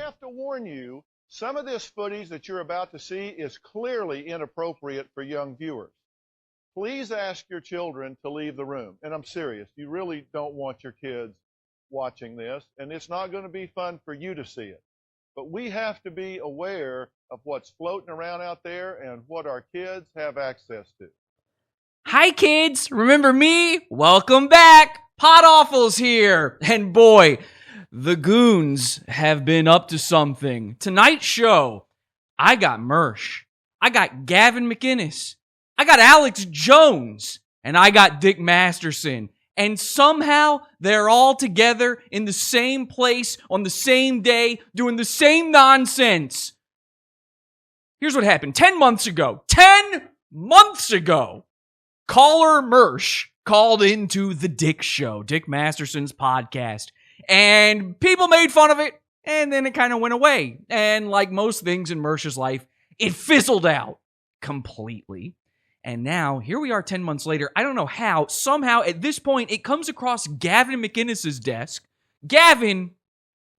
have to warn you, some of this footage that you're about to see is clearly inappropriate for young viewers. Please ask your children to leave the room. And I'm serious. You really don't want your kids watching this, and it's not going to be fun for you to see it. But we have to be aware of what's floating around out there and what our kids have access to. Hi, kids. Remember me? Welcome back. Podawful's here. And boy, the goons have been up to something. Tonight's show, I got Mersh. I got Gavin McInnes. I got Alex Jones. And I got Dick Masterson. And somehow they're all together in the same place on the same day doing the same nonsense. Here's what happened. 10 months ago, caller Mersh called into the Dick Show, Dick Masterson's podcast. And people made fun of it, and then it kind of went away. And like most things in Mersh's life, it fizzled out completely. And now, here we are 10 months later. I don't know how. Somehow, at this point, it comes across Gavin McInnes' desk. Gavin,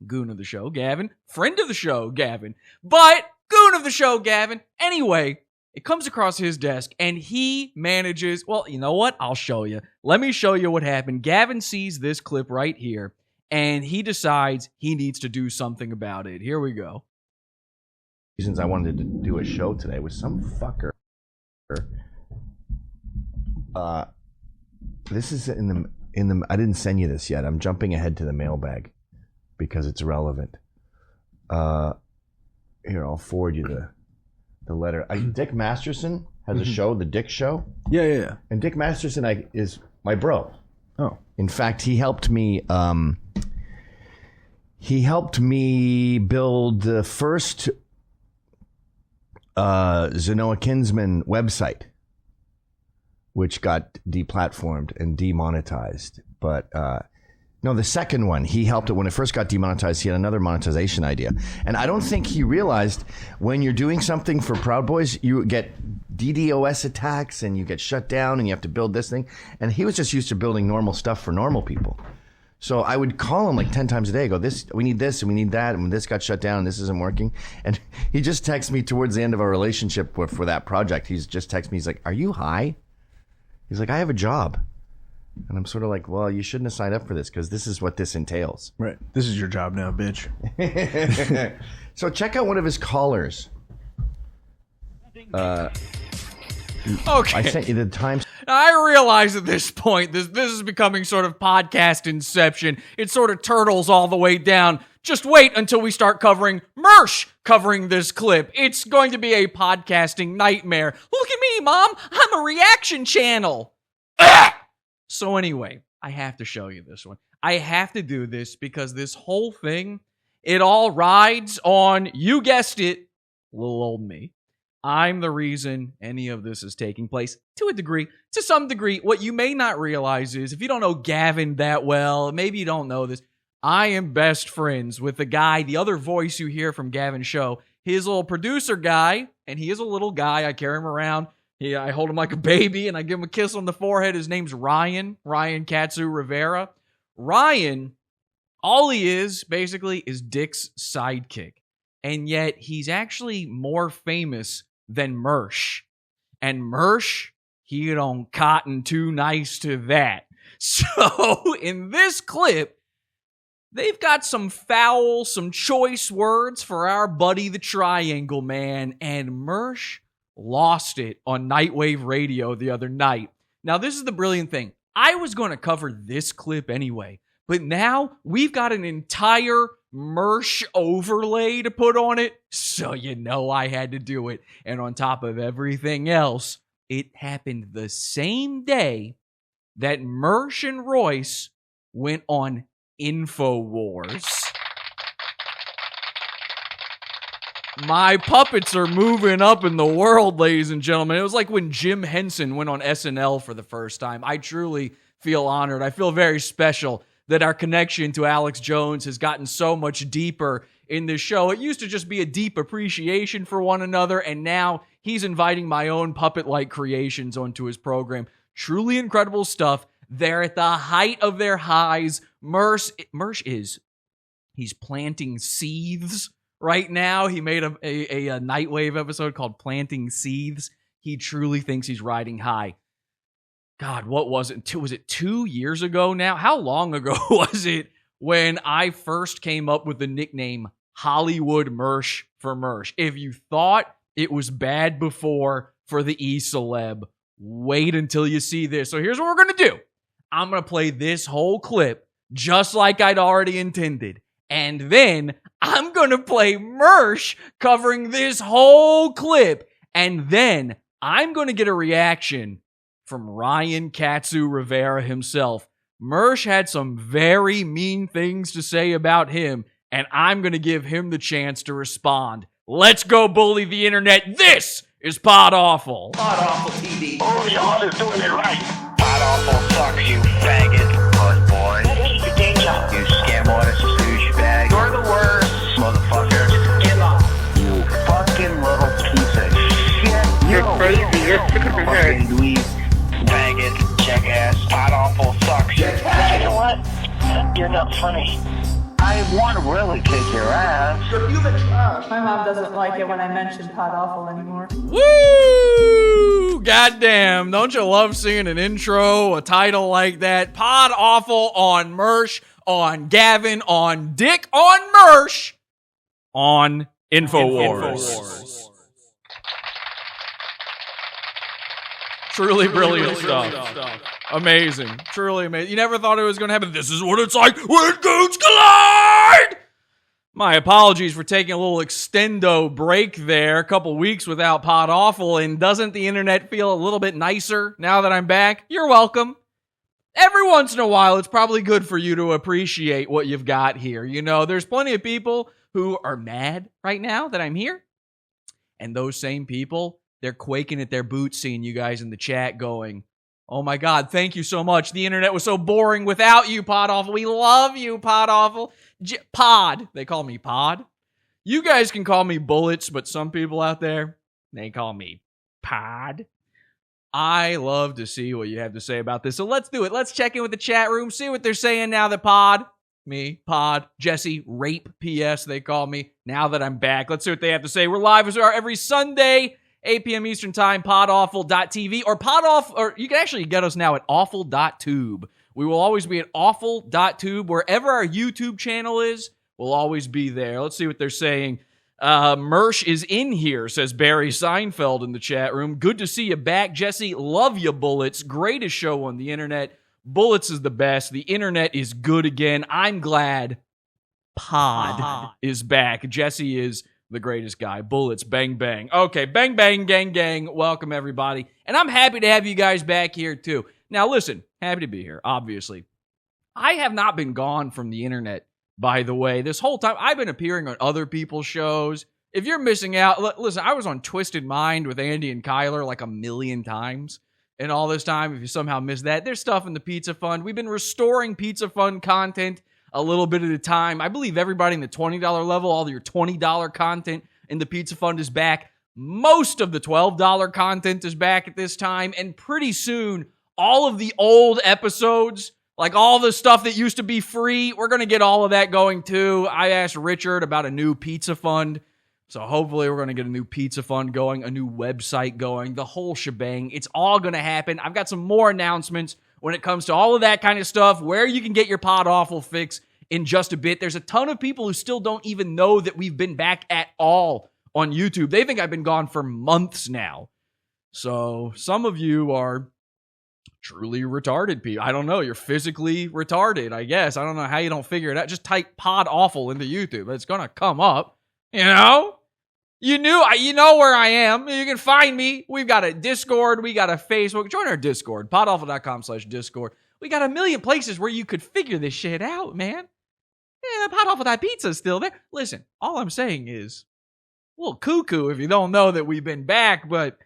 goon of the show, Gavin. Friend of the show, Gavin. But, goon of the show, Gavin. Anyway, it comes across his desk, and he manages... Well, you know what? I'll show you. Let me show you what happened. Gavin sees this clip right here, and he decides he needs to do something about it. Here we go. Reasons I wanted to do a show today was some fucker. This is in the. I didn't send you this yet. I'm jumping ahead to the mailbag because it's relevant. Here, I'll forward you the letter. Dick Masterson has a show, the Dick Show. Yeah. And Dick Masterson is my bro. Oh, in fact, he helped me. He helped me build the first Zenoa Kinsman website, which got deplatformed and demonetized. But no, the second one, he helped it when it first got demonetized. He had another monetization idea. And I don't think he realized when you're doing something for Proud Boys, you get DDoS attacks and you get shut down and you have to build this thing. And he was just used to building normal stuff for normal people. So I would call him like 10 times a day, go, we need this and we need that, and this got shut down and this isn't working. And he just texted me towards the end of our relationship for that project. He's just texted me, he's like, are you high? He's like, I have a job. And I'm sort of like, well, you shouldn't have signed up for this because this is what this entails. right. This is your job now, bitch. So check out one of his callers. Okay. I sent you the time. I realize at this point, this is becoming sort of podcast inception. It sort of turtles all the way down. Just wait until we start covering Mersh covering this clip. It's going to be a podcasting nightmare. Look at me, Mom. I'm a reaction channel. So anyway, I have to show you this one. I have to do this because this whole thing, it all rides on, you guessed it, little old me. I'm the reason any of this is taking place to a degree, to some degree. What you may not realize is if you don't know Gavin that well, maybe you don't know this, I am best friends with the guy, the other voice you hear from Gavin's show, his little producer guy, and he is a little guy. I carry him around. I hold him like a baby, and I give him a kiss on the forehead. His name's Ryan Katsu Rivera. Ryan, all he is, basically, is Dick's sidekick. And yet, he's actually more famous than Mersh. And Mersh, he don't cotton too nice to that. So, in this clip, they've got some foul, some choice words for our buddy the Triangle Man, and Mersh lost it on Nightwave Radio the other night. Now, this is the brilliant thing. I was going to cover this clip anyway, but now we've got an entire Mersh overlay to put on it, so you know I had to do it. And on top of everything else, it happened the same day that Mersh and Royce went on InfoWars. My puppets are moving up in the world, ladies and gentlemen. It was like when Jim Henson went on SNL for the first time. I truly feel honored. I feel very special that our connection to Alex Jones has gotten so much deeper in this show. It used to just be a deep appreciation for one another, and now he's inviting my own puppet-like creations onto his program. Truly incredible stuff. They're at the height of their highs. Mersh is He's planting seeds right now. He made a Nightwave episode called Planting Seeds. He truly thinks he's riding high. God, what was it? Was it 2 years ago now? How long ago was it when I first came up with the nickname Hollywood Mersh for Mersh? If you thought it was bad before for the E-Celeb, wait until you see this. So here's what we're going to do. I'm going to play this whole clip just like I'd already intended. And then I'm going to play Mersh covering this whole clip. And then I'm going to get a reaction from Ryan Katsu Rivera himself. Mersh had some very mean things to say about him, and I'm going to give him the chance to respond. Let's go bully the internet. This is Pod Awful. Pod Awful TV. Oh, y'all is doing it right. Pod Awful sucks, you faggot. Buzz boy. You danger. You scam artist, douchebag. You're the worst, motherfucker. Just give up. You fucking little piece of shit. You're crazy. You're sick of your head. Fucking dweeb. Faggot. Jackass. Pod Awful sucks. You know what? You're not funny. I want to really kick your ass. You're human trash. My mom doesn't like it when I mention Pod Awful anymore. Woo! Goddamn, don't you love seeing an intro, a title like that? Pod Awful on Mersh, on Gavin, on Dick, on Mersh, on InfoWars. Truly brilliant stuff. Amazing. Truly amazing. You never thought it was going to happen. This is what it's like when goons collide! My apologies for taking a little extendo break there. A couple weeks without Pod Awful, and doesn't the internet feel a little bit nicer now that I'm back? You're welcome. Every once in a while, it's probably good for you to appreciate what you've got here. You know, there's plenty of people who are mad right now that I'm here. And those same people, they're quaking at their boots seeing you guys in the chat going, oh my God, thank you so much. The internet was so boring without you, Pod Awful. We love you, Pod Awful. Pod. They call me Pod. You guys can call me Bullets, but some people out there, they call me Pod. I love to see what you have to say about this. So let's do it. Let's check in with the chat room, see what they're saying now that Pod, Jesse, Rape PS, they call me, now that I'm back. Let's see what they have to say. We're live as we are every Sunday, 8 p.m. Eastern Time, podawful.tv, or you can actually get us now at awful.tube. We will always be at awful.tube. Wherever our YouTube channel is, we'll always be there. Let's see what they're saying. Mersh is in here, says Barry Seinfeld in the chat room. Good to see you back, Jesse. Love you, Bullets. Greatest show on the internet. Bullets is the best. The internet is good again. I'm glad Pod is back. Jesse is the greatest guy. Bullets, bang, bang. Okay, bang, bang, gang, gang. Welcome, everybody. And I'm happy to have you guys back here, too. Now, listen, happy to be here, obviously. I have not been gone from the internet, by the way. This whole time, I've been appearing on other people's shows. If you're missing out, listen, I was on Twisted Mind with Andy and Kyler like 1 million times. And all this time, if you somehow missed that, there's stuff in the Pizza Fund. We've been restoring Pizza Fund content a little bit at a time. I believe everybody in the $20 level, all your $20 content in the Pizza Fund is back. Most of the $12 content is back at this time. And pretty soon, all of the old episodes, like all the stuff that used to be free, we're going to get all of that going too. I asked Richard about a new Pizza Fund. So hopefully we're going to get a new Pizza Fund going, a new website going, the whole shebang. It's all going to happen. I've got some more announcements when it comes to all of that kind of stuff, where you can get your Pod Awful fix in just a bit. There's a ton of people who still don't even know that we've been back at all on YouTube. They think I've been gone for months now. So some of you are truly retarded people. I don't know. You're physically retarded, I guess. I don't know how you don't figure it out. Just type Pod Awful into YouTube. It's going to come up. You know? You know where I am. You can find me. We've got a Discord. We got a Facebook. Join our Discord. podawful.com/Discord. We got a million places where you could figure this shit out, man. Yeah, podawful.pizza is still there. Listen, all I'm saying is a little cuckoo if you don't know that we've been back, but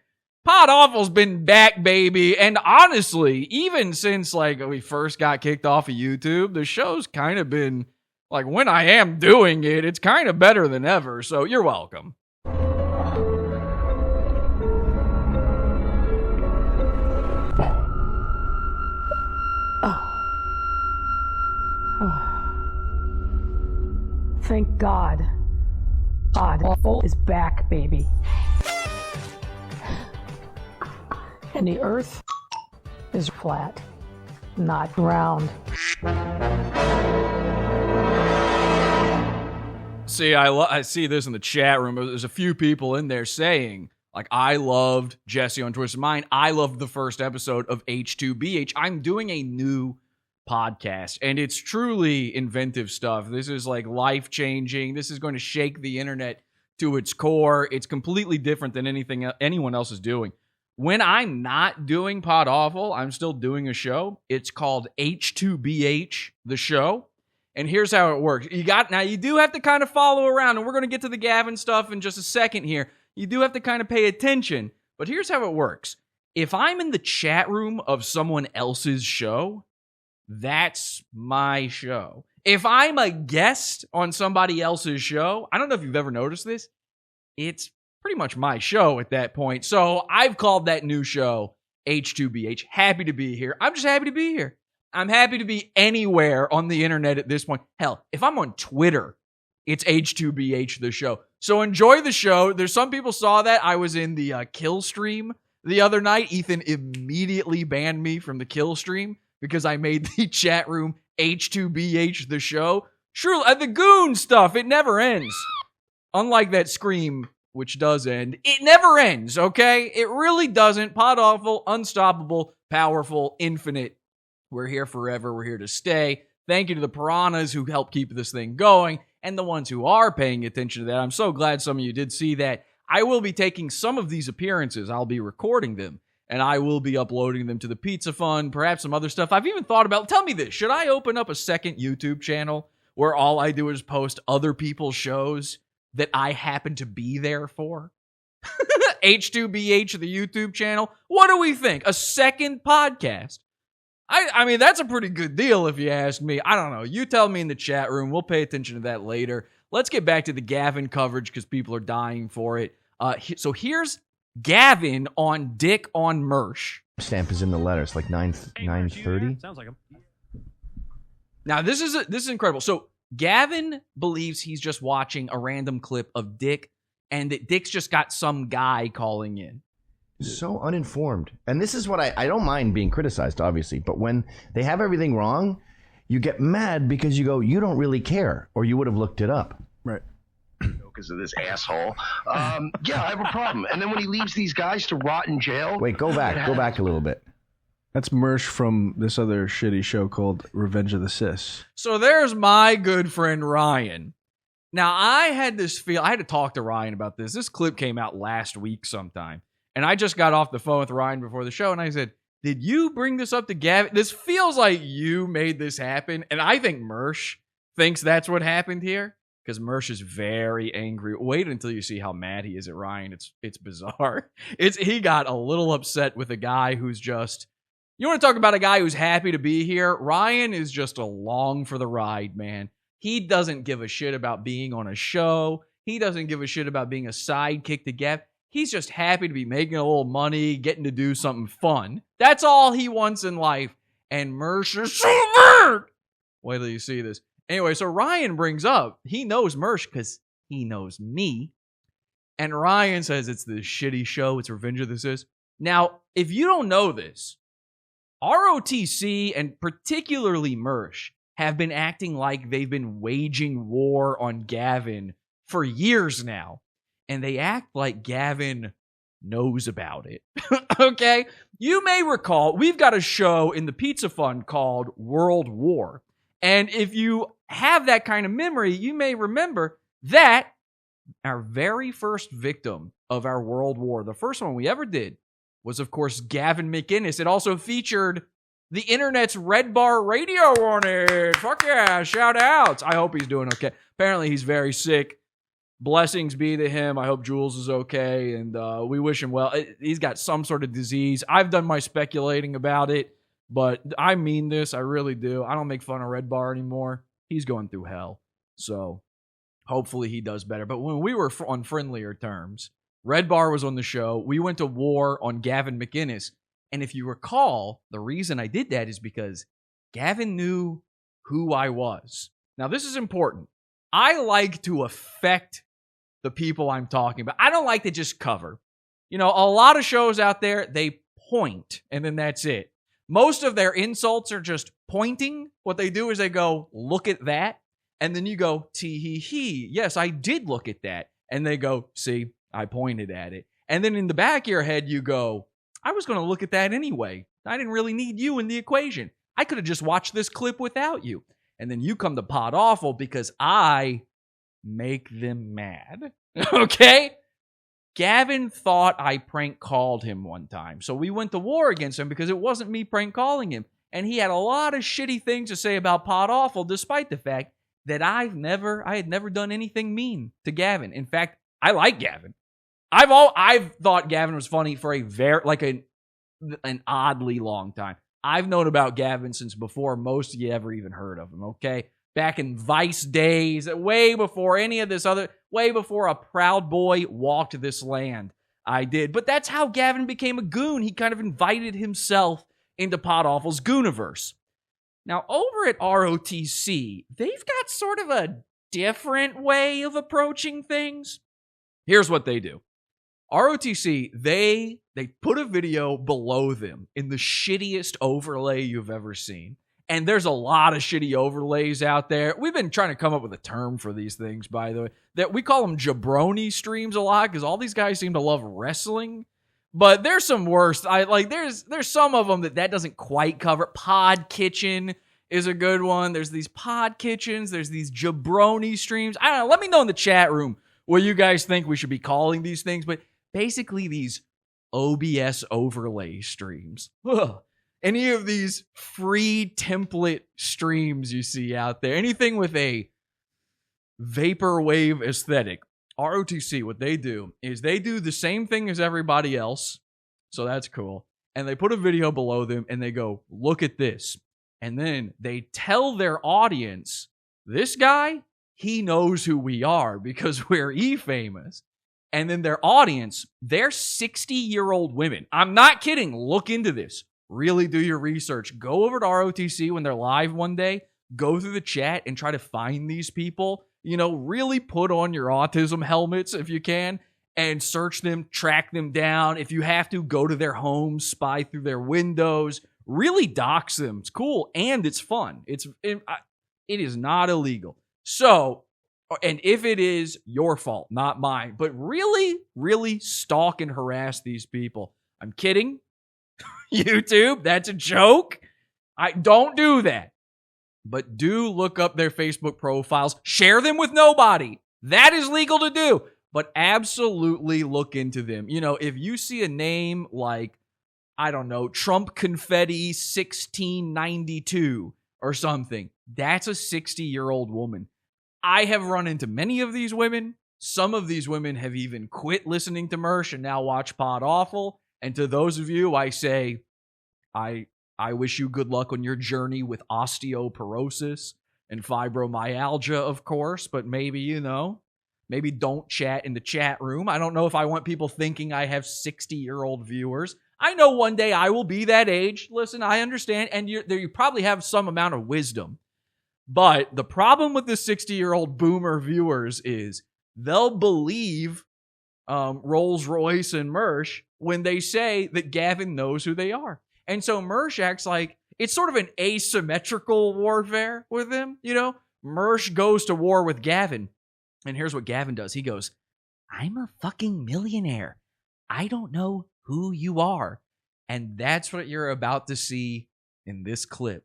Pod Awful's been back, baby. And honestly, even since we first got kicked off of YouTube, the show's kind of been when I am doing it, it's kind of better than ever. So you're welcome. Thank God. Awful is back, baby. And the earth is flat, not round. See, I see this in the chat room. There's a few people in there saying, like, I loved Jesse on Twisted Mind. I loved the first episode of H2BH. I'm doing a new podcast, and it's truly inventive stuff. This is like life-changing. This is going to shake the internet to its core. It's completely different than anything anyone else is doing. When I'm not doing Pod Awful, I'm still doing a show. It's called H2BH, the show. And here's how it works. Now you do have to kind of follow around, and we're going to get to the Gavin stuff in just a second here. You do have to kind of pay attention, but here's how it works. If I'm in the chat room of someone else's show, that's my show. If I'm a guest on somebody else's show, I don't know if you've ever noticed this, it's pretty much my show at that point. So I've called that new show H2BH. Happy to be here. I'm just happy to be here. I'm happy to be anywhere on the internet at this point. Hell, if I'm on Twitter, it's H2BH, the show. So enjoy the show. There's some people saw that. I was in the kill stream the other night. Ethan immediately banned me from the kill stream because I made the chat room H2BH, the show. Sure, the goon stuff, it never ends. Unlike that Scream, which does end, it never ends, okay? It really doesn't. Pod Awful, unstoppable, powerful, infinite. We're here forever. We're here to stay. Thank you to the piranhas who help keep this thing going and the ones who are paying attention to that. I'm so glad some of you did see that. I will be taking some of these appearances. I'll be recording them, and I will be uploading them to the Pizza Fund, perhaps some other stuff. I've even thought about, tell me this, should I open up a second YouTube channel where all I do is post other people's shows that I happen to be there for? H2BH, the YouTube channel. What do we think? A second podcast? I mean, that's a pretty good deal if you ask me. I don't know. You tell me in the chat room. We'll pay attention to that later. Let's get back to the Gavin coverage because people are dying for it. So here's Gavin on Dick on Mersh. Stamp is in the letter. It's like 9:30. Sounds like him. Now, this is incredible. So Gavin believes he's just watching a random clip of Dick, and that Dick's just got some guy calling in. So uninformed. And this is what I don't mind being criticized, obviously, but when they have everything wrong, you get mad because you go, you don't really care, or you would have looked it up. Right. Because of this asshole. Yeah, I have a problem. And then when he leaves these guys to rot in jail. Wait, go back a little bit. That's Mersh from this other shitty show called Revenge of the Sis. So there's my good friend Ryan. Now, I had to talk to Ryan about this. This clip came out last week sometime. And I just got off the phone with Ryan before the show, and I said, did you bring this up to Gavin? This feels like you made this happen. And I think Mersh thinks that's what happened here, because Mersh is very angry. Wait until you see how mad he is at Ryan. It's bizarre. He got a little upset with a guy who's just... You want to talk about a guy who's happy to be here? Ryan is just along for the ride, man. He doesn't give a shit about being on a show. He doesn't give a shit about being a sidekick to Gavin. He's just happy to be making a little money, getting to do something fun. That's all he wants in life. And Mersh is so mad. Wait till you see this. Anyway, so Ryan brings up, he knows Mersh because he knows me. And Ryan says it's this shitty show. It's Revenge of the Sis. Now, if you don't know this, ROTC and particularly Mersh have been acting like they've been waging war on Gavin for years now. And they act like Gavin knows about it. Okay? You may recall, we've got a show in the Pizza Fund called World War. And if you have that kind of memory, you may remember that our very first victim of our World War, the first one we ever did, was, of course, Gavin McInnes. It also featured the internet's Red Bar Radio on it. Fuck yeah, shout outs. I hope he's doing okay. Apparently, he's very sick. Blessings be to him. I hope Jules is okay, and we wish him well. He's got some sort of disease. I've done my speculating about it, but I mean this. I really do. I don't make fun of Red Bar anymore. He's going through hell, so hopefully he does better. But when we were on friendlier terms, Red Bar was on the show. We went to war on Gavin McInnes, and if you recall, the reason I did that is because Gavin knew who I was. Now, this is important. I like to affect the people I'm talking about. I don't like to just cover. You know, a lot of shows out there, they point, and then that's it. Most of their insults are just pointing. What they do is they go, look at that. And then you go, tee-hee-hee. Yes, I did look at that. And they go, see, I pointed at it. And then in the back of your head, you go, I was going to look at that anyway. I didn't really need you in the equation. I could have just watched this clip without you. And then you come to Pod Awful because I make them mad. Okay? Gavin thought I prank called him one time. So we went to war against him because it wasn't me prank calling him. And he had a lot of shitty things to say about Pod Awful, despite the fact that I had never done anything mean to Gavin. In fact, I like Gavin. I've thought Gavin was funny for an oddly long time. I've known about Gavin since before most of you ever even heard of him, okay? Back in Vice days, way before any of this other, way before a Proud Boy walked this land, I did. But that's how Gavin became a goon. He kind of invited himself into Pod Awful's Gooniverse. Now, over at ROTC, they've got sort of a different way of approaching things. Here's what they do. ROTC, they put a video below them in the shittiest overlay you've ever seen. And there's a lot of shitty overlays out there. We've been trying to come up with a term for these things, by the way. That we call them jabroni streams a lot because all these guys seem to love wrestling. But there's some worse. There's some of them that doesn't quite cover. Pod Kitchen is a good one. There's these Pod Kitchens. There's these jabroni streams. I don't know. Let me know in the chat room what you guys think we should be calling these things. But basically these OBS overlay streams. Ugh. Any of these free template streams you see out there, anything with a vaporwave aesthetic, ROTC, what they do is they do the same thing as everybody else. So that's cool. And they put a video below them and they go, look at this. And then they tell their audience, this guy, he knows who we are because we're E-famous. And then their audience, they're 60-year-old women. I'm not kidding. Look into this. Really do your research. Go over to ROTC when they're live one day. Go through the chat and try to find these people. You know, really put on your autism helmets if you can and search them, track them down. If you have to, go to their homes, spy through their windows. Really dox them. It's cool and it's fun. It is not illegal. So, and if it is, your fault, not mine. But really, really stalk and harass these people. I'm kidding. YouTube, that's a joke. I don't do that. But do look up their Facebook profiles. Share them with nobody. That is legal to do. But absolutely look into them. You know, if you see a name like, I don't know, Trump Confetti 1692 or something, that's a 60-year-old woman. I have run into many of these women. Some of these women have even quit listening to Mersh and now watch Pod Awful. And to those of you, I say, I wish you good luck on your journey with osteoporosis and fibromyalgia, of course. But maybe, you know, maybe don't chat in the chat room. I don't know if I want people thinking I have 60-year-old viewers. I know one day I will be that age. Listen, I understand. And you probably have some amount of wisdom. But the problem with the 60-year-old boomer viewers is they'll believe Rolls Royce and Mersh when they say that Gavin knows who they are. And so Mersh acts like it's sort of an asymmetrical warfare with him. You know, Mersh goes to war with Gavin. And here's what Gavin does. He goes, I'm a fucking millionaire. I don't know who you are. And that's what you're about to see in this clip.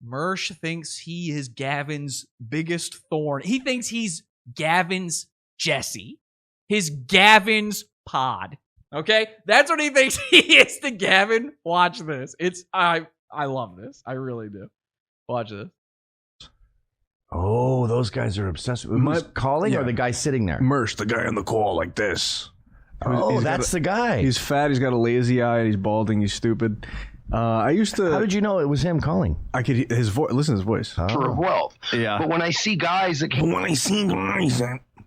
Mersh thinks he is Gavin's biggest thorn. He thinks he's Gavin's Jesse. His Gavin's pod. Okay? That's what he thinks he is to Gavin. Watch this. I love this. I really do. Watch this. Oh, those guys are obsessed with who's calling or the guy sitting there? Mersh, the guy on the call like this. Oh, that's the guy. He's fat, he's got a lazy eye, he's balding, he's stupid. I used to. How did you know it was him calling? I could his voice. Listen to his voice. For wealth. Yeah. But when I see guys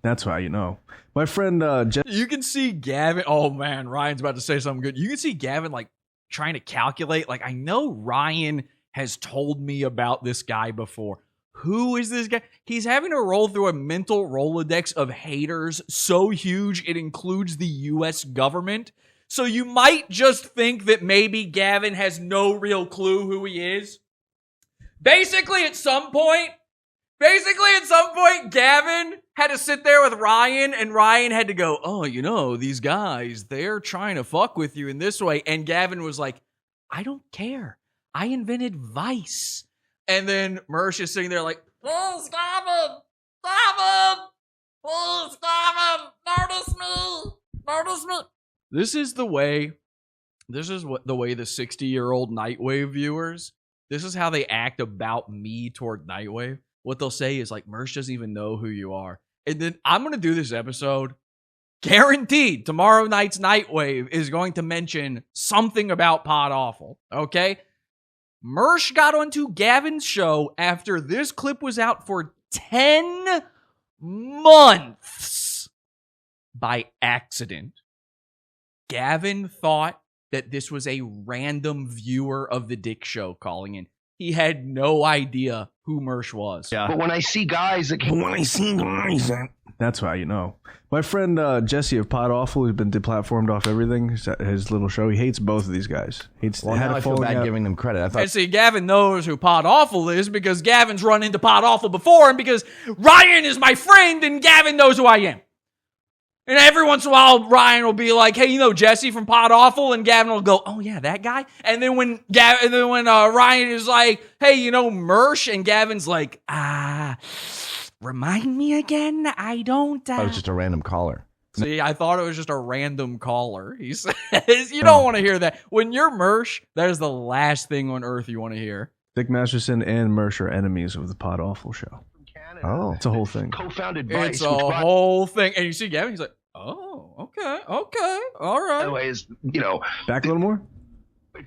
that's how you know. My friend you can see Gavin. Oh man, Ryan's about to say something good. You can see Gavin like trying to calculate. Like I know Ryan has told me about this guy before. who is this guy? He's having to roll through a mental Rolodex of haters so huge it includes the U.S. government. So you might just think that maybe Gavin has no real clue who he is. Basically, at some point, Gavin had to sit there with Ryan, and Ryan had to go, oh, you know, these guys, they're trying to fuck with you in this way. And Gavin was like, I don't care. I invented Vice. And then Mersh is sitting there like, please, Gavin! Gavin! Please, Gavin! Notice me! Notice me! This is the way the 60-year-old Nightwave viewers, this is how they act about me toward Nightwave. What they'll say is like, Mersh doesn't even know who you are. And then I'm going to do this episode. Guaranteed, tomorrow night's Nightwave is going to mention something about Pod Awful. Okay? Mersh got onto Gavin's show after this clip was out for 10 months by accident. Gavin thought that this was a random viewer of the Dick Show calling in. He had no idea who Mersh was. Yeah. But when I see guys that That's how you know. My friend Jesse of Pod Awful, who's been deplatformed off everything, his little show, he hates both of these guys. Well, now I feel bad giving them credit. I thought, and see, Gavin knows who Pod Awful is because Gavin's run into Pod Awful before, and because Ryan is my friend, and Gavin knows who I am. And every once in a while, Ryan will be like, hey, you know Jesse from Pod Awful? And Gavin will go, oh, yeah, that guy? And then when Ryan is like, hey, you know Mersh? And Gavin's like, remind me again? I don't... I was just a random caller. See, I thought it was just a random caller. He says, you don't want to hear that. When you're Mersh, that is the last thing on earth you want to hear. Dick Masterson and Mersh are enemies of the Pod Awful show. Oh. It's a whole thing. Co-founded Vice. It's a whole thing. And you see Gavin, he's like, oh, okay, all right. Anyways, Back a little more?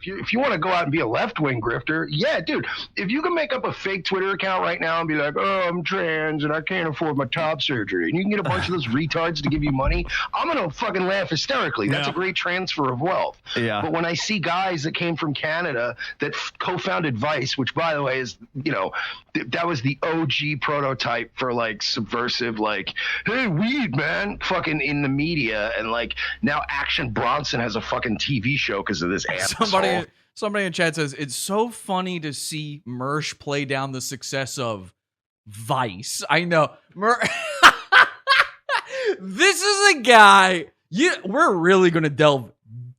if you want to go out and be a left-wing grifter, yeah, dude, if you can make up a fake Twitter account right now and be like, oh, I'm trans and I can't afford my top surgery, and you can get a bunch of those retards to give you money, I'm going to fucking laugh hysterically. That's a great transfer of wealth. Yeah. But when I see guys that came from Canada that co-founded Vice, which, by the way, is, that was the OG prototype for, like, subversive, like, hey, weed, man, fucking in the media, and, like, now Action Bronson has a fucking TV show because of this asshole. Somebody in chat says, it's so funny to see Mersh play down the success of Vice. I know. This is a guy, we're really going to delve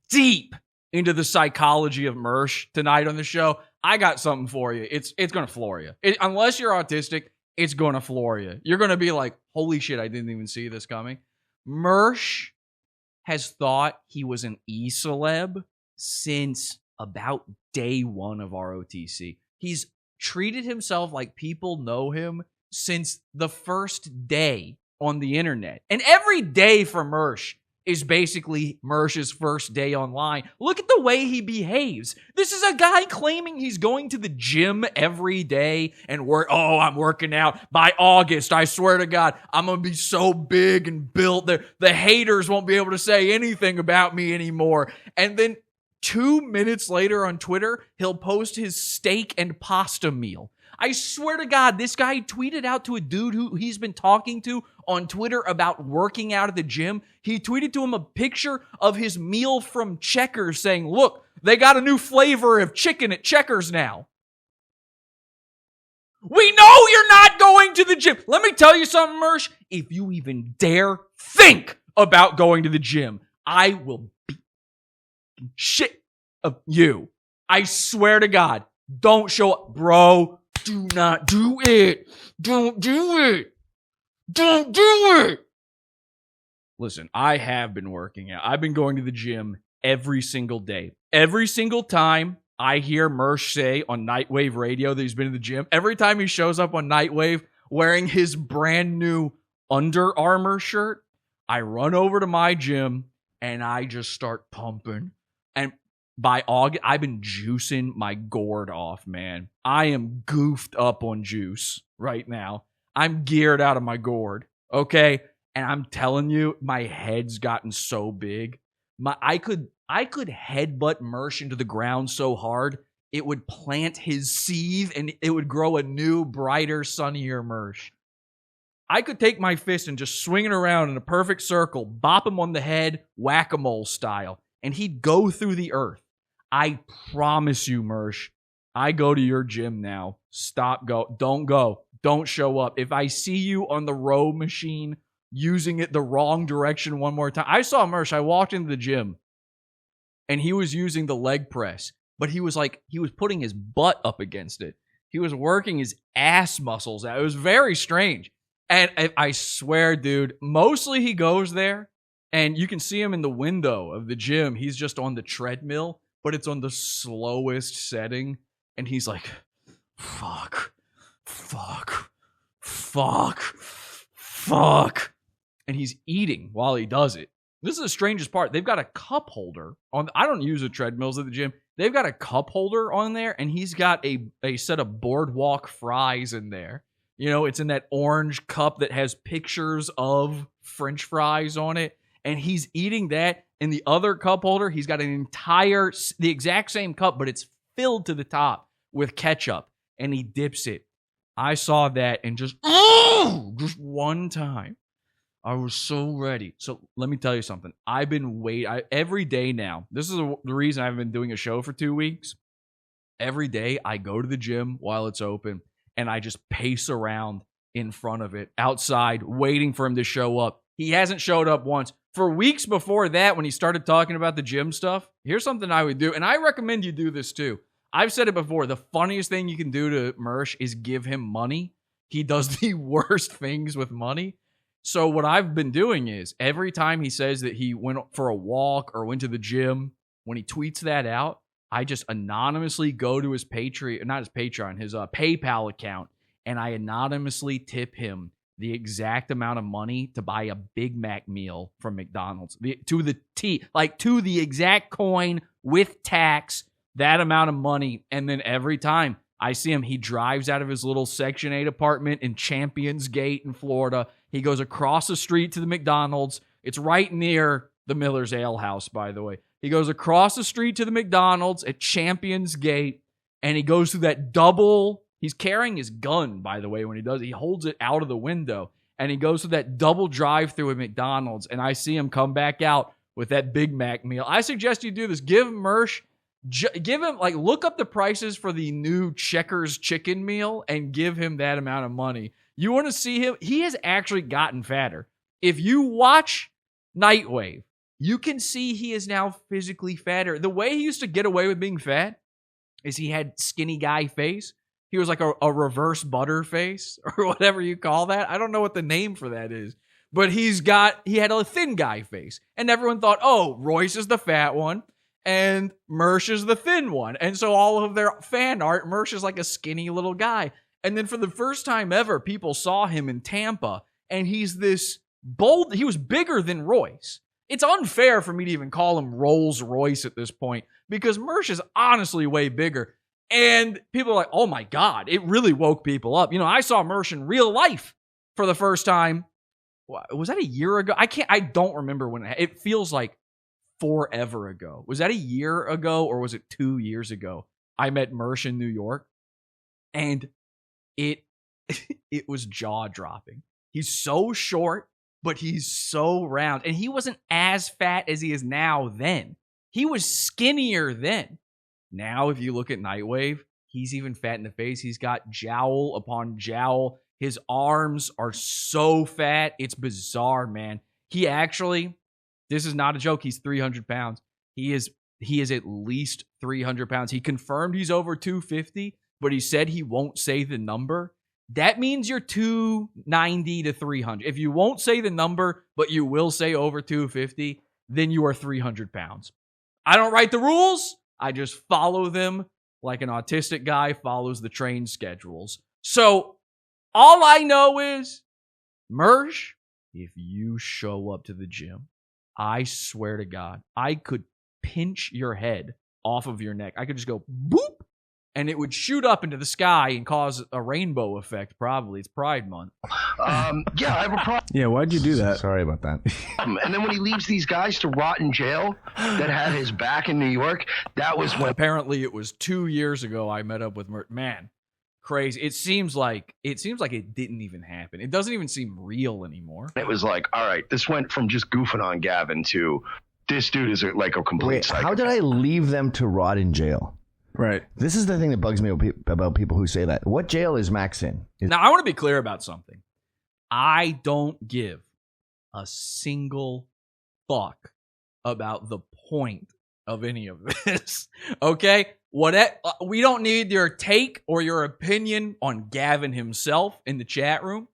deep into the psychology of Mersh tonight on the show. I got something for you. It's going to floor you. Unless you're autistic, it's going to floor you. You're going to be like, holy shit, I didn't even see this coming. Mersh has thought he was an E-celeb since about day one of ROTC. He's treated himself like people know him since the first day on the internet. And every day for Mersh is basically Mersh's first day online. Look at the way he behaves. This is a guy claiming he's going to the gym every day and I'm working out. By August, I swear to God, I'm going to be so big and built. The haters won't be able to say anything about me anymore. And then 2 minutes later on Twitter, he'll post his steak and pasta meal. I swear to God, this guy tweeted out to a dude who he's been talking to on Twitter about working out at the gym. He tweeted to him a picture of his meal from Checkers saying, look, they got a new flavor of chicken at Checkers now. We know you're not going to the gym. Let me tell you something, Mersh. If you even dare think about going to the gym, I will beat shit of you. I swear to God. Don't show up. Bro, do not do it. Don't do it. Don't do it. Listen, I have been working out. I've been going to the gym every single day. Every single time I hear Mersh say on Nightwave Radio that he's been in the gym, every time he shows up on Nightwave wearing his brand new Under Armour shirt, I run over to my gym and I just start pumping. And by August, I've been juicing my gourd off, man. I am goofed up on juice right now. I'm geared out of my gourd, okay? And I'm telling you, my head's gotten so big. I could headbutt Mersh into the ground so hard, it would plant his seed and it would grow a new, brighter, sunnier Mersh. I could take my fist and just swing it around in a perfect circle, bop him on the head, whack-a-mole style, and he'd go through the earth. I promise you, Mersh, I go to your gym now. Stop, go. Don't show up. If I see you on the row machine using it the wrong direction one more time. I saw Mersh. I walked into the gym and he was using the leg press, but he was putting his butt up against it. He was working his ass muscles out. It was very strange. And I swear, dude, mostly he goes there and you can see him in the window of the gym. He's just on the treadmill, but it's on the slowest setting. And he's like, fuck. And he's eating while he does it. This is the strangest part. They've got a cup holder on. I don't use the treadmills at the gym. They've got a cup holder on there, and he's got a set of boardwalk fries in there. You know, it's in that orange cup that has pictures of French fries on it, and he's eating that. In the other cup holder, he's got the exact same cup, but it's filled to the top with ketchup, and he dips it. I saw that and just one time, I was so ready. So let me tell you something. I've been waiting every day now. This is the reason I've been doing a show for 2 weeks. Every day I go to the gym while it's open and I just pace around in front of it outside waiting for him to show up. He hasn't showed up once. For weeks before that, when he started talking about the gym stuff, here's something I would do. And I recommend you do this too. I've said it before. The funniest thing you can do to Mersh is give him money. He does the worst things with money. So what I've been doing is every time he says that he went for a walk or went to the gym, when he tweets that out, I just anonymously go to his Patreon, his PayPal account, and I anonymously tip him the exact amount of money to buy a Big Mac meal from McDonald's. To the exact coin with tax, that amount of money. And then every time I see him, he drives out of his little Section 8 apartment in Champions Gate in Florida. He goes across the street to the McDonald's. It's right near the Miller's Ale House, by the way. He goes across the street to the McDonald's at Champions Gate, and he goes through that double. He's carrying his gun, by the way, when he does. He holds it out of the window, and he goes through that double drive-through at McDonald's, and I see him come back out with that Big Mac meal. I suggest you do this. Give Mersh, look up the prices for the new Checkers chicken meal and give him that amount of money. You want to see him? He has actually gotten fatter. If you watch Nightwave, you can see he is now physically fatter. The way he used to get away with being fat is he had skinny guy face. He was like a reverse butter face or whatever you call that. I don't know what the name for that is. But he had a thin guy face. And everyone thought, oh, Royce is the fat one and Mersh is the thin one. And so all of their fan art, Mersh is like a skinny little guy. And then for the first time ever, people saw him in Tampa, and he's this bold. He was bigger than Royce. It's unfair for me to even call him Rolls Royce at this point because Mersh is honestly way bigger. And people are like, oh my God, it really woke people up. You know, I saw Mersh in real life for the first time. Was that a year ago? I don't remember when it feels like forever ago. Was that a year ago or was it 2 years ago? I met Mersh in New York, and it was jaw-dropping. He's so short, but he's so round. And he wasn't as fat as he is now then. He was skinnier then. Now, if you look at Nightwave, he's even fat in the face. He's got jowl upon jowl. His arms are so fat. It's bizarre, man. He actually, this is not a joke, he's 300 pounds. He is at least 300 pounds. He confirmed he's over 250, but he said he won't say the number. That means you're 290 to 300. If you won't say the number, but you will say over 250, then you are 300 pounds. I don't write the rules. I just follow them like an autistic guy follows the train schedules. So all I know is, Mersh, if you show up to the gym, I swear to God, I could pinch your head off of your neck. I could just go boop, and it would shoot up into the sky and cause a rainbow effect. Probably it's Pride Month. Yeah, I have a problem. Yeah, why'd you do that? Sorry about that. And then when he leaves these guys to rot in jail that had his back in New York, that was when Apparently, it was 2 years ago I met up with Mersh. Man, crazy. It seems like it didn't even happen. It doesn't even seem real anymore. it was like, all right, this went from just goofing on Gavin to this dude is like a complete Wait, psycho. how did I leave them to rot in jail? Right. This is the thing that bugs me about people who say that. What jail is Max in? Now, I want to be clear about something. I don't give a single fuck about the point of any of this. Okay? We don't need your take or your opinion on Gavin himself in the chat room.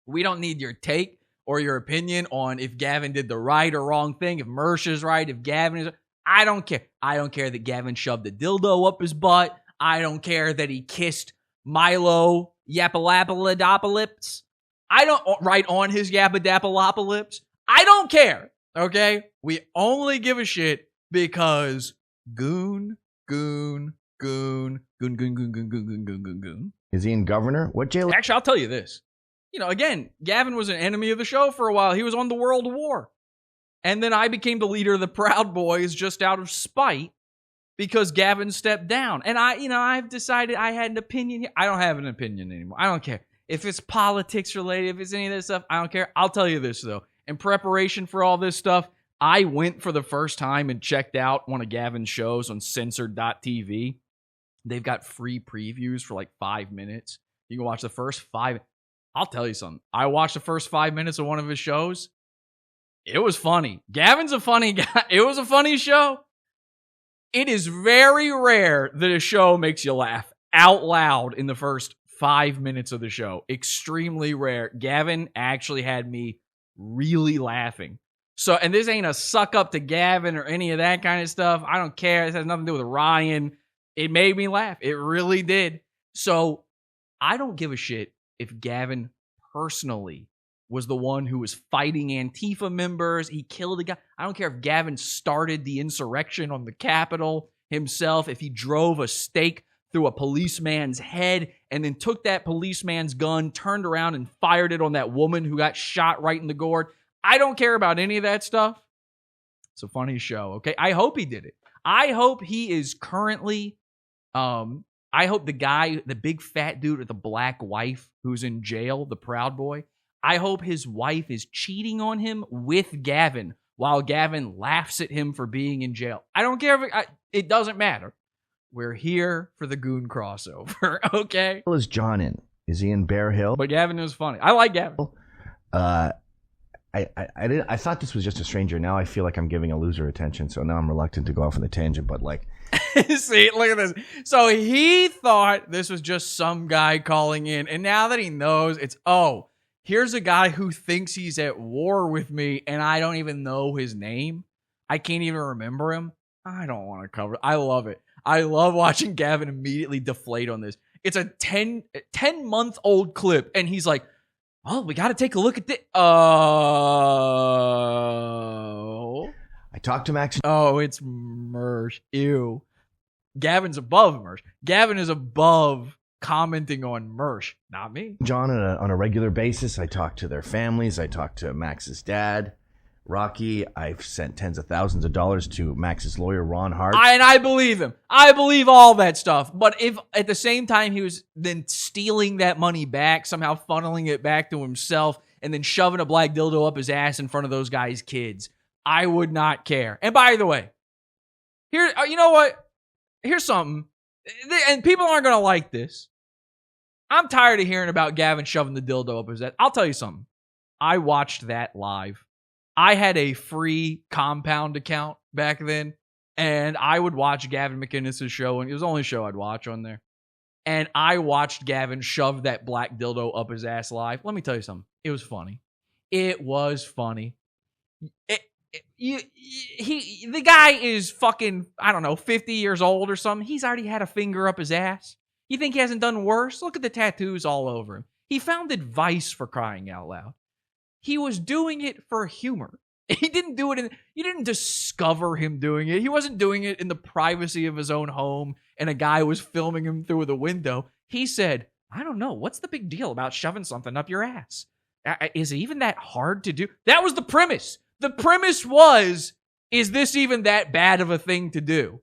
We don't need your take or your opinion on if Gavin did the right or wrong thing, if Mersh is right, if Gavin is... I don't care. I don't care that Gavin shoved a dildo up his butt. I don't care that he kissed Milo Yapalapaladopolis. I don't... right on his Yapadapalopolis. I don't care. Okay? We only give a shit because goon. Is he in governor? What jail? Actually, I'll tell you this. You know, again, Gavin was an enemy of the show for a while. He was on the World War. And then I became the leader of the Proud Boys just out of spite because Gavin stepped down. And I've decided I had an opinion here. I don't have an opinion anymore. I don't care. If it's politics related, if it's any of this stuff, I don't care. I'll tell you this, though. In preparation for all this stuff, I went for the first time and checked out one of Gavin's shows on censored.tv. They've got free previews for like 5 minutes. You can watch the first 5. I'll tell you something. I watched the first 5 minutes of one of his shows. It was funny. Gavin's a funny guy. It was a funny show. It is very rare that a show makes you laugh out loud in the first 5 minutes of the show. Extremely rare. Gavin actually had me really laughing. So, and this ain't a suck up to Gavin or any of that kind of stuff. I don't care. This has nothing to do with Ryan. It made me laugh. It really did. So, I don't give a shit if Gavin personally was the one who was fighting Antifa members. He killed a guy. I don't care if Gavin started the insurrection on the Capitol himself, if he drove a stake through a policeman's head and then took that policeman's gun, turned around and fired it on that woman who got shot right in the gourd. I don't care about any of that stuff. It's a funny show, okay? I hope he did it. I hope he is currently, I hope the guy, the big fat dude with the black wife who's in jail, the Proud Boy, I hope his wife is cheating on him with Gavin while Gavin laughs at him for being in jail. I don't care if it doesn't matter. We're here for the goon crossover, okay? What is John in? Is he in Bear Hill? But Gavin is funny. I like Gavin. I thought this was just a stranger. Now I feel like I'm giving a loser attention, so now I'm reluctant to go off on a tangent. But like, see, look at this. So he thought this was just some guy calling in, and now that he knows, it's here's a guy who thinks he's at war with me, and I don't even know his name. I can't even remember him. I don't want to cover it. I love it. I love watching Gavin immediately deflate on this. It's a 10-month-old clip, and he's like, oh, we got to take a look at this. Oh. I talked to Max. Oh, it's Mersh. Ew. Gavin's above Mersh. Gavin is above commenting on Mersh, not me. John on a regular basis. I talk to their families. I talk to Max's dad, Rocky. I've sent tens of thousands of dollars to Max's lawyer, Ron Hart. And I believe him. I believe all that stuff. But if at the same time he was then stealing that money back, somehow funneling it back to himself, and then shoving a black dildo up his ass in front of those guys' kids, I would not care. And by the way, here, you know what? Here's something. And people aren't going to like this. I'm tired of hearing about Gavin shoving the dildo up his ass. I'll tell you something. I watched that live. I had a free Compound account back then, and I would watch Gavin McInnes' show, and it was the only show I'd watch on there. And I watched Gavin shove that black dildo up his ass live. Let me tell you something. It was funny. It was funny. The guy is fucking, I don't know, 50 years old or something. He's already had a finger up his ass. You think he hasn't done worse? Look at the tattoos all over him. He found advice, for crying out loud. He was doing it for humor. He didn't do it you didn't discover him doing it. He wasn't doing it in the privacy of his own home and a guy was filming him through the window. He said, I don't know, what's the big deal about shoving something up your ass? Is it even that hard to do? That was the premise. The premise was, is this even that bad of a thing to do?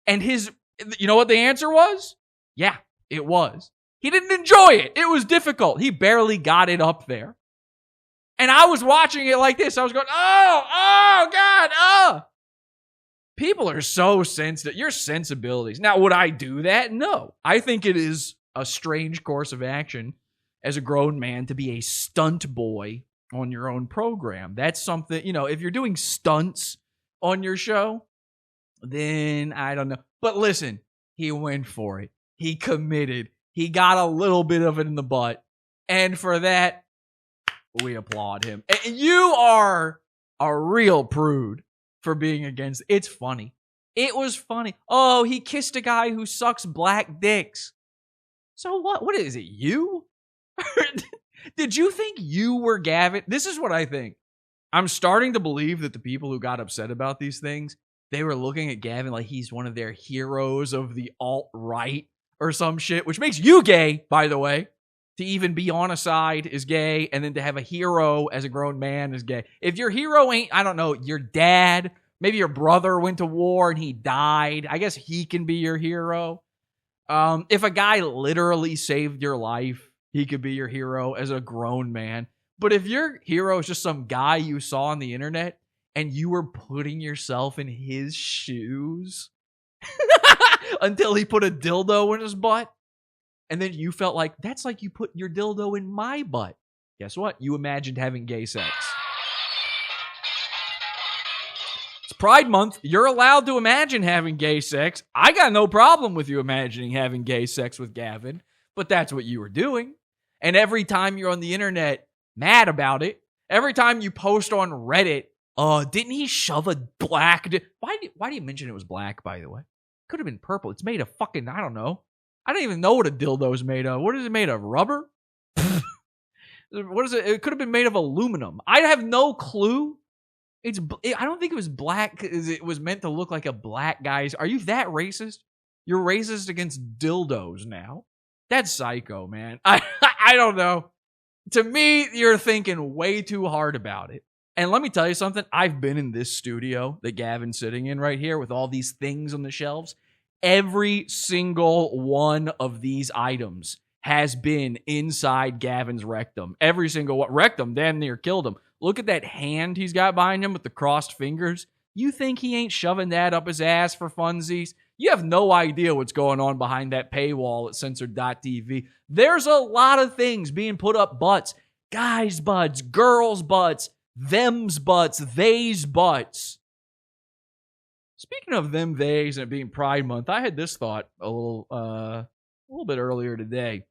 And you know what the answer was? Yeah, it was. He didn't enjoy it. It was difficult. He barely got it up there. And I was watching it like this. I was going, oh, God, oh. People are so sensitive. Your sensibilities. Now, would I do that? No. I think it is a strange course of action as a grown man to be a stunt boy on your own program. That's something, if you're doing stunts on your show, then I don't know. But listen, he went for it. He committed. He got a little bit of it in the butt. And for that, we applaud him. And you are a real prude for being against. It's funny. It was funny. Oh, he kissed a guy who sucks black dicks. So what? What is it? You? Did you think you were Gavin? This is what I think. I'm starting to believe that the people who got upset about these things, they were looking at Gavin like he's one of their heroes of the alt-right or some shit, which makes you gay, by the way. To even be on a side is gay, and then to have a hero as a grown man is gay. If your hero ain't, I don't know, your dad, maybe your brother went to war and he died, I guess he can be your hero. If a guy literally saved your life, he could be your hero as a grown man. But if your hero is just some guy you saw on the internet and you were putting yourself in his shoes until he put a dildo in his butt, and then you felt like, that's like you put your dildo in my butt. Guess what? You imagined having gay sex. It's Pride Month. You're allowed to imagine having gay sex. I got no problem with you imagining having gay sex with Gavin, but that's what you were doing. And every time you're on the internet mad about it, every time you post on Reddit, didn't he shove a black Why do you mention it was black, by the way? Could have been purple. It's made of fucking, I don't know. I don't even know what a dildo is made of. What is it made of? Rubber? What is it? It could have been made of aluminum. I have no clue. I don't think it was black because it was meant to look like a black guy's. Are you that racist? You're racist against dildos now. That's psycho, man. I don't know. To me, you're thinking way too hard about it. And let me tell you something. I've been in this studio that Gavin's sitting in right here with all these things on the shelves. Every single one of these items has been inside Gavin's rectum. Every single one. Rectum damn near killed him. Look at that hand he's got behind him with the crossed fingers. You think he ain't shoving that up his ass for funsies? You have no idea what's going on behind that paywall at censored.tv. There's a lot of things being put up butts. Guys' butts, girls' butts, them's butts, they's butts. Speaking of them, theys, and it being Pride Month, I had this thought a little bit earlier today.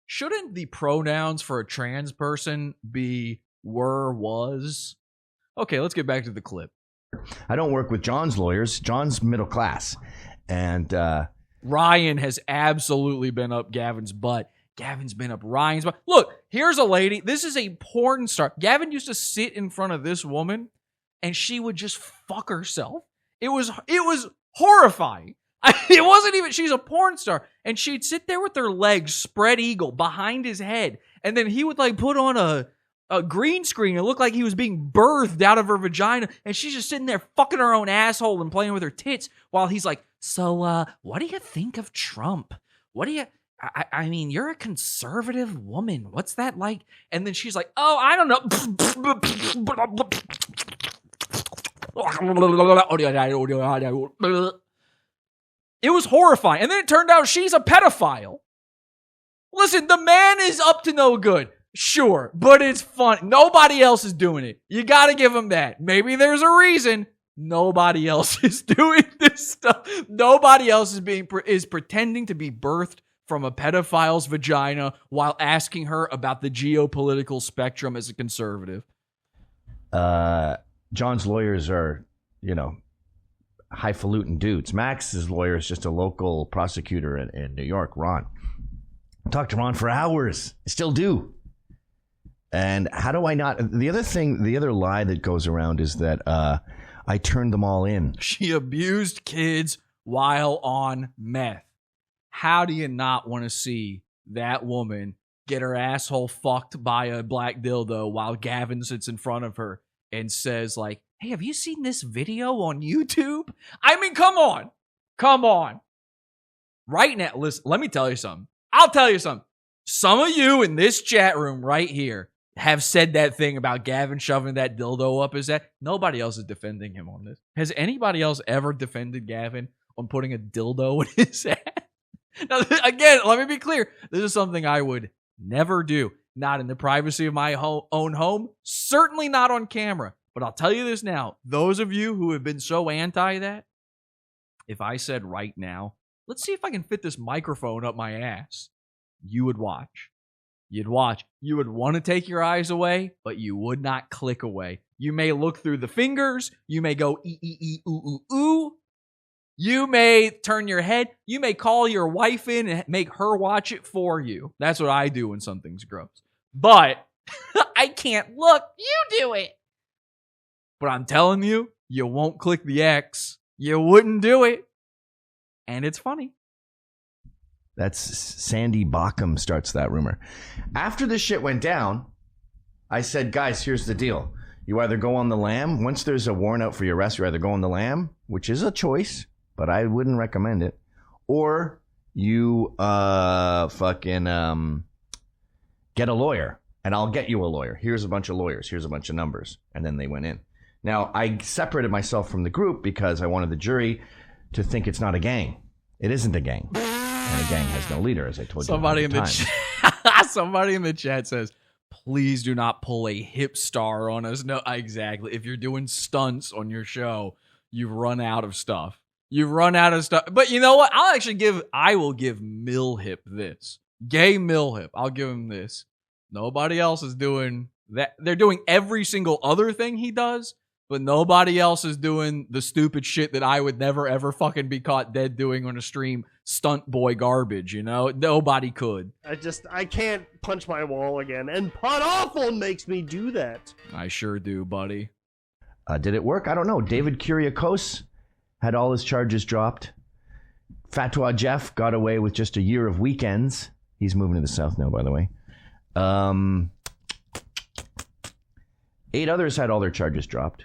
Shouldn't the pronouns for a trans person be were, was? Okay, let's get back to the clip. I don't work with John's lawyers. John's middle class. And Ryan has absolutely been up Gavin's butt. Gavin's been up Ryan's butt. Look, here's a lady. This is a porn star. Gavin used to sit in front of this woman, and she would just fuck herself. It was horrifying. It wasn't even, she's a porn star. And she'd sit there with her legs spread eagle behind his head. And then he would like put on a green screen. It looked like he was being birthed out of her vagina. And she's just sitting there fucking her own asshole and playing with her tits while he's like, so, what do you think of Trump? What do you, I mean, you're a conservative woman. What's that like? And then she's like, oh, I don't know. It was horrifying. And then it turned out she's a pedophile. Listen, the man is up to no good. Sure, but it's fun. Nobody else is doing it. You got to give him that. Maybe there's a reason. Nobody else is doing this stuff. Nobody else is pretending to be birthed from a pedophile's vagina while asking her about the geopolitical spectrum as a conservative. John's lawyers are, highfalutin dudes. Max's lawyer is just a local prosecutor in New York, Ron. I talked to Ron for hours. I still do. And how do I not? The other lie that goes around is that I turned them all in. She abused kids while on meth. How do you not want to see that woman get her asshole fucked by a black dildo while Gavin sits in front of her and says, like, hey, have you seen this video on YouTube? I mean, come on. Come on. Right now, listen, let me tell you something. I'll tell you something. Some of you in this chat room right here have said that thing about Gavin shoving that dildo up his ass. Nobody else is defending him on this. Has anybody else ever defended Gavin on putting a dildo in his ass? Now, again, let me be clear. This is something I would never do. Not in the privacy of my own home. Certainly not on camera. But I'll tell you this now. Those of you who have been so anti that, if I said right now, let's see if I can fit this microphone up my ass, you would watch. You'd watch. You would want to take your eyes away, but you would not click away. You may look through the fingers. You may go ooh. You may turn your head. You may call your wife in and make her watch it for you. That's what I do when something's gross. But I can't look. You do it. But I'm telling you, you won't click the X. You wouldn't do it. And it's funny. That's Sandy Bauckham starts that rumor. After this shit went down, I said, guys, here's the deal. You either go on the lam. Once there's a warrant out for your arrest, you either go on the lam, which is a choice, but I wouldn't recommend it. Or you get a lawyer, and I'll get you a lawyer. Here's a bunch of lawyers. Here's a bunch of numbers. And then they went in. Now, I separated myself from the group because I wanted the jury to think it's not a gang. It isn't a gang. And a gang has no leader, as I told you. Somebody in the chat says, please do not pull a hip star on us. No, exactly. If you're doing stunts on your show, you've run out of stuff. You've run out of stuff. But you know what? I will give Millhip this. Gay Millhip. I'll give him this. Nobody else is doing that. They're doing every single other thing he does, but nobody else is doing the stupid shit that I would never, ever fucking be caught dead doing on a stream. Stunt boy garbage, you know? Nobody could. I can't punch my wall again. And Pod Awful makes me do that. I sure do, buddy. Did it work? I don't know. David Kyriakos had all his charges dropped. Fatwa Jeff got away with just a year of weekends. He's moving to the south now, by the way. 8 others had all their charges dropped.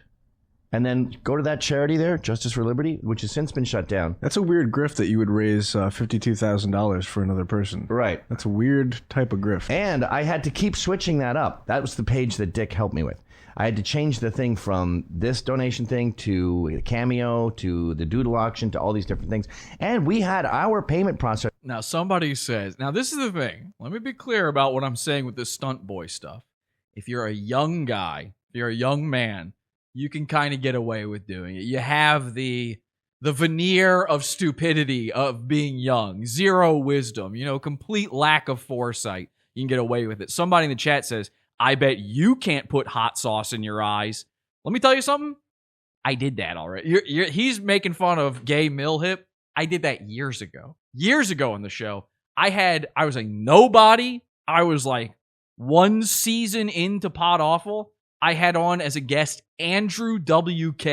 And then go to that charity there, Justice for Liberty, which has since been shut down. That's a weird grift that you would raise $52,000 for another person. Right. That's a weird type of grift. And I had to keep switching that up. That was the page that Dick helped me with. I had to change the thing from this donation thing to Cameo to the Doodle auction to all these different things. And we had our payment process. Now, somebody says, now this is the thing. Let me be clear about what I'm saying with this stunt boy stuff. If you're a young guy, if you're a young man, you can kind of get away with doing it. You have the veneer of stupidity of being young, zero wisdom, complete lack of foresight. You can get away with it. Somebody in the chat says, I bet you can't put hot sauce in your eyes. Let me tell you something. I did that already. He's making fun of Gay Millhip. I did that years ago. Years ago on the show. I was a nobody. I was like 1 season into Pod Awful. I had on as a guest Andrew WK,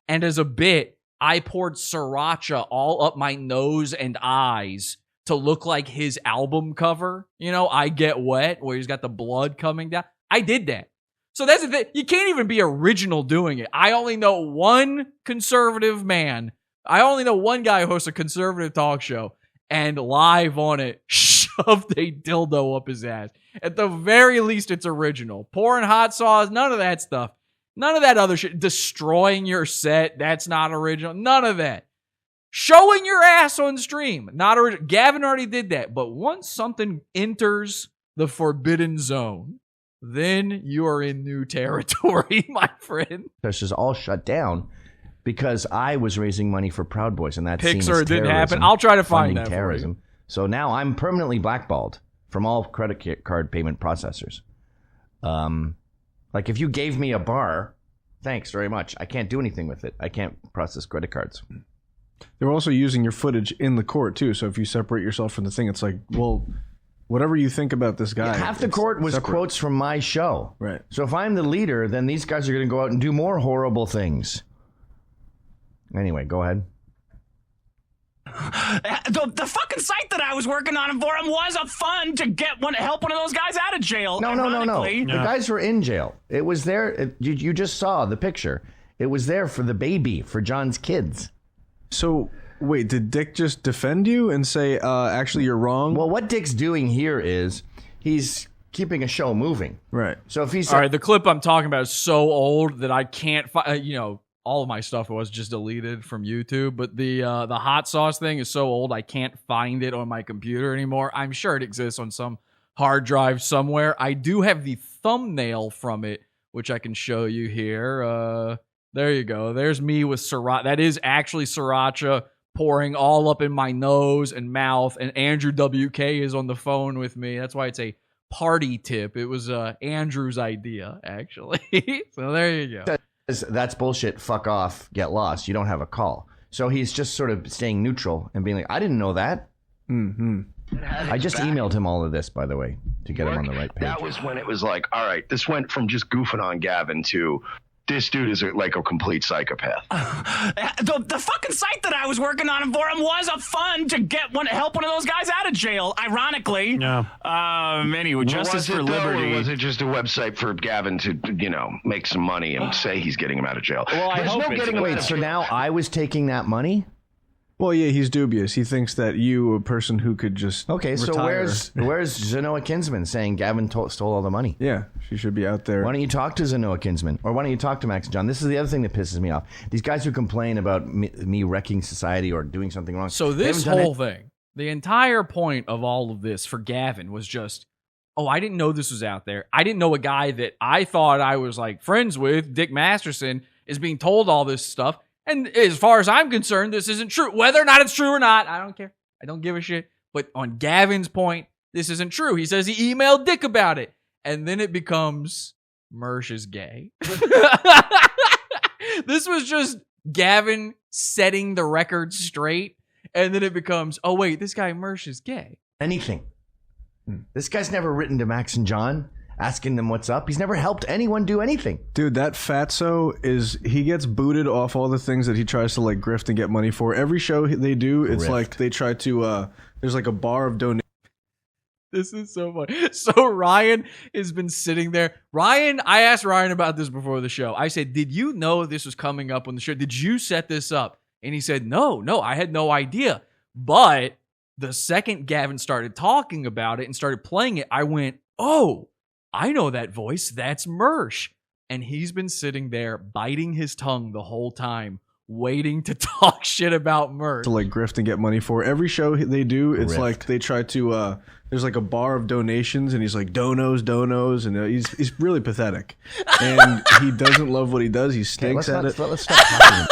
and as a bit, I poured sriracha all up my nose and eyes to look like his album cover. I Get Wet, where he's got the blood coming down. I did that. So that's the thing. You can't even be original doing it. I only know one conservative man. I only know one guy who hosts a conservative talk show, and live on it, shoved a dildo up his ass. At the very least, it's original. Pouring hot sauce, none of that stuff. None of that other shit. Destroying your set, that's not original. None of that. Showing your ass on stream, not original. Gavin already did that. But once something enters the forbidden zone, then you are in new territory, my friend. This is all shut down because I was raising money for Proud Boys, and that Pixar didn't happen. I'll try to find that terrorism. For you. So now I'm permanently blackballed from all credit card payment processors. Like if you gave me a bar, thanks very much. I can't do anything with it. I can't process credit cards. They're also using your footage in the court too. So if you separate yourself from the thing, it's like, well, Whatever you think about this guy. Half the court was separate. quotes from my show. Right. So if I'm the leader, then these guys are going to go out and do more horrible things. Anyway, go ahead. The fucking site that I was working on for him was a fund to help one of those guys out of jail. No. The guys were in jail. It was there. You just saw the picture. It was there for the baby, for John's kids. So, wait, did Dick just defend you and say, actually, you're wrong? Well, what Dick's doing here is he's keeping a show moving. Right. So if he's... All right, the clip I'm talking about is so old that I can't find, all of my stuff was just deleted from YouTube, but the hot sauce thing is so old I can't find it on my computer anymore. I'm sure it exists on some hard drive somewhere. I do have the thumbnail from it, which I can show you here. There you go. There's me with sriracha. That is actually sriracha pouring all up in my nose and mouth, and Andrew WK is on the phone with me. That's why it's a party tip. It was Andrew's idea, actually. So there you go. That's bullshit. Fuck off. Get lost. You don't have a call. So he's just sort of staying neutral and being like, I didn't know that. Mm-hmm. I just emailed him all of this, by the way, to get him on the right page. That was when it was like, all right, this went from just goofing on Gavin to this dude is like a complete psychopath. The fucking site that I was working on for him was a fund to help one of those guys out of jail. Ironically. Yeah. Anyway, Justice for Liberty. Or was it just a website for Gavin to, make some money and say he's getting him out of jail? Well, I hope it's... Wait, so now I was taking that money? Well, yeah, he's dubious. He thinks that you, a person who could just retire. So where's Zenoa Kinsman saying Gavin stole all the money? Yeah, she should be out there. Why don't you talk to Zenoa Kinsman? Or why don't you talk to Max and John? This is the other thing that pisses me off. These guys who complain about me wrecking society or doing something wrong. So this whole thing, the entire point of all of this for Gavin was just, I didn't know this was out there. I didn't know a guy that I thought I was like friends with, Dick Masterson, is being told all this stuff. And as far as I'm concerned, this isn't true. Whether or not it's true or not, I don't care. I don't give a shit. But on Gavin's point, this isn't true. He says he emailed Dick about it. And then it becomes Mersh is gay. This was just Gavin setting the record straight. And then it becomes, oh, wait, this guy Mersh is gay. Anything. This guy's never written to Max and John asking them what's up. He's never helped anyone do anything. Dude, that fatso he gets booted off all the things that he tries to like grift and get money for. Every show they do, it's like they try to, there's like a bar of donations. This is so funny. So Ryan has been sitting there. I asked Ryan about this before the show. I said, did you know this was coming up on the show? Did you set this up? And he said, no, I had no idea. But the second Gavin started talking about it and started playing it, I went, oh, I know that voice. That's Mersh. And he's been sitting there biting his tongue the whole time, waiting to talk shit about Mersh. To like grift and get money for. Every show they do, it's like they try to, there's like a bar of donations and he's like, donos. And he's really pathetic. And he doesn't love what he does. He stinks at it. Let's stop talking.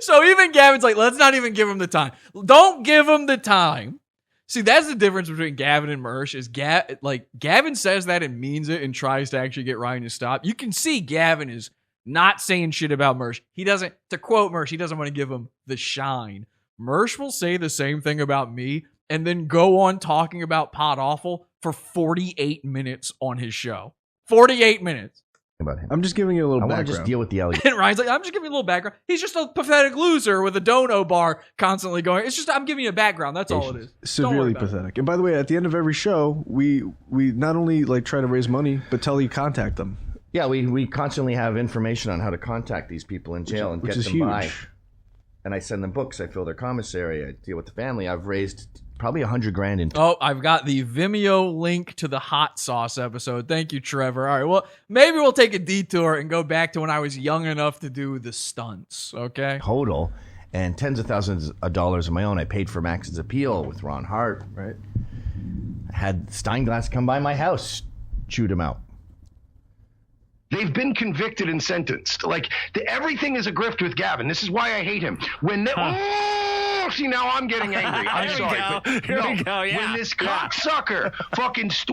So even Gavin's like, let's not even give him the time. Don't give him the time. See, that's the difference between Gavin and Mersh is Gavin says that and means it and tries to actually get Ryan to stop. You can see Gavin is not saying shit about Mersh. He doesn't, to quote Mersh, he doesn't want to give him the shine. Mersh will say the same thing about me and then go on talking about Pod Awful for 48 minutes on his show. 48 minutes. About him. I'm just giving you a little background. I want to just deal with the allegation. And Ryan's like, I'm just giving you a little background. He's just a pathetic loser with a dono bar constantly going. It's just, I'm giving you a background. That's all it is. Severely pathetic. And by the way, at the end of every show, we not only like try to raise money, but tell you contact them. Yeah, we constantly have information on how to contact these people in jail and get them by. And I send them books. I fill their commissary. I deal with the family. I've raised probably $100,000 in. Oh, I've got the Vimeo link to the hot sauce episode. Thank you, Trevor. All right, well, maybe we'll take a detour and go back to when I was young enough to do the stunts, okay? Total. And tens of thousands of dollars of my own. I paid for Max's appeal with Ron Hart, right? I had Steinglass come by my house, chewed him out. They've been convicted and sentenced. Like, everything is a grift with Gavin. This is why I hate him. Oh, see, now I'm getting angry. I'm Here we sorry. go. But Here we go, yeah. When this cocksucker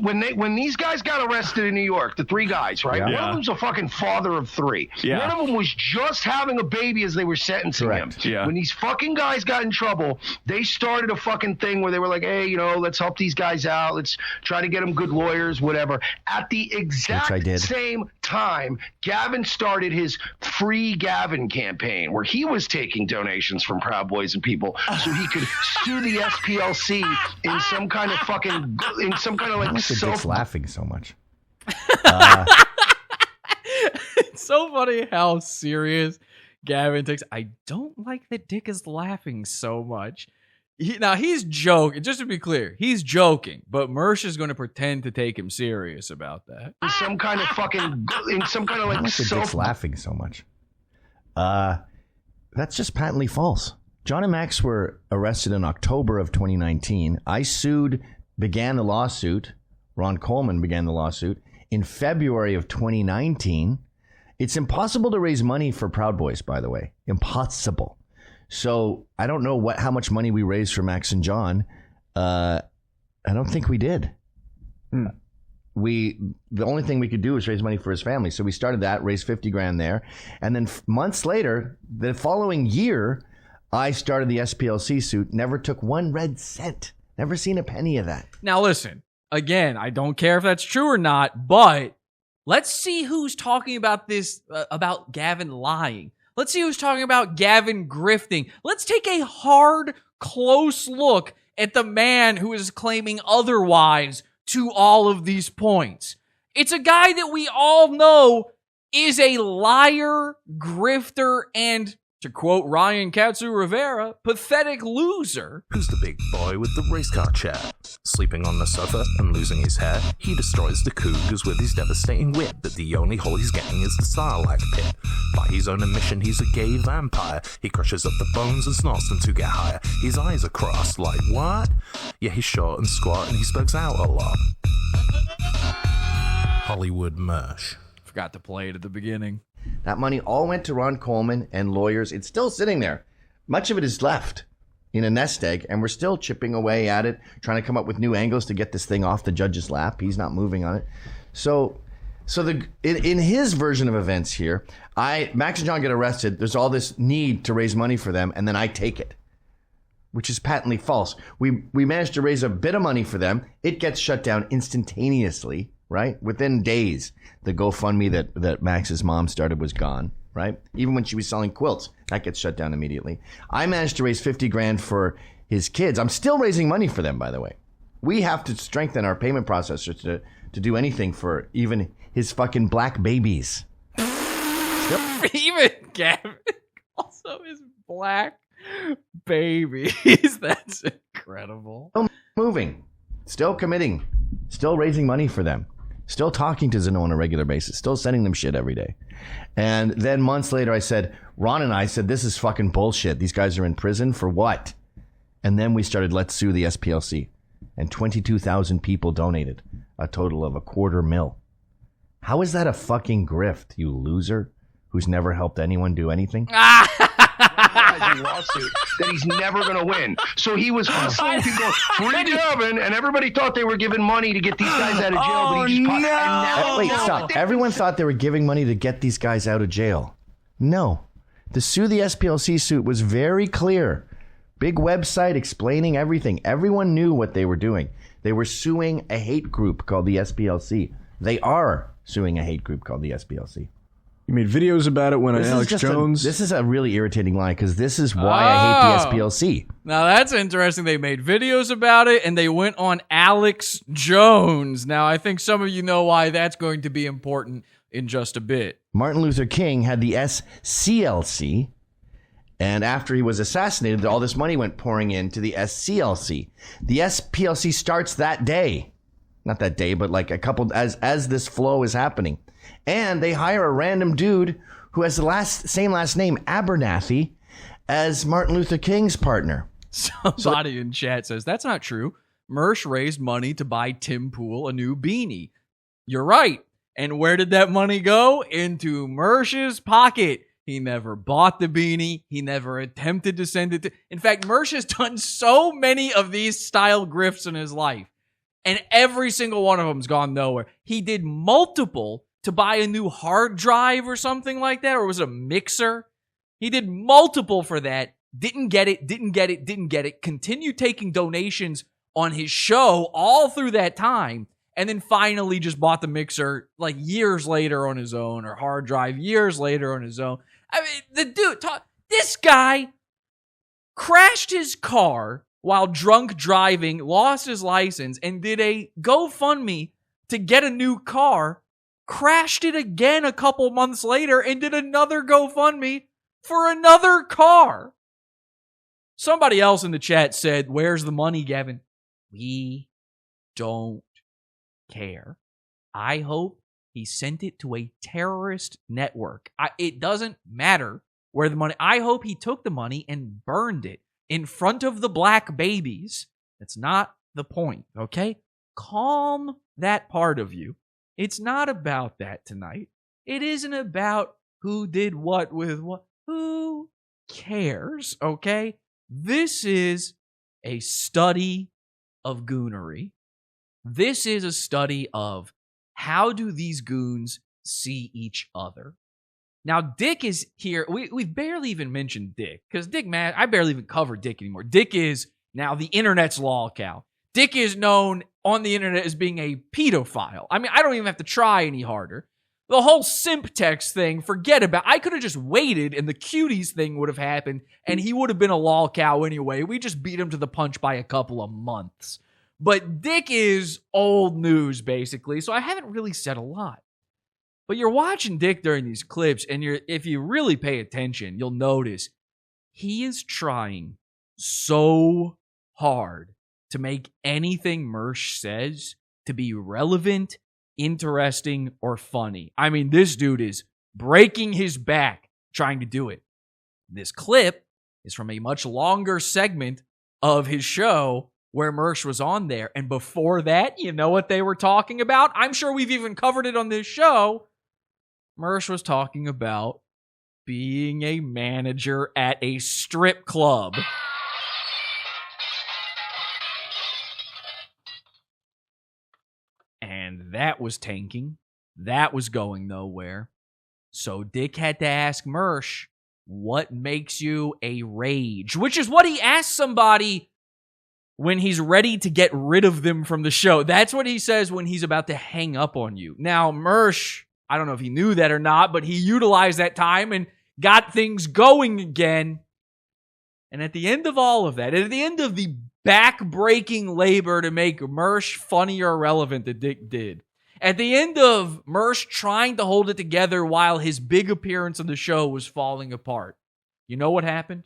when these guys got arrested in New York, the 3 guys, right? Yeah. One of them's a fucking father of 3. Yeah. One of them was just having a baby as they were sentencing him. Yeah. When these fucking guys got in trouble, they started a fucking thing where they were like, hey, let's help these guys out. Let's try to get them good lawyers, whatever. At the exact same time, Gavin started his Free Gavin campaign where he was taking donations from Proud Boys and people so he could sue the SPLC in some kind of like Dick's laughing so much. It's so funny how serious Gavin takes. I don't like that Dick is laughing so much. Now he's joking. Just to be clear, he's joking, but Mersh is going to pretend to take him serious about that. In some kind of like Dick's laughing so much. That's just patently false. John and Max were arrested in October of 2019. I began the lawsuit. Ron Coleman began the lawsuit in February of 2019. It's impossible to raise money for Proud Boys, by the way. Impossible. So I don't know how much money we raised for Max and John. I don't think we did. The only thing we could do was raise money for his family. So we started that, raised $50,000 there. And then months later, the following year, I started the SPLC suit, never took 1 red cent, never seen a penny of that. Now listen, again, I don't care if that's true or not, but let's see who's talking about this, about Gavin lying. Let's see who's talking about Gavin grifting. Let's take a hard, close look at the man who is claiming otherwise to all of these points. It's a guy that we all know is a liar, grifter, and, to quote Ryan Katsu Rivera, pathetic loser. Who's the big boy with the race car chair? Sleeping on the sofa and losing his hair, he destroys the cougars with his devastating wit, but the only hole he's getting is the Sarlacc pit. By his own admission, he's a gay vampire. He crushes up the bones and snorts them to get higher. His eyes are crossed, like, what? Yeah, he's short and squat and he spugs out a lot. Hollywood Mersh. Forgot to play it at the beginning. That money all went to Ron Coleman and lawyers. It's still sitting there. Much of it is left in a nest egg, and we're still chipping away at it, trying to come up with new angles to get this thing off the judge's lap. He's not moving on it. So in his version of events here, Max and John get arrested. There's all this need to raise money for them, and then I take it, which is patently false. We managed to raise a bit of money for them. It gets shut down instantaneously, right? Within days. The GoFundMe that Max's mom started was gone, right? Even when she was selling quilts, that gets shut down immediately. I managed to raise $50,000 for his kids. I'm still raising money for them, by the way. We have to strengthen our payment processors to do anything for even his fucking black babies. Even Gavin, also his black babies. That's incredible. Still moving, still committing, still raising money for them, still talking to Zeno on a regular basis, still sending them shit every day. And then months later, Ron and I said, this is fucking bullshit. These guys are in prison for what? And then we started Let's Sue the SPLC. And 22,000 people donated, a total of $250,000. How is that a fucking grift, you loser who's never helped anyone do anything? Lawsuit that he's never going to win. So he was hustling people, free Gavin, and everybody thought they were giving money to get these guys out of jail. But he just Wait, stop. Everyone thought they were giving money to get these guys out of jail. No. The Sue the SPLC suit was very clear. Big website explaining everything. Everyone knew what they were doing. They were suing a hate group called the SPLC. They are suing a hate group called the SPLC. You made videos about it when Alex Jones. This is a really irritating lie because this is why I hate the SPLC. Now that's interesting. They made videos about it and they went on Alex Jones. Now I think some of you know why that's going to be important in just a bit. Martin Luther King had the SCLC, and after he was assassinated, all this money went pouring into the SCLC. The SPLC starts that day. Not that day, but like a couple as this flow is happening. And they hire a random dude who has the same last name, Abernathy, as Martin Luther King's partner. Somebody in chat says, that's not true. Mersh raised money to buy Tim Pool a new beanie. You're right. And where did that money go? Into Mersh's pocket. He never bought the beanie. He never attempted to send it to... In fact, Mersh has done so many of these style grifts in his life, and every single one of them's gone nowhere. He did multiple to buy a new hard drive or something like that, or was it a mixer? He did multiple for that. Didn't get it. Continued taking donations on his show all through that time. And then finally just bought the mixer like years later on his own, or hard drive years later on his own. I mean, the dude, this guy crashed his car while drunk driving, lost his license, and did a GoFundMe to get a new car, crashed it again a couple months later, and did another GoFundMe for another car. Somebody else in the chat said, "Where's the money, Gavin?" We don't care. I hope he sent it to a terrorist network. It doesn't matter where the money... I hope he took the money and burned it in front of the black babies. That's not the point, okay? Calm that part of you. It's not about that tonight. It isn't about who did what with what. Who cares, okay? This is a study of goonery. This is a study of how do these goons see each other. Now, Dick is here. We've barely even mentioned Dick, because Dick, man, I barely even cover Dick anymore. Dick is now the internet's lolcow. Dick is known on the internet as being a pedophile. I mean, I don't even have to try any harder. The whole simp text thing, forget about. I could have just waited and the cuties thing would have happened and he would have been a lolcow anyway. We just beat him to the punch by a couple of months. But Dick is old news, basically, so I haven't really said a lot. But you're watching Dick during these clips, and if you really pay attention, you'll notice he is trying so hard to make anything Mersh says to be relevant, interesting, or funny. I mean, this dude is breaking his back trying to do it. This clip is from a much longer segment of his show where Mersh was on there. And before that, you know what they were talking about? I'm sure we've even covered it on this show. Mersh was talking about being a manager at a strip club. And that was tanking. That was going nowhere. So Dick had to ask Mersh, what makes you a rage? Which is what he asked somebody when he's ready to get rid of them from the show. That's what he says when he's about to hang up on you. Now, Mersh, I don't know if he knew that or not, but he utilized that time and got things going again. And at the end of all of that, at the end of the back-breaking labor to make Mersh funny or relevant that Dick did, at the end of Mersh trying to hold it together while his big appearance on the show was falling apart, you know what happened?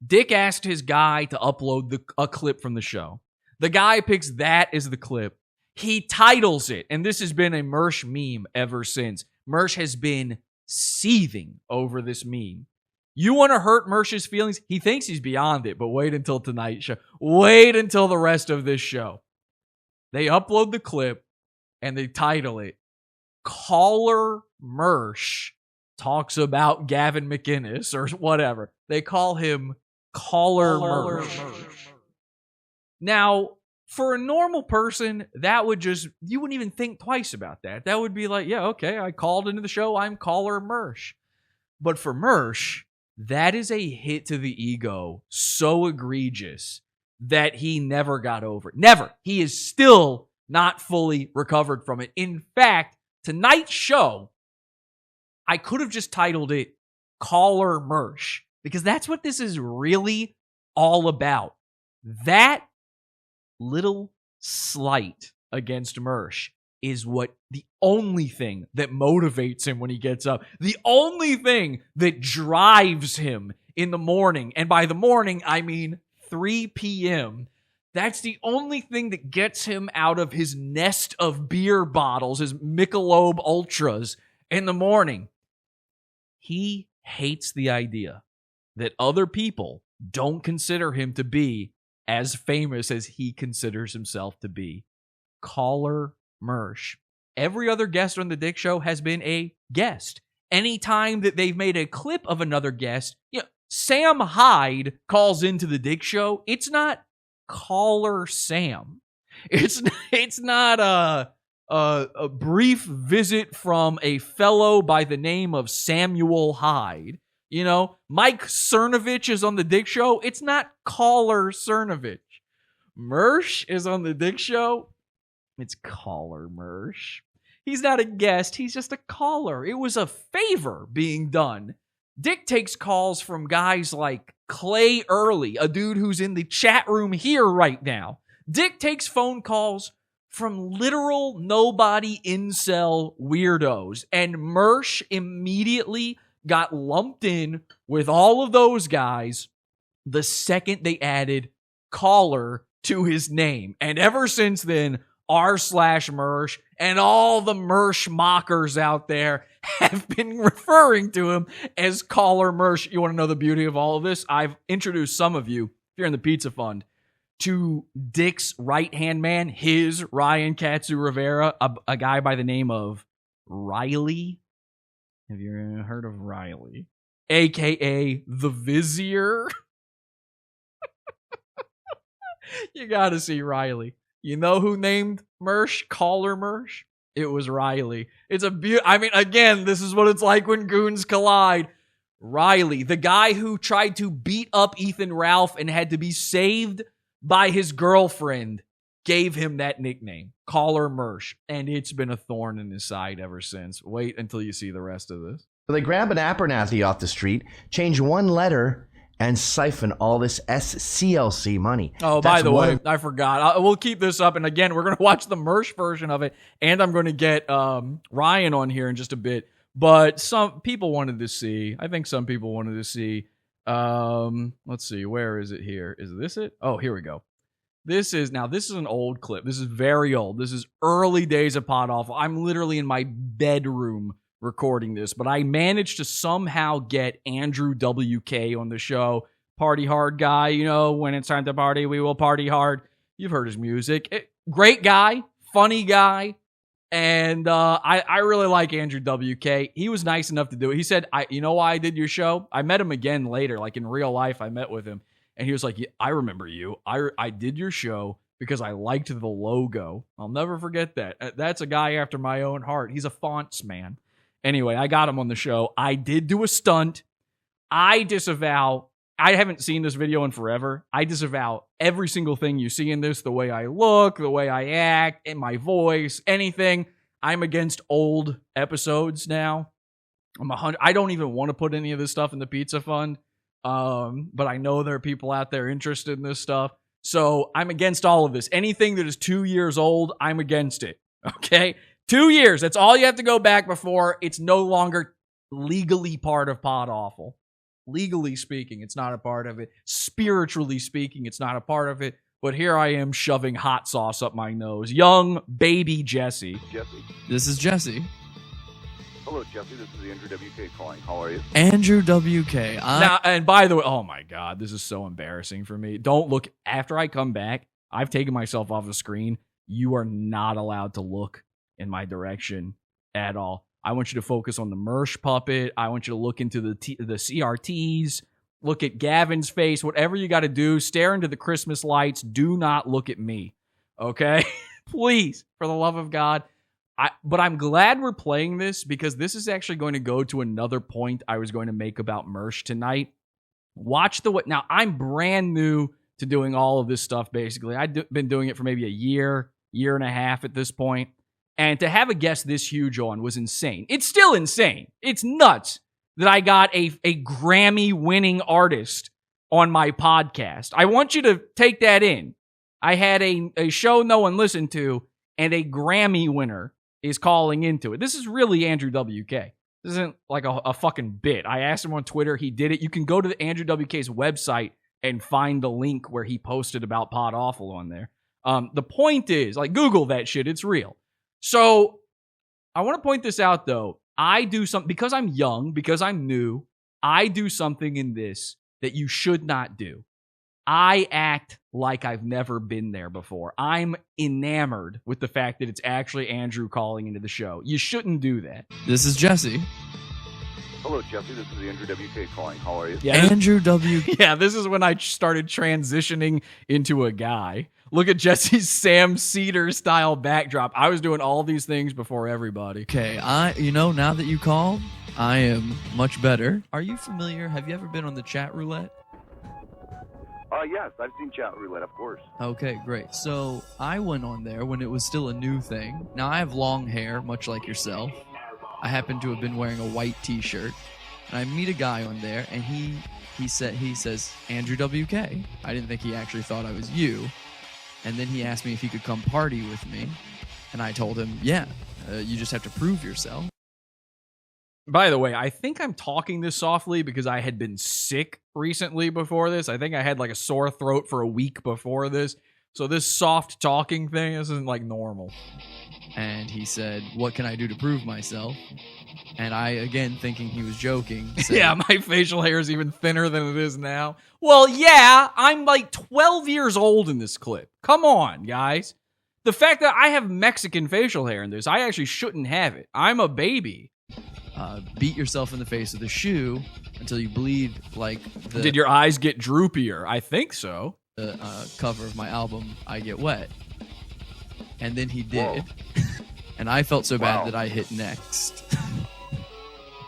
Dick asked his guy to upload a clip from the show. The guy picks that as the clip. He titles it, and this has been a Mersh meme ever since. Mersh has been seething over this meme. You want to hurt Mersh's feelings? He thinks he's beyond it, but wait until tonight's show. Wait until the rest of this show. They upload the clip, and they title it, Caller Mersh Talks About Gavin McInnes, or whatever. They call him Caller Mersh. Now, for a normal person, that would just, you wouldn't even think twice about that. That would be like, yeah, okay, I called into the show, I'm Caller Mersh. But for Mersh, that is a hit to the ego so egregious that he never got over it. Never. He is still not fully recovered from it. In fact, tonight's show, I could have just titled it Caller Mersh, because that's what this is really all about. That little slight against Mersh is what the only thing that motivates him when he gets up. The only thing that drives him in the morning. And by the morning, I mean 3 p.m. That's the only thing that gets him out of his nest of beer bottles, his Michelob Ultras in the morning. He hates the idea that other people don't consider him to be as famous as he considers himself to be. Caller Mersh. Every other guest on the Dick Show has been a guest. anytime that they've made a clip of another guest, Sam Hyde calls into the Dick Show. It's not Caller Sam. It's not a brief visit from a fellow by the name of Samuel Hyde. Mike Cernovich is on the Dick Show. It's not Caller Cernovich. Mersh is on the Dick Show. It's Caller Mersh. He's not a guest. He's just a caller. It was a favor being done. Dick takes calls from guys like Clay Early, a dude who's in the chat room here right now. Dick takes phone calls from literal nobody incel weirdos. And Mersh immediately got lumped in with all of those guys the second they added caller to his name. And ever since then, r/Mersh and all the Mersh mockers out there have been referring to him as Caller Mersh. You want to know the beauty of all of this? I've introduced some of you, if you're in the Pizza Fund, to Dick's right-hand man, his Ryan Katsu Rivera, a guy by the name of Riley. Have you heard of Riley? AKA the Vizier. You gotta see Riley. You know who named Mersh Caller Mersh? It was Riley. It's again, this is what it's like when goons collide. Riley, the guy who tried to beat up Ethan Ralph and had to be saved by his girlfriend, gave him that nickname, Caller Mersh, and it's been a thorn in his side ever since. Wait until you see the rest of this. So they grab an Abernathy off the street, change one letter, and siphon all this SCLC money. Oh, by the way, I forgot. We'll keep this up, and again, we're going to watch the Mersh version of it, and I'm going to get Ryan on here in just a bit. But some people wanted to see, let's see, where is it here? Is this it? Oh, here we go. This is an old clip. This is very old. This is early days of Pod Awful. I'm literally in my bedroom recording this, but I managed to somehow get Andrew WK on the show. Party hard guy, when it's time to party, we will party hard. You've heard his music. Great guy, funny guy, and I really like Andrew WK. He was nice enough to do it. He said, you know why I did your show? I met him again later, like in real life, I met with him. And he was like, yeah, I remember you. I did your show because I liked the logo. I'll never forget that. That's a guy after my own heart. He's a fonts man. Anyway, I got him on the show. I did do a stunt. I haven't seen this video in forever. I disavow every single thing you see in this, the way I look, the way I act, and my voice, anything. I'm against old episodes now. I don't even want to put any of this stuff in the Pizza Fund. But I know there are people out there interested in this stuff. So I'm against all of this. Anything that is 2 years old, I'm against it. Okay? 2 years. That's all you have to go back before. It's no longer legally part of Pod Awful. Legally speaking, it's not a part of it. Spiritually speaking, it's not a part of it. But here I am shoving hot sauce up my nose. Young baby Jesse. Jesse. This is Jesse. Hello, Jesse. This is Andrew WK calling. How are you? Andrew WK. Now, and by the way, oh my God, this is so embarrassing for me. Don't look. After I come back, I've taken myself off the screen. You are not allowed to look in my direction at all. I want you to focus on the Mersh puppet. I want you to look into the CRTs. Look at Gavin's face. Whatever you got to do, stare into the Christmas lights. Do not look at me. Okay? Please, for the love of God. But I'm glad we're playing this because this is actually going to go to another point I was going to make about Mersh tonight. Now, I'm brand new to doing all of this stuff, basically. I've been doing it for maybe a year and a half at this point. And to have a guest this huge on was insane. It's still insane. It's nuts that I got a Grammy-winning artist on my podcast. I want you to take that in. I had a show no one listened to, and a Grammy winner is calling into it. This is really Andrew WK. This isn't like a fucking bit. I asked him on Twitter. He did it. You can go to the Andrew WK's website and find the link where he posted about Pod Awful on there. The point is, Google that shit. It's real. So I want to point this out, though. I do something, because I'm young, because I'm new, I do something in this that you should not do. I act like I've never been there before. I'm enamored with the fact that it's actually Andrew calling into the show. You shouldn't do that. This is Jesse. Hello, Jeffy. This is the Andrew WK calling. How are you? Yeah, Andrew W. Yeah, this is when I started transitioning into a guy. Look at Jesse's Sam Cedar style backdrop. I was doing all these things before everybody. Okay, now that you called, I am much better. Are you familiar? Have you ever been on the chat roulette? Yes, I've seen chat roulette, of course. Okay, great. So I went on there when it was still a new thing. Now I have long hair, much like yourself. I happen to have been wearing a white t-shirt. And I meet a guy on there, and he says, Andrew WK. I didn't think he actually thought I was you. And then he asked me if he could come party with me. And I told him, yeah, you just have to prove yourself. By the way, I think I'm talking this softly because I had been sick recently before this. I think I had like a sore throat for a week before this. So this soft talking thing isn't like normal. And he said, what can I do to prove myself? And I, again, thinking he was joking, said, yeah, my facial hair is even thinner than it is now. Well, yeah, I'm like 12 years old in this clip. Come on, guys. The fact that I have Mexican facial hair in this, I actually shouldn't have it. I'm a baby. Beat yourself in the face with a shoe until you bleed like the... Did your eyes get droopier? I think so. The cover of my album, I Get Wet. And then he did. And I felt so bad that I hit next.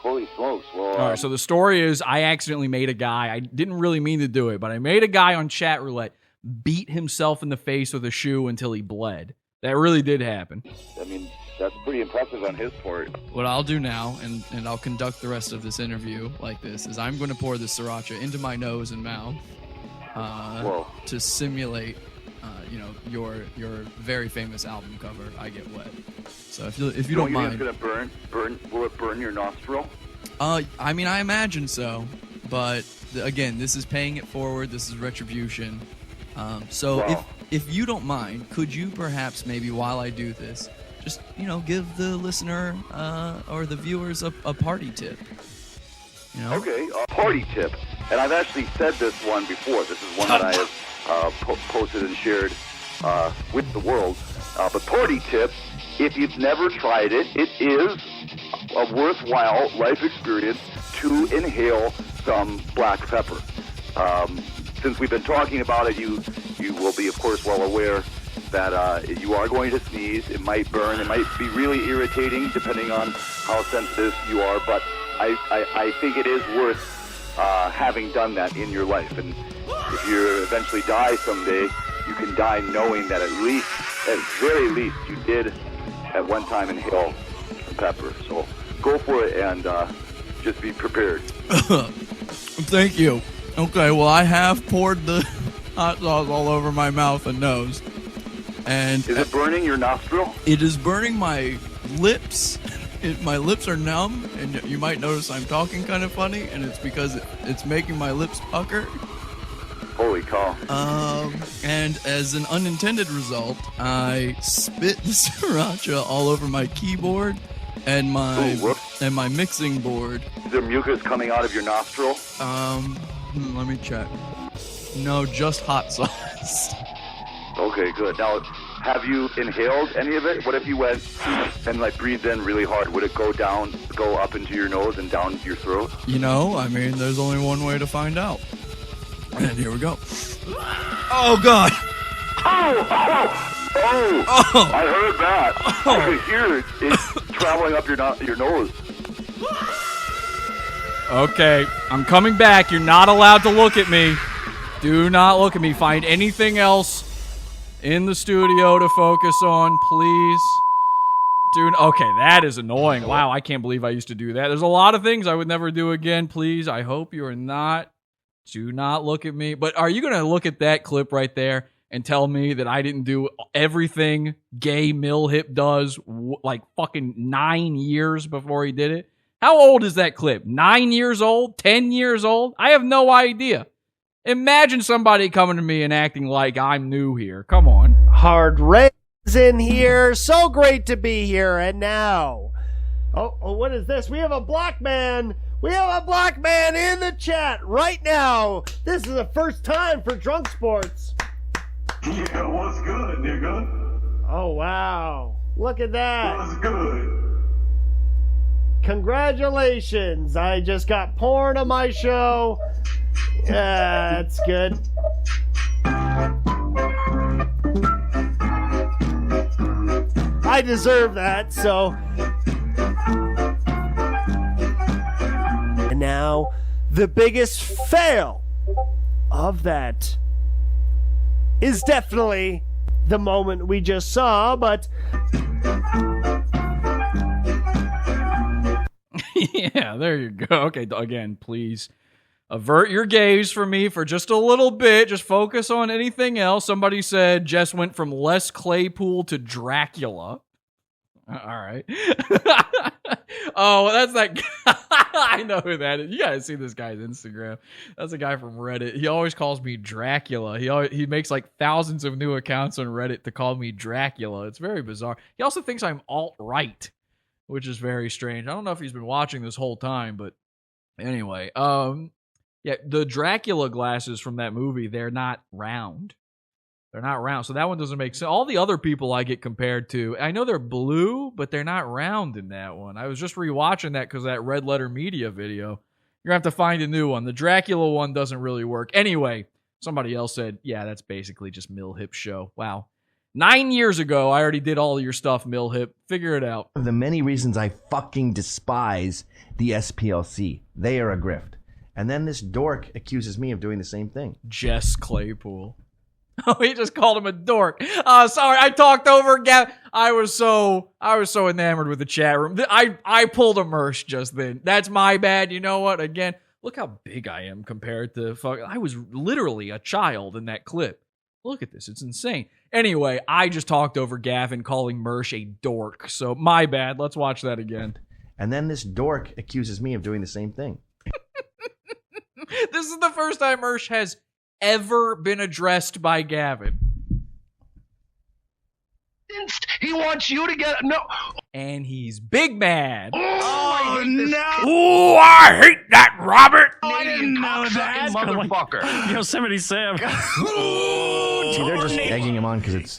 Holy smokes. Well, all right, so the story is I accidentally made a guy. I didn't really mean to do it, but I made a guy on chat roulette beat himself in the face with a shoe until he bled. That really did happen. I mean, that's pretty impressive on his part. What I'll do now, and I'll conduct the rest of this interview like this, is I'm going to pour this sriracha into my nose and mouth to simulate, your very famous album cover, I Get Wet. So if you don't mind, it's gonna burn. Will it burn your nostril? I mean, I imagine so, but again, this is paying it forward. This is retribution. If you don't mind, could you perhaps maybe while I do this, just give the listener or the viewers a party tip? Okay, a party tip. And I've actually said this one before. This is one that I have posted and shared with the world. But party tip, if you've never tried it, it is a worthwhile life experience to inhale some black pepper. Since we've been talking about it, you will be, of course, well aware that you are going to sneeze. It might burn. It might be really irritating, depending on how sensitive you are. But I think it is worth having done that in your life. And if you eventually die someday, you can die knowing that at very least, you did at one time inhale some pepper. So go for it and just be prepared. Thank you. Okay, well, I have poured the hot sauce all over my mouth and nose. And is it burning your nostril? It is burning my lips. My lips are numb, and you might notice I'm talking kind of funny, and it's because it's making my lips pucker. Holy cow. And as an unintended result, I spit the sriracha all over my keyboard and my mixing board. Is there mucus coming out of your nostril? Let me check. No, just hot sauce. Okay, good. Now, have you inhaled any of it? What if you went and breathed in really hard? Would it go up into your nose and down your throat? I mean, there's only one way to find out. And here we go. Oh, God. Oh! I heard that. I could hear it traveling up your nose. Okay, I'm coming back. You're not allowed to look at me. Do not look at me. Find anything else in the studio to focus on, please. Dude, okay, that is annoying. Wow, I can't believe I used to do that. There's a lot of things I would never do again. Please, I hope you are not. Do not look at me. But are you going to look at that clip right there and tell me that I didn't do everything gay Millhip does fucking 9 years before he did it? How old is that clip? 9 years old? 10 years old? I have no idea. Imagine somebody coming to me and acting like I'm new here. Come on. Hard Ray's in here. So great to be here. And now, oh, what is this? We have a black man. We have a black man in the chat right now. This is the first time for Drunk Sports. Yeah, what's good, nigga? Oh, wow. Look at that. What's good? Congratulations. I just got porn on my show. Yeah, that's good. I deserve that, so. And now, the biggest fail of that is definitely the moment we just saw, but. Yeah, there you go. Okay, again, please avert your gaze from me for just a little bit. Just focus on anything else. Somebody said Jess went from Les Claypool to Dracula. All right. Oh, that's that guy. I know who that is. You gotta see this guy's Instagram. That's a guy from Reddit. He always calls me Dracula. He makes like thousands of new accounts on Reddit to call me Dracula. It's very bizarre. He also thinks I'm alt-right, which is very strange. I don't know if he's been watching this whole time, but anyway, yeah, the Dracula glasses from that movie, they're not round. They're not round, so that one doesn't make sense. All the other people I get compared to, I know they're blue, but they're not round in that one. I was just rewatching that because of that Red Letter Media video. You're going to have to find a new one. The Dracula one doesn't really work. Anyway, somebody else said, yeah, that's basically just Millhip show. Wow. 9 years ago, I already did all of your stuff, Millhip. Figure it out. The many reasons I fucking despise the SPLC. They are a grift. And then this dork accuses me of doing the same thing. Jess Claypool. Oh, he just called him a dork. Sorry, I talked over Gavin. I was so enamored with the chat room. I pulled a Mersh just then. That's my bad. You know what? Again, look how big I am compared to I was literally a child in that clip. Look at this. It's insane. Anyway, I just talked over Gavin calling Mersh a dork. So my bad. Let's watch that again. And then this dork accuses me of doing the same thing. This is the first time Mersh has ever been addressed by Gavin. He wants you to get no. And he's big mad. Oh no! Oh, I hate that, Robert. Oh, I didn't know that, motherfucker. Yosemite Sam. See, they're just egging him on because it's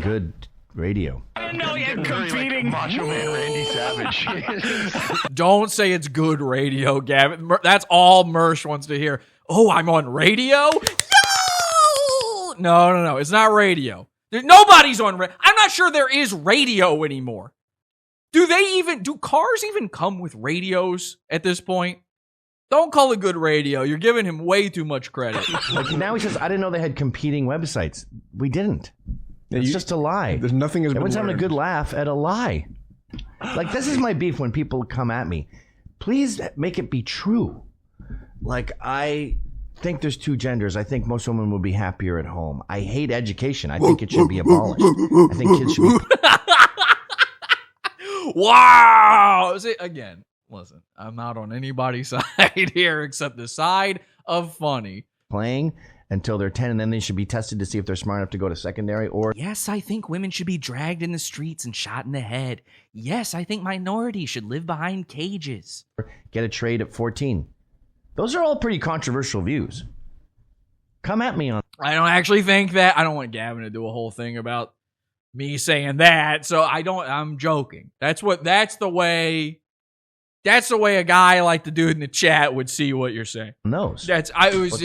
good radio. I didn't know you had competing. Macho Man Randy Savage. Don't say it's good radio, Gavin. That's all Mersh wants to hear. Oh, I'm on radio? No. It's not radio. Nobody's on radio. I'm not sure there is radio anymore. Do cars even come with radios at this point? Don't call it good radio. You're giving him way too much credit. Like now he says, I didn't know they had competing websites. We didn't. It's just a lie. There's nothing has been Everyone's having a good laugh at a lie. Like, this is my beef when people come at me. Please make it be true. Like, I think there's two genders. I think most women would be happier at home. I hate education. I think it should be abolished. I think kids should be... Wow! See, again, listen, I'm not on anybody's side here except the side of funny. Playing until they're 10, and then they should be tested to see if they're smart enough to go to secondary, or... Yes, I think women should be dragged in the streets and shot in the head. Yes, I think minorities should live behind cages. Get a trade at 14. Those are all pretty controversial views. Come at me on... I don't actually think that. I don't want Gavin to do a whole thing about me saying that, so I'm joking. That's the way a guy like the dude in the chat would see what you're saying. Knows. They're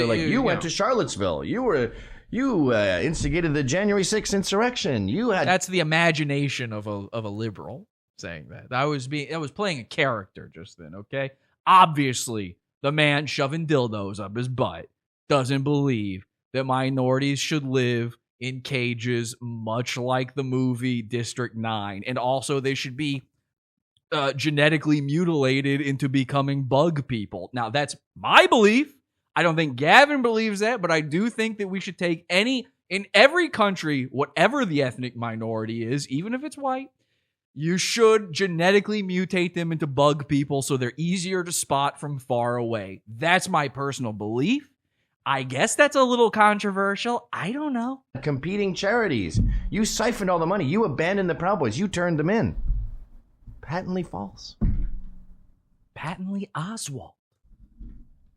like, you went to Charlottesville. You instigated the January 6th insurrection. That's the imagination of a liberal saying that. I was playing a character just then, okay? Obviously, the man shoving dildos up his butt doesn't believe that minorities should live in cages, much like the movie District 9. And also they should be genetically mutilated into becoming bug people. Now, that's my belief. I don't think Gavin believes that, but I do think that we should take in every country, whatever the ethnic minority is, even if it's white, you should genetically mutate them into bug people so they're easier to spot from far away. That's my personal belief. I guess that's a little controversial. I don't know. Competing charities. You siphoned all the money. You abandoned the Proud Boys. You turned them in. Patently false. Patently Oswald.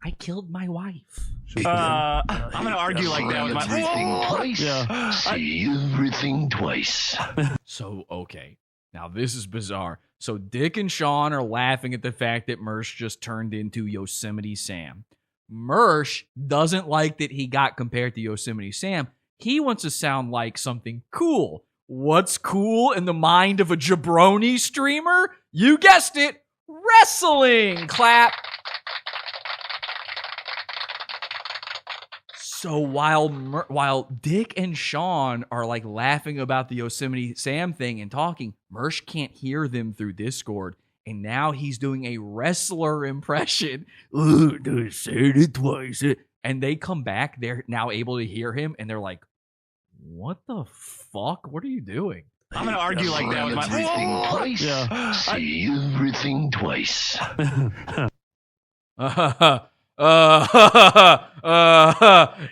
I killed my wife. I'm going to argue like that with my... Everything twice. Yeah. See everything twice. So, okay. Now, this is bizarre. So Dick and Sean are laughing at the fact that Mersh just turned into Yosemite Sam. Mersh doesn't like that he got compared to Yosemite Sam. He wants to sound like something cool. What's cool in the mind of a jabroni streamer? You guessed it, wrestling. Clap. So while Dick and Sean are like laughing about the Yosemite Sam thing and talking, Mersh can't hear them through Discord. And now he's doing a wrestler impression. Say it twice. And they come back. They're now able to hear him. And they're like, what the fuck? What are you doing? I'm going to argue like that with my... Everything twice. Yeah. Say everything twice.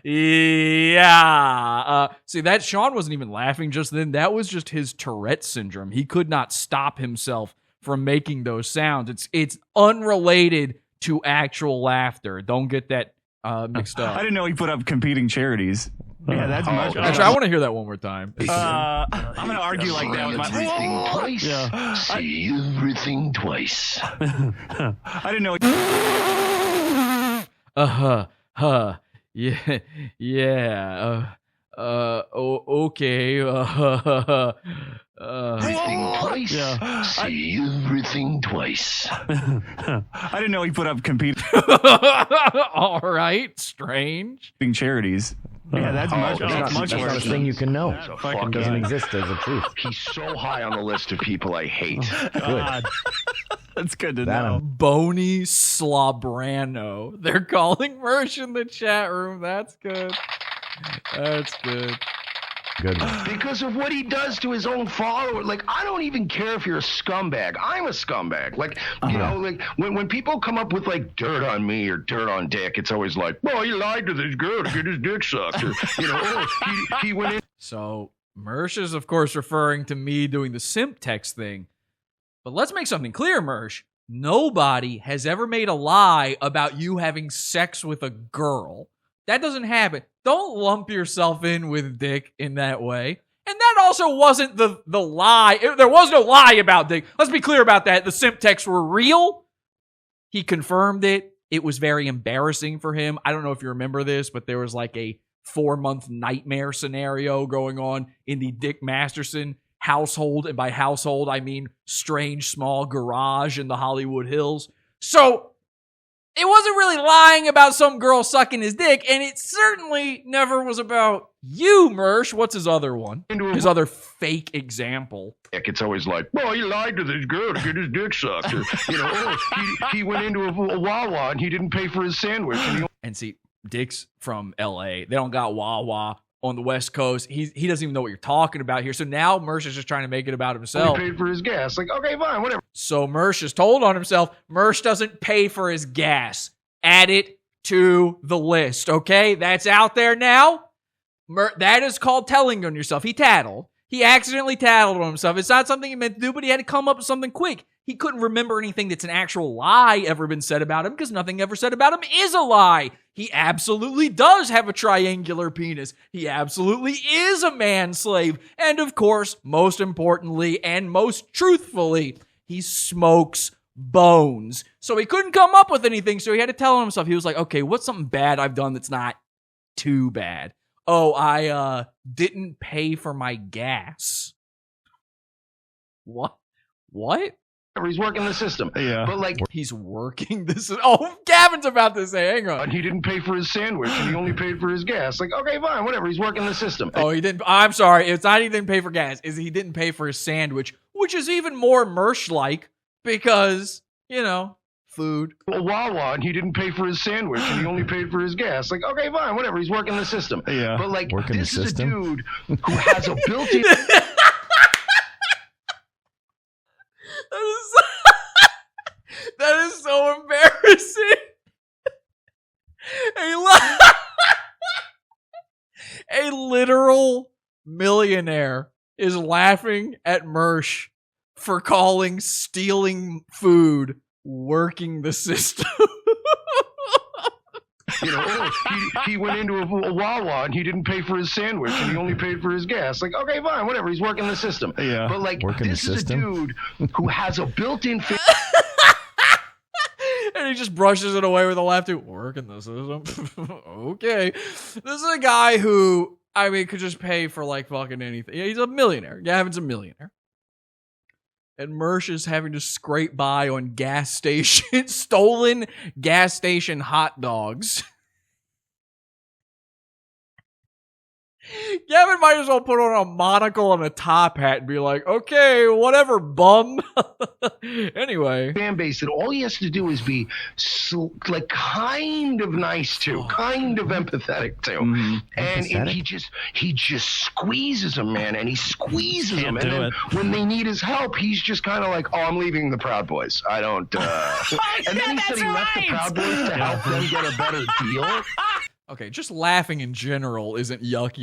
Yeah. See, that Sean wasn't even laughing just then. That was just his Tourette syndrome. He could not stop himself from making those sounds. It's unrelated to actual laughter. Don't get that mixed up. I didn't know he put up competing charities. Yeah, that's much. Actually, I want to hear that one more time. I'm going to argue like that with my... Everything twice. Yeah. Say everything twice. I didn't know... Okay. Everything twice. Yeah. Say everything twice. I didn't know he put up competing All right, strange. charities. Yeah, that's much That's worse. not a thing you can know. Fucking It doesn't God. exist as a truth. He's so high on the list of people I hate. God. That's good to That know. Bony Slobrano. They're calling Mersh in the chat room. That's good. That's good. Good one. Because of what he does to his own follower. Like, I don't even care if you're a scumbag. I'm a scumbag. Like, you know, like when people come up with like dirt on me or dirt on Dick, it's always like, well, he lied to this girl to get his dick sucked. Or, you know, oh, he went in. So Mersh is, of course, referring to me doing the simp text thing. But let's make something clear, Mersh. Nobody has ever made a lie about you having sex with a girl. That doesn't happen. Don't lump yourself in with Dick in that way. And that also wasn't the lie. There was no lie about Dick. Let's be clear about that. The simp texts were real. He confirmed it. It was very embarrassing for him. I don't know if you remember this, but there was like a 4-month nightmare scenario going on in the Dick Masterson household. And by household, I mean strange small garage in the Hollywood Hills. So it wasn't really lying about some girl sucking his dick, and it certainly never was about you, Mersh. What's his other one? His other fake example. It's always like, well, he lied to this girl to get his dick sucked. Or, you know, oh, he went into a Wawa and he didn't pay for his sandwich. And see, Dick's from L.A. They don't got Wawa on the West Coast. He doesn't even know what you're talking about here. So now Mersh is just trying to make it about himself. He paid for his gas. Like, okay, fine, whatever. So Mersh is told on himself, Mersh doesn't pay for his gas. Add it to the list, okay? That's out there now. That is called telling on yourself. He tattled. He accidentally tattled on himself. It's not something he meant to do, but he had to come up with something quick. He couldn't remember anything that's an actual lie ever been said about him because nothing ever said about him is a lie. He absolutely does have a triangular penis. He absolutely is a man-slave. And of course, most importantly and most truthfully, he smokes bones. So he couldn't come up with anything, so he had to tell himself. He was like, okay, what's something bad I've done that's not too bad? Oh, I didn't pay for my gas. What? He's working the system. Yeah. But like, he's working this. Oh, Gavin's about to say, hang on. And he didn't pay for his sandwich and he only paid for his gas. Like, okay, fine, whatever. He's working the system. Oh, he didn't. I'm sorry. It's not he didn't pay for gas. Is he didn't pay for his sandwich, which is even more Mersh-like because, you know, food. A Wawa and he didn't pay for his sandwich and he only paid for his gas. Like, okay, fine, whatever. He's working the system. Yeah. But like, Working this the is system? a dude who has a built-in. That is so embarrassing. A literal millionaire is laughing at Mersh for calling stealing food working the system. You know, he went into a Wawa and he didn't pay for his sandwich and he only paid for his gas. Like, okay, fine, whatever. He's working the system. Yeah. But like, this is a dude who has a built-in. And he just brushes it away with a laugh too. Working the system. Okay. This is a guy who, I mean, could just pay for like fucking anything. Yeah, he's a millionaire. Gavin's a millionaire. And Mersh is having to scrape by on gas station, stolen gas station hot dogs. Gavin might as well put on a monocle and a top hat and be like, okay, whatever, bum. Anyway. Fan base that all he has to do is be like kind of nice to, kind of empathetic to. And he just squeezes them, man, and he squeezes them. And then when they need his help, he's just kind of like, oh, I'm leaving the Proud Boys. I don't. And then he said he left the Proud Boys to help them get a better deal. Okay, just laughing in general isn't yuck.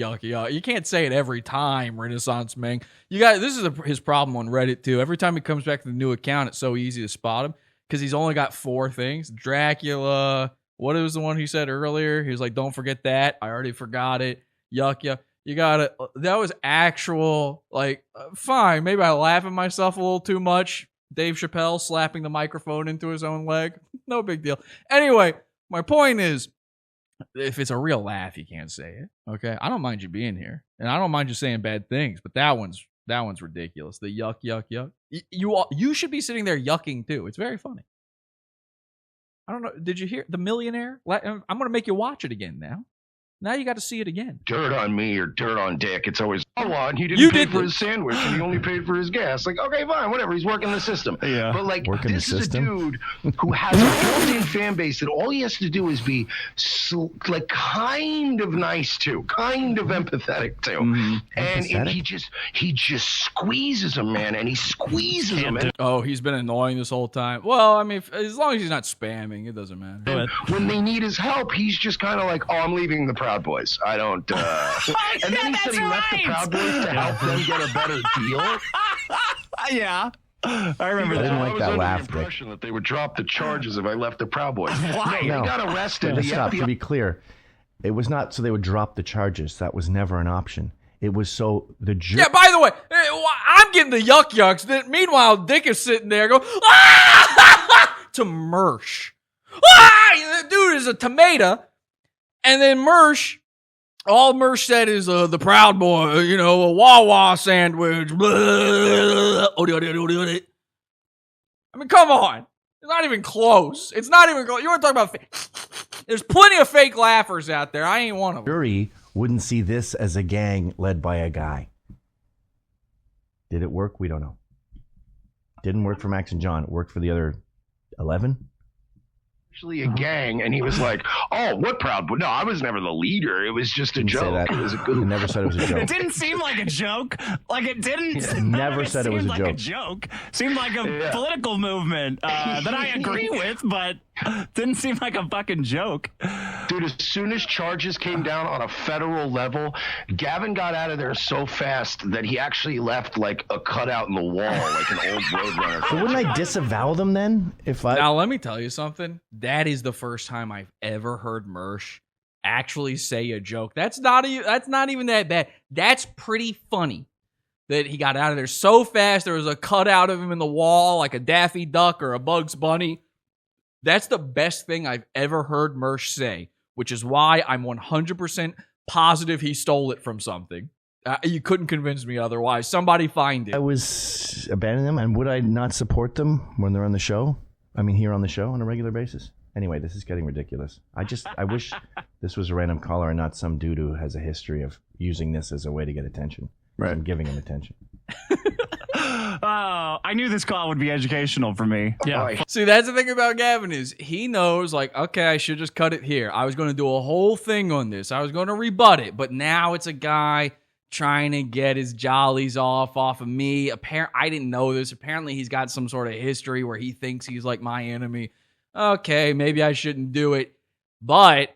You can't say it every time, Renaissance Ming. This is his problem on Reddit too. Every time he comes back to the new account, it's so easy to spot him because he's only got 4 things. Dracula. What was the one he said earlier? He was like, "Don't forget that. I already forgot it." Yuck. You got it. That was actual. Like, fine. Maybe I laugh at myself a little too much. Dave Chappelle slapping the microphone into his own leg. No big deal. Anyway, my point is, if it's a real laugh, you can't say it. Okay, I don't mind you being here, and I don't mind you saying bad things, but that one's ridiculous. The yuck. You should be sitting there yucking too. It's very funny. I don't know. Did you hear The Millionaire? I'm gonna make you watch it again now. Now you got to see it again. Dirt on me or dirt on Dick. It's always, oh, and he didn't pay for his sandwich and he only paid for his gas. Like, okay, fine, whatever. He's working the system. Yeah. But like, this is a dude who has a built-in fan base that all he has to do is be like kind of nice to, kind of empathetic to. And he just squeezes them, man, and he squeezes them. Oh, he's been annoying this whole time. Well, I mean, as long as he's not spamming, it doesn't matter. And when they need his help, he's just kind of like, oh, I'm leaving the Proud Boys. I don't. And then he said he left the Proud Boys to help them get a better deal. Yeah. I remember that. I didn't like that laugh, Dick. Impression that they would drop the charges if I left the Proud Boys. Why? No. They got arrested. Stop. To be clear, it was not so they would drop the charges. That was never an option. It was so the jury. Yeah, by the way, I'm getting the yucks. Meanwhile, Dick is sitting there going, to Mersh. The dude is a tomato. And then Mersh, all Mersh said is the Proud Boy, a Wawa sandwich. I mean, come on. It's not even close. You want to talk about there's plenty of fake laughers out there. I ain't one of them. Jury wouldn't see this as a gang led by a guy. Did it work? We don't know. Didn't work for Max and John. It worked for the other 11. Actually a gang, and he was like, oh, what Proud Boy? No, I was never the leader. It was just a joke. It was a goof. He never said it was a joke. It didn't seem like a joke. Like, it didn't. He never said it was a like joke. A joke. Seemed like a political movement that I agree with, but didn't seem like a fucking joke. Dude, as soon as charges came down on a federal level, Gavin got out of there so fast that he actually left like a cutout in the wall, like an old Roadrunner. So wouldn't I disavow them then? Now, let me tell you something. That is the first time I've ever heard Mersh actually say a joke. That's not even that bad. That's pretty funny that he got out of there so fast. There was a cutout of him in the wall like a Daffy Duck or a Bugs Bunny. That's the best thing I've ever heard Mersh say, which is why I'm 100% positive he stole it from something. You couldn't convince me otherwise. Somebody find it. I was abandoning them, and would I not support them when they're on the show? I mean, here on the show on a regular basis? Anyway, this is getting ridiculous. I wish this was a random caller and not some dude who has a history of using this as a way to get attention. Right. I'm giving him attention. Oh, I knew this call would be educational for me. Yeah. See, that's the thing about Gavin is he knows, like, okay, I should just cut it here. I was going to do a whole thing on this. I was going to rebut it, but now it's a guy trying to get his jollies off of me. I didn't know this. Apparently, he's got some sort of history where he thinks he's like my enemy. Okay, maybe I shouldn't do it, but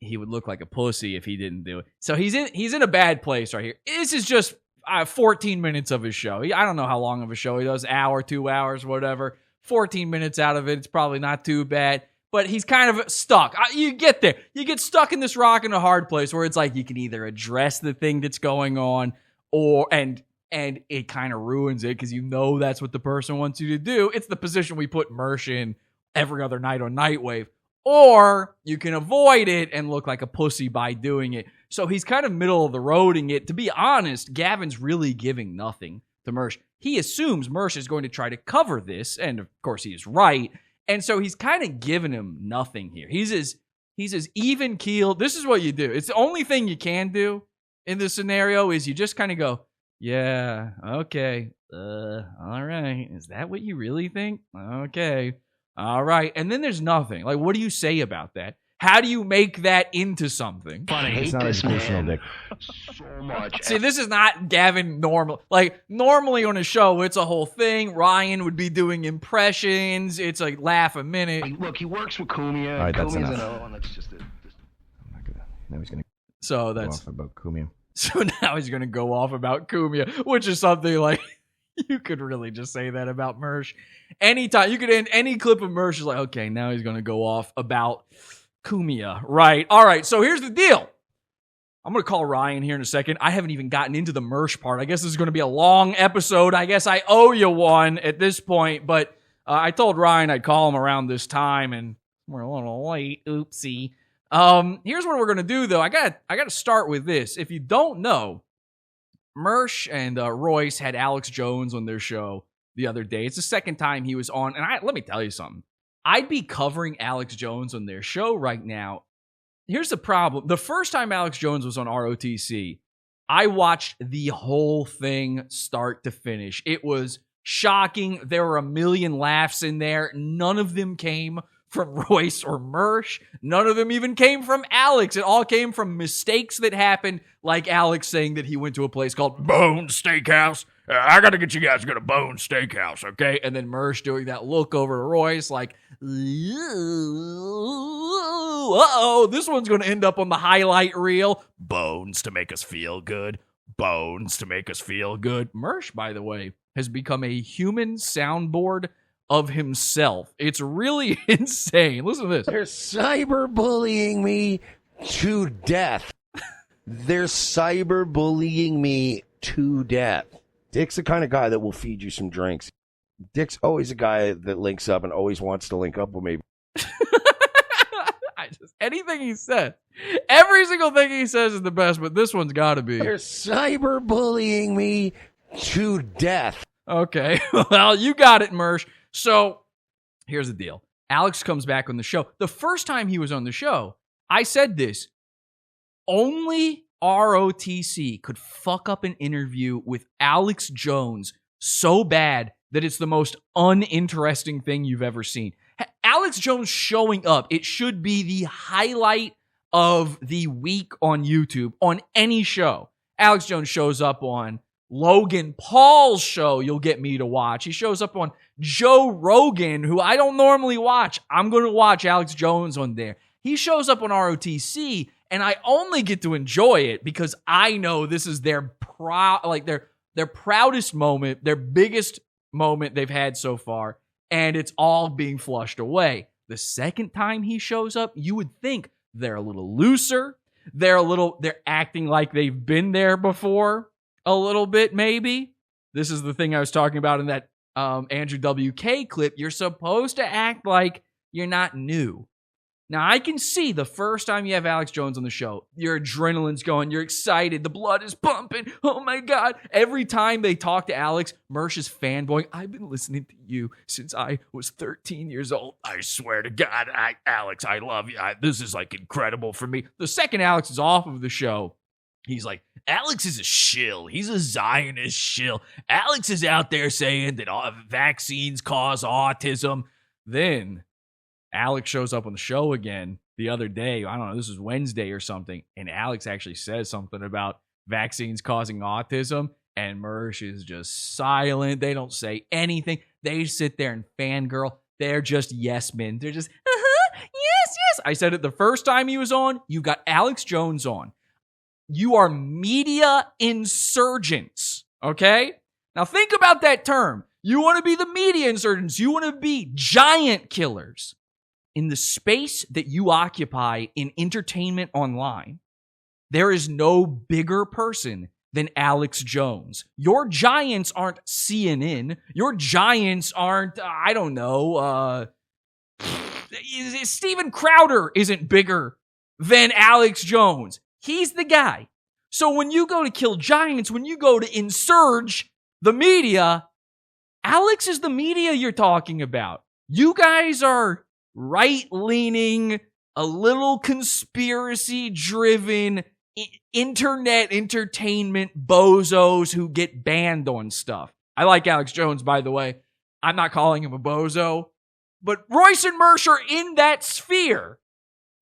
he would look like a pussy if he didn't do it. So he's in a bad place right here. This is just 14 minutes of his show. I don't know how long of a show he does, hour, 2 hours, whatever. 14 minutes out of it, it's probably not too bad. but he's kind of stuck. You get there. You get stuck in this rock and a hard place where it's like you can either address the thing that's going on and it kind of ruins it because you know that's what the person wants you to do. It's the position we put Mersh in every other night on Nightwave. Or you can avoid it and look like a pussy by doing it. So he's kind of middle of the roading it. To be honest, Gavin's really giving nothing to Mersh. He assumes Mersh is going to try to cover this, and of course he is right. And so he's kind of giving him nothing here. He's as even keeled. This is what you do. It's the only thing you can do in this scenario is you just kind of go, yeah, okay, all right. Is that what you really think? Okay. All right. And then there's nothing. Like, what do you say about that? How do you make that into something? Funny. It's not educational, Dick. So much. See, this is not Gavin normal. Like, normally on a show, it's a whole thing. Ryan would be doing impressions. It's like laugh a minute. Look, he works with Kumia. All right, that's Kumia's enough. and that's just it. Now he's going to So go that's off about Kumia. so now he's gonna go off about Kumia, which is something like you could really just say that about Mersh. Anytime you could end any clip of Mersh is like, okay, now he's gonna go off about Kumia. Right. All right, so here's the deal. I'm going to call Ryan here in a second. I haven't even gotten into the Mersh part. I guess this is going to be a long episode. I guess I owe you one at this point, but I told Ryan I'd call him around this time, and we're a little late. Oopsie. Here's what we're going to do, though. I got to start with this. If you don't know, Mersh and Royce had Alex Jones on their show the other day. It's the second time he was on, and let me tell you something. I'd be covering Alex Jones on their show right now. Here's the problem. The first time Alex Jones was on ROTC, I watched the whole thing start to finish. It was shocking. There were a million laughs in there. None of them came from Royce or Mersh. None of them even came from Alex. It all came from mistakes that happened, like Alex saying that he went to a place called Bone Steakhouse. I got to get you guys to go to Bone Steakhouse, okay? And then Mersh doing that look over to Royce like, uh-oh, this one's going to end up on the highlight reel. Bones to make us feel good. Bones to make us feel good. Mersh, by the way, has become a human soundboard of himself. It's really insane. Listen to this. They're cyberbullying me to death. They're cyberbullying me to death. Dick's the kind of guy that will feed you some drinks. Dick's always a guy that links up and always wants to link up with me. Anything he says, every single thing he says is the best, but this one's got to be. They're cyberbullying me to death. Okay, well, you got it, Mersh. So here's the deal. Alex comes back on the show. The first time he was on the show, I said this. Only ROTC could fuck up an interview with Alex Jones so bad that it's the most uninteresting thing you've ever seen. Alex Jones showing up, it should be the highlight of the week on YouTube, on any show. Alex Jones shows up on Logan Paul's show, you'll get me to watch. He shows up on Joe Rogan, who I don't normally watch. I'm going to watch Alex Jones on there. He shows up on ROTC, and I only get to enjoy it because I know this is their proudest moment, their biggest moment they've had so far, and it's all being flushed away. The second time he shows up, you would think they're a little looser. They're acting like they've been there before a little bit, maybe. This is the thing I was talking about in that Andrew WK clip. You're supposed to act like you're not new. Now, I can see the first time you have Alex Jones on the show, your adrenaline's going, you're excited, the blood is pumping, oh my God. Every time they talk to Alex, Mersh is fanboying. I've been listening to you since I was 13 years old. I swear to God, Alex, I love you. This is like incredible for me. The second Alex is off of the show, he's like, Alex is a shill. He's a Zionist shill. Alex is out there saying that vaccines cause autism. Then Alex shows up on the show again the other day. I don't know, this was Wednesday or something. And Alex actually says something about vaccines causing autism. And Mersh is just silent. They don't say anything. They sit there and fangirl. They're just yes men. They're just, yes. I said it the first time he was on. You got Alex Jones on. You are media insurgents, okay? Now think about that term. You want to be the media insurgents. You want to be giant killers. in the space that you occupy in entertainment online, there is no bigger person than Alex Jones. Your giants aren't CNN. Your giants aren't, I don't know, Steven Crowder isn't bigger than Alex Jones. He's the guy. So when you go to kill giants, when you go to insurge the media, Alex is the media you're talking about. You guys are right-leaning, a little conspiracy-driven internet entertainment bozos who get banned on stuff. I like Alex Jones, by the way. I'm not calling him a bozo. But Royce and Mersh are in that sphere.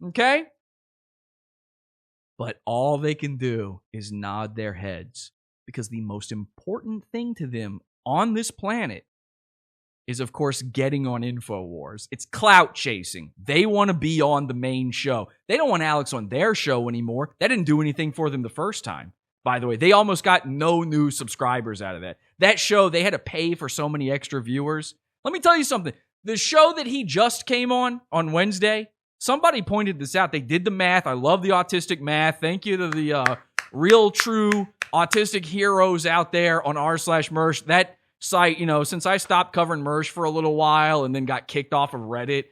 Okay? But all they can do is nod their heads. Because the most important thing to them on this planet is, of course, getting on InfoWars. It's clout chasing. They want to be on the main show. They don't want Alex on their show anymore. That didn't do anything for them the first time. By the way, they almost got no new subscribers out of that. That show, they had to pay for so many extra viewers. Let me tell you something. The show that he just came on Wednesday, somebody pointed this out. They did the math. I love the autistic math. Thank you to the real, true autistic heroes out there on r/Mersh. That site, since I stopped covering Mersh for a little while and then got kicked off of Reddit,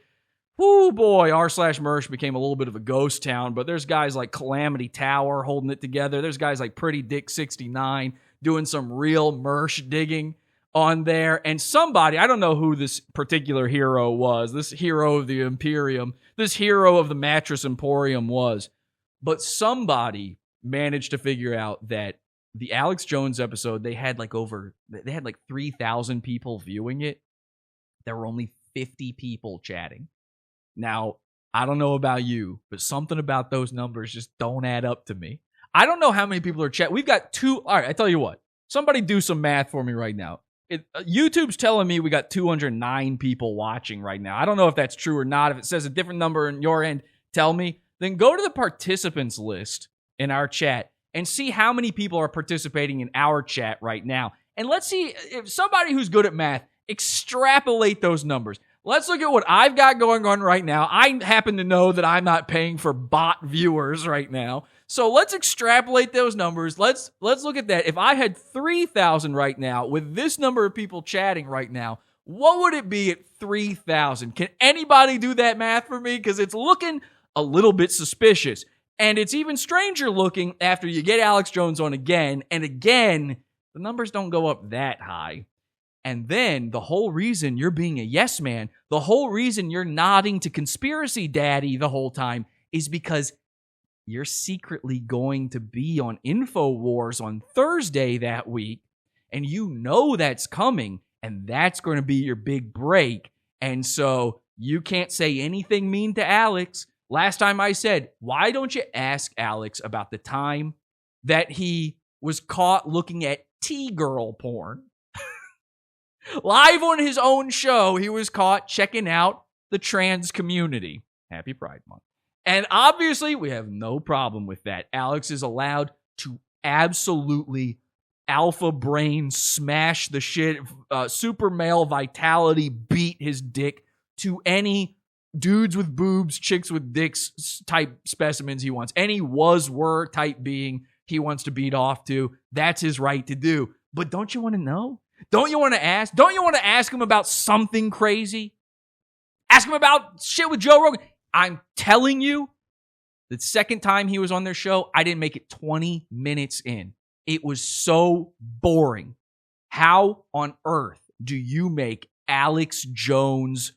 whoo boy, r/Mersh became a little bit of a ghost town. But there's guys like Calamity Tower holding it together. There's guys like Pretty Dick 69 doing some real Mersh digging on there. And somebody, I don't know who this particular hero was, this hero of the Imperium, this hero of the Mattress Emporium was, but somebody managed to figure out that the Alex Jones episode, they had like 3,000 people viewing it. There were only 50 people chatting. Now, I don't know about you, but something about those numbers just don't add up to me. I don't know how many people are chatting. We've got all right, I tell you what, somebody do some math for me right now. YouTube's telling me we got 209 people watching right now. I don't know if that's true or not. If it says a different number on your end, tell me. Then go to the participants list in our chat and see how many people are participating in our chat right now. And let's see if somebody who's good at math, extrapolate those numbers. Let's look at what I've got going on right now. I happen to know that I'm not paying for bot viewers right now. So let's extrapolate those numbers. Let's look at that. If I had 3,000 right now with this number of people chatting right now, what would it be at 3,000? Can anybody do that math for me? Because it's looking a little bit suspicious. And it's even stranger looking after you get Alex Jones on again. And again, the numbers don't go up that high. And then the whole reason you're being a yes man, the whole reason you're nodding to conspiracy daddy the whole time is because you're secretly going to be on InfoWars on Thursday that week. And you know that's coming. And that's going to be your big break. And so you can't say anything mean to Alex. Last time I said, why don't you ask Alex about the time that he was caught looking at T-girl porn? Live on his own show, he was caught checking out the trans community. Happy Pride Month. And obviously, we have no problem with that. Alex is allowed to absolutely alpha brain smash the shit, super male vitality, beat his dick to any dudes with boobs, chicks with dicks type specimens he wants. Any were type being he wants to beat off to. That's his right to do. But don't you want to know? Don't you want to ask? Don't you want to ask him about something crazy? Ask him about shit with Joe Rogan. I'm telling you, the second time he was on their show, I didn't make it 20 minutes in. It was so boring. How on earth do you make Alex Jones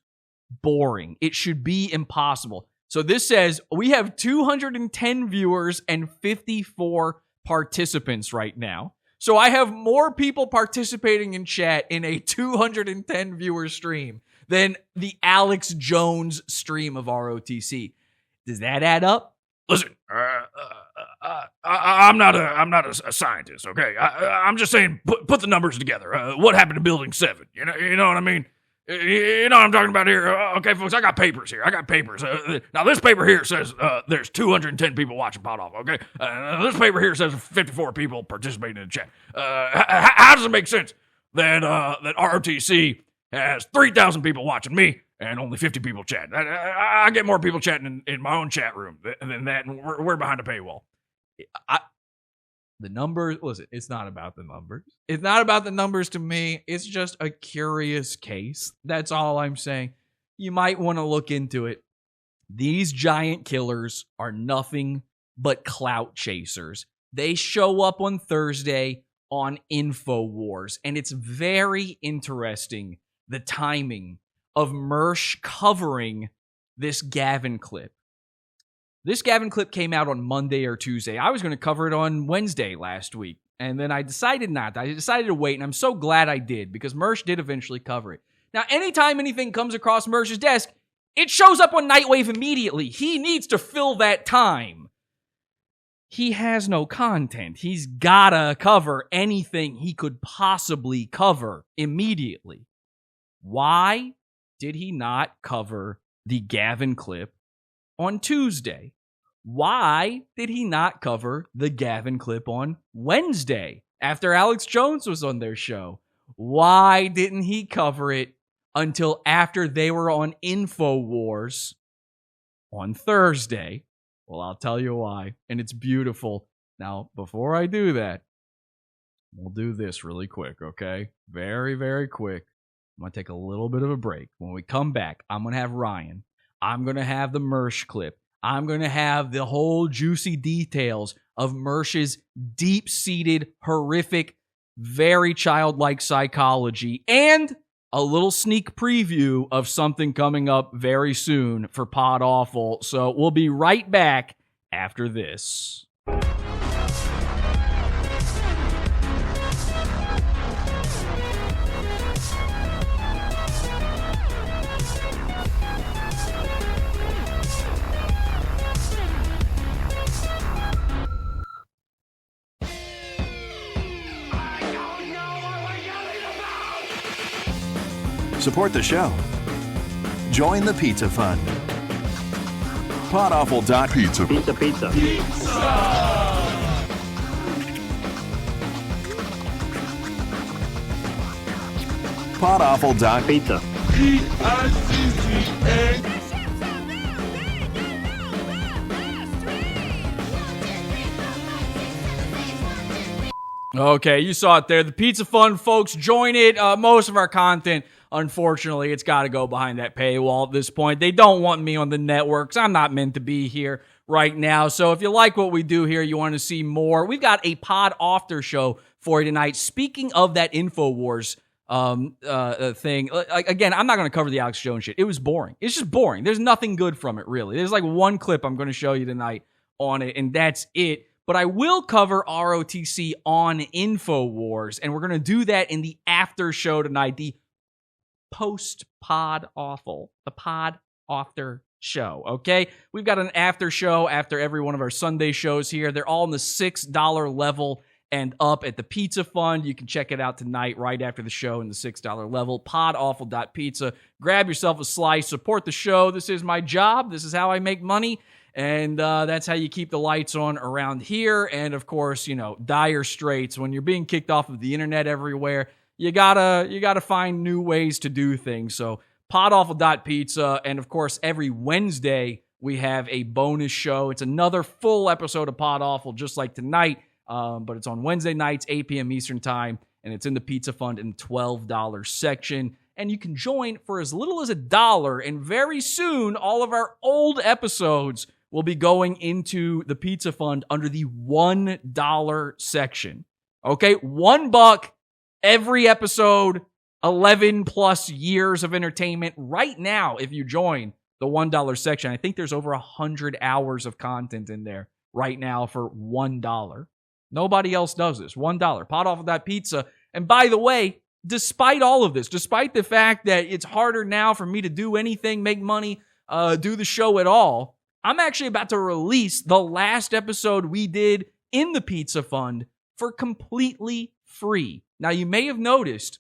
boring? It should be impossible. So this says we have 210 viewers and 54 participants right now. So I have more people participating in chat in a 210 viewer stream than the Alex Jones stream of ROTC. Does that add up? Listen, I'm not a scientist, okay? I'm just saying, put the numbers together. What happened to Building 7? You know what I mean? You know what I'm talking about here? Okay, folks, I got papers here. Now, this paper here says there's 210 people watching Pod Off, okay? This paper here says 54 people participating in the chat. How does it make sense that ROTC has 3,000 people watching me and only 50 people chat. I get more people chatting in my own chat room than that, and we're behind a paywall. The numbers, listen, it's not about the numbers. It's not about the numbers to me. It's just a curious case. That's all I'm saying. You might want to look into it. These giant killers are nothing but clout chasers. They show up on Thursday on InfoWars, and it's very interesting, the timing of Mersh covering this Gavin clip. This Gavin clip came out on Monday or Tuesday. I was going to cover it on Wednesday last week, and then I decided not. I decided to wait, and I'm so glad I did, because Mersh did eventually cover it. Now, anytime anything comes across Mersh's desk, it shows up on Nightwave immediately. He needs to fill that time. He has no content. He's gotta cover anything he could possibly cover immediately. Why did he not cover the Gavin clip on Tuesday? Why did he not cover the Gavin clip on Wednesday after Alex Jones was on their show? Why didn't he cover it until after they were on InfoWars on Thursday? Well, I'll tell you why, and it's beautiful. Now, before I do that, we'll do this really quick, okay? Very, very quick. I'm going to take a little bit of a break. When we come back, I'm going to have Ryan. I'm going to have the Mersh clip. I'm going to have the whole juicy details of Mersh's deep-seated, horrific, very childlike psychology, and a little sneak preview of something coming up very soon for Pod Awful. So we'll be right back after this. Support the show. Join the Pizza Fund. Podawful.pizza. Pizza. Podawful.pizza. Okay, you saw it there. The Pizza Fund, folks, join it. Most of our content, unfortunately, it's got to go behind that paywall at this point. They don't want me on the networks. I'm not meant to be here right now. So if you like what we do here, you want to see more, we've got a Pod After show for you tonight. Speaking of that InfoWars thing, again, I'm not going to cover the Alex Jones shit. It was boring. It's just boring. There's nothing good from it, really. There's like one clip I'm going to show you tonight on it, and that's it. But I will cover ROTC on InfoWars, and we're going to do that in the after show tonight, the post-Pod Awful, the Pod After show, okay? We've got an after show after every one of our Sunday shows here. They're all in the $6 level and up at the Pizza Fund. You can check it out tonight right after the show in the $6 level, podawful.pizza. Grab yourself a slice, support the show. This is my job. This is how I make money. And that's how you keep the lights on around here. And of course, you know, dire straits. When you're being kicked off of the internet everywhere, you gotta find new ways to do things. So podawful.pizza. And of course, every Wednesday we have a bonus show. It's another full episode of Pod Awful, just like tonight. But it's on Wednesday nights, 8 p.m. Eastern time, and it's in the Pizza Fund in the $12 section. And you can join for as little as $1. And very soon, all of our old episodes will be going into the Pizza Fund under the $1 section. Okay, $1 every episode, 11 plus years of entertainment. Right now, if you join the $1 section, I think there's over 100 hours of content in there right now for $1. Nobody else does this. $1. Podawful.pizza. And by the way, despite all of this, despite the fact that it's harder now for me to do anything, make money, do the show at all, I'm actually about to release the last episode we did in the Pizza Fund for completely free. Now, you may have noticed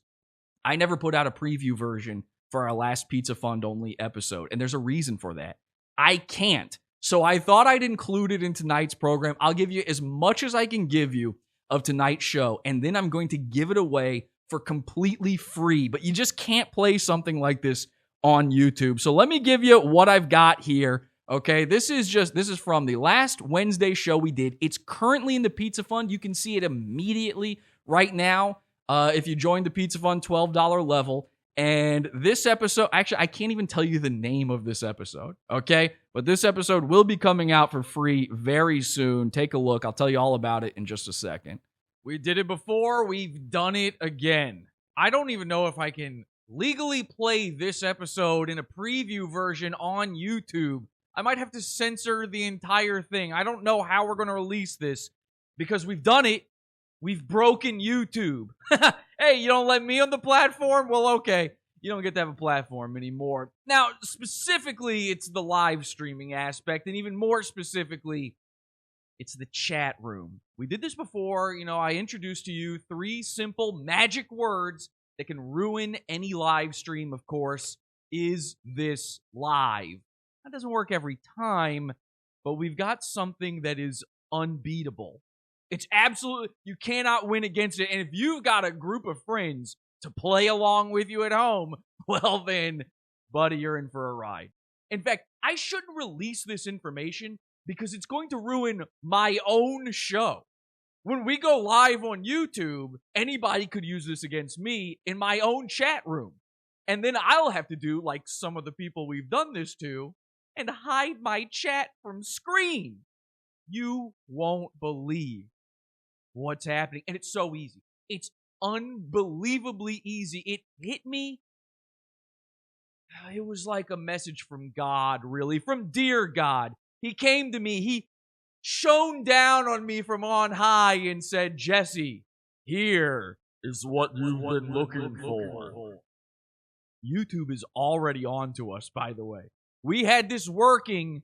I never put out a preview version for our last Pizza Fund only episode, and there's a reason for that. I can't. So I thought I'd include it in tonight's program. I'll give you as much as I can give you of tonight's show, and then I'm going to give it away for completely free. But you just can't play something like this on YouTube. So let me give you what I've got here. Okay, this is from the last Wednesday show we did. It's currently in the Pizza Fund. You can see it immediately right now if you join the Pizza Fund $12 level. And this episode, actually, I can't even tell you the name of this episode, okay? But this episode will be coming out for free very soon. Take a look. I'll tell you all about it in just a second. We did it before. We've done it again. I don't even know if I can legally play this episode in a preview version on YouTube. I might have to censor the entire thing. I don't know how we're going to release this because we've done it. We've broken YouTube. Hey, you don't let me on the platform? Well, okay. You don't get to have a platform anymore. Now, specifically, it's the live streaming aspect, and even more specifically, it's the chat room. We did this before. I introduced to you 3 simple magic words that can ruin any live stream, of course. Is this live? That doesn't work every time, but we've got something that is unbeatable. It's absolutely, you cannot win against it. And if you've got a group of friends to play along with you at home, well then, buddy, you're in for a ride. In fact, I shouldn't release this information because it's going to ruin my own show. When we go live on YouTube, anybody could use this against me in my own chat room. And then I'll have to do like some of the people we've done this to and hide my chat from screen. You won't believe what's happening. And it's so easy. It's unbelievably easy. It hit me. It was like a message from God, really, from dear God. He came to me. He shone down on me from on high and said, Jesse, here is what you've been looking for. YouTube is already on to us, by the way. We had this working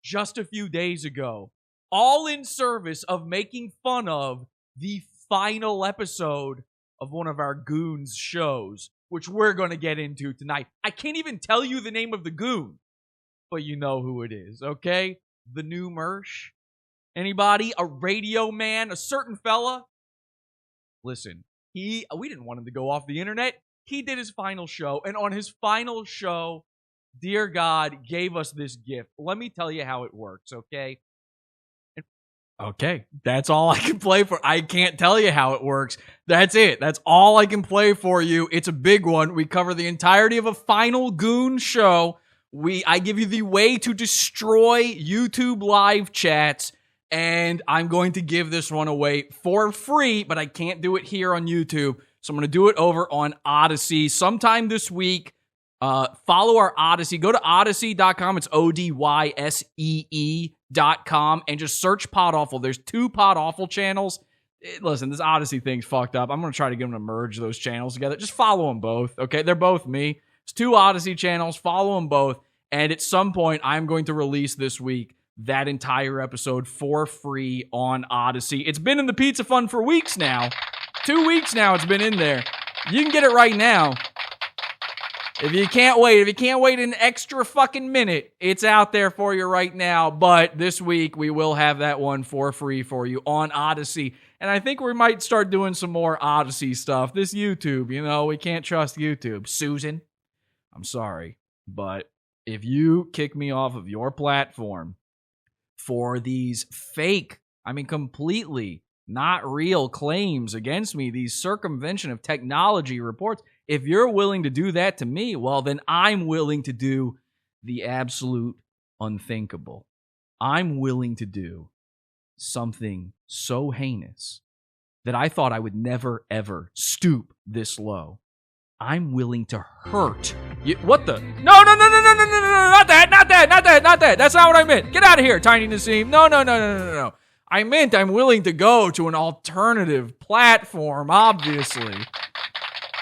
just a few days ago, all in service of making fun of the final episode of one of our Goons shows, which we're going to get into tonight. I can't even tell you the name of the Goon, but you know who it is, okay? The new Mersh. Anybody? A radio man? A certain fella? Listen, we didn't want him to go off the internet. He did his final show, and on his final show, dear God gave us this gift. Let me tell you how it works, okay? Okay, that's all I can play for. I can't tell you how it works. That's it. That's all I can play for you. It's a big one. We cover the entirety of a final Goon show. I give you the way to destroy YouTube live chats, and I'm going to give this one away for free, but I can't do it here on YouTube. So I'm going to do it over on Odyssey sometime this week. Follow our Odyssey. Go to odyssey.com. It's ODYSEE.com and just search Pod Awful. There's 2 Pod Awful channels. Listen, this Odyssey thing's fucked up. I'm going to try to get them to merge those channels together. Just follow them both, okay? They're both me. It's 2 Odyssey channels. Follow them both. And at some point, I'm going to release this week that entire episode for free on Odyssey. It's been in the Pizza Fund for weeks now. 2 weeks now it's been in there. You can get it right now. If you can't wait an extra fucking minute, it's out there for you right now. But this week, we will have that one for free for you on Odyssey. And I think we might start doing some more Odyssey stuff. This YouTube, we can't trust YouTube. Susan, I'm sorry. But if you kick me off of your platform for these fake, completely not real claims against me, these circumvention of technology reports, if you're willing to do that to me, well, then I'm willing to do the absolute unthinkable. I'm willing to do something so heinous that I thought I would never, ever stoop this low. I'm willing to hurt you. What the? No, not that. That's not what I meant. Get out of here, Tiny Nassim. No. I meant I'm willing to go to an alternative platform, obviously.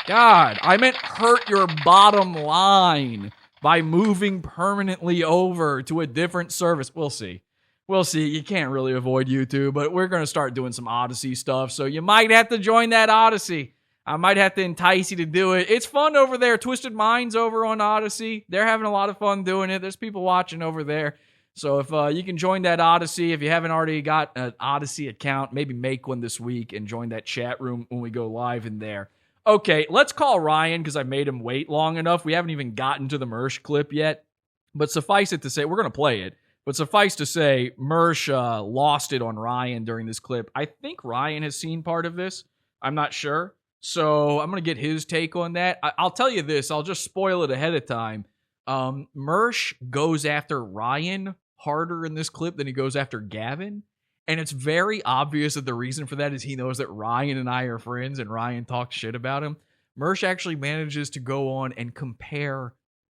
God, I meant hurt your bottom line by moving permanently over to a different service. We'll see. You can't really avoid YouTube, but we're going to start doing some Odyssey stuff, so you might have to join that Odyssey. I might have to entice you to do it. It's fun over there. Twisted Minds over on Odyssey. They're having a lot of fun doing it. There's people watching over there. So if you can join that Odyssey, if you haven't already got an Odyssey account, maybe make one this week and join that chat room when we go live in there. Okay, let's call Ryan because I made him wait long enough. We haven't even gotten to the Mersh clip yet. But suffice it to say, we're going to play it. But suffice to say, Mersh lost it on Ryan during this clip. I think Ryan has seen part of this. I'm not sure. So I'm going to get his take on that. I'll tell you this. I'll just spoil it ahead of time. Mersh goes after Ryan harder in this clip than he goes after Gavin. And it's very obvious that the reason for that is he knows that Ryan and I are friends and Ryan talks shit about him. Mersh actually manages to go on and compare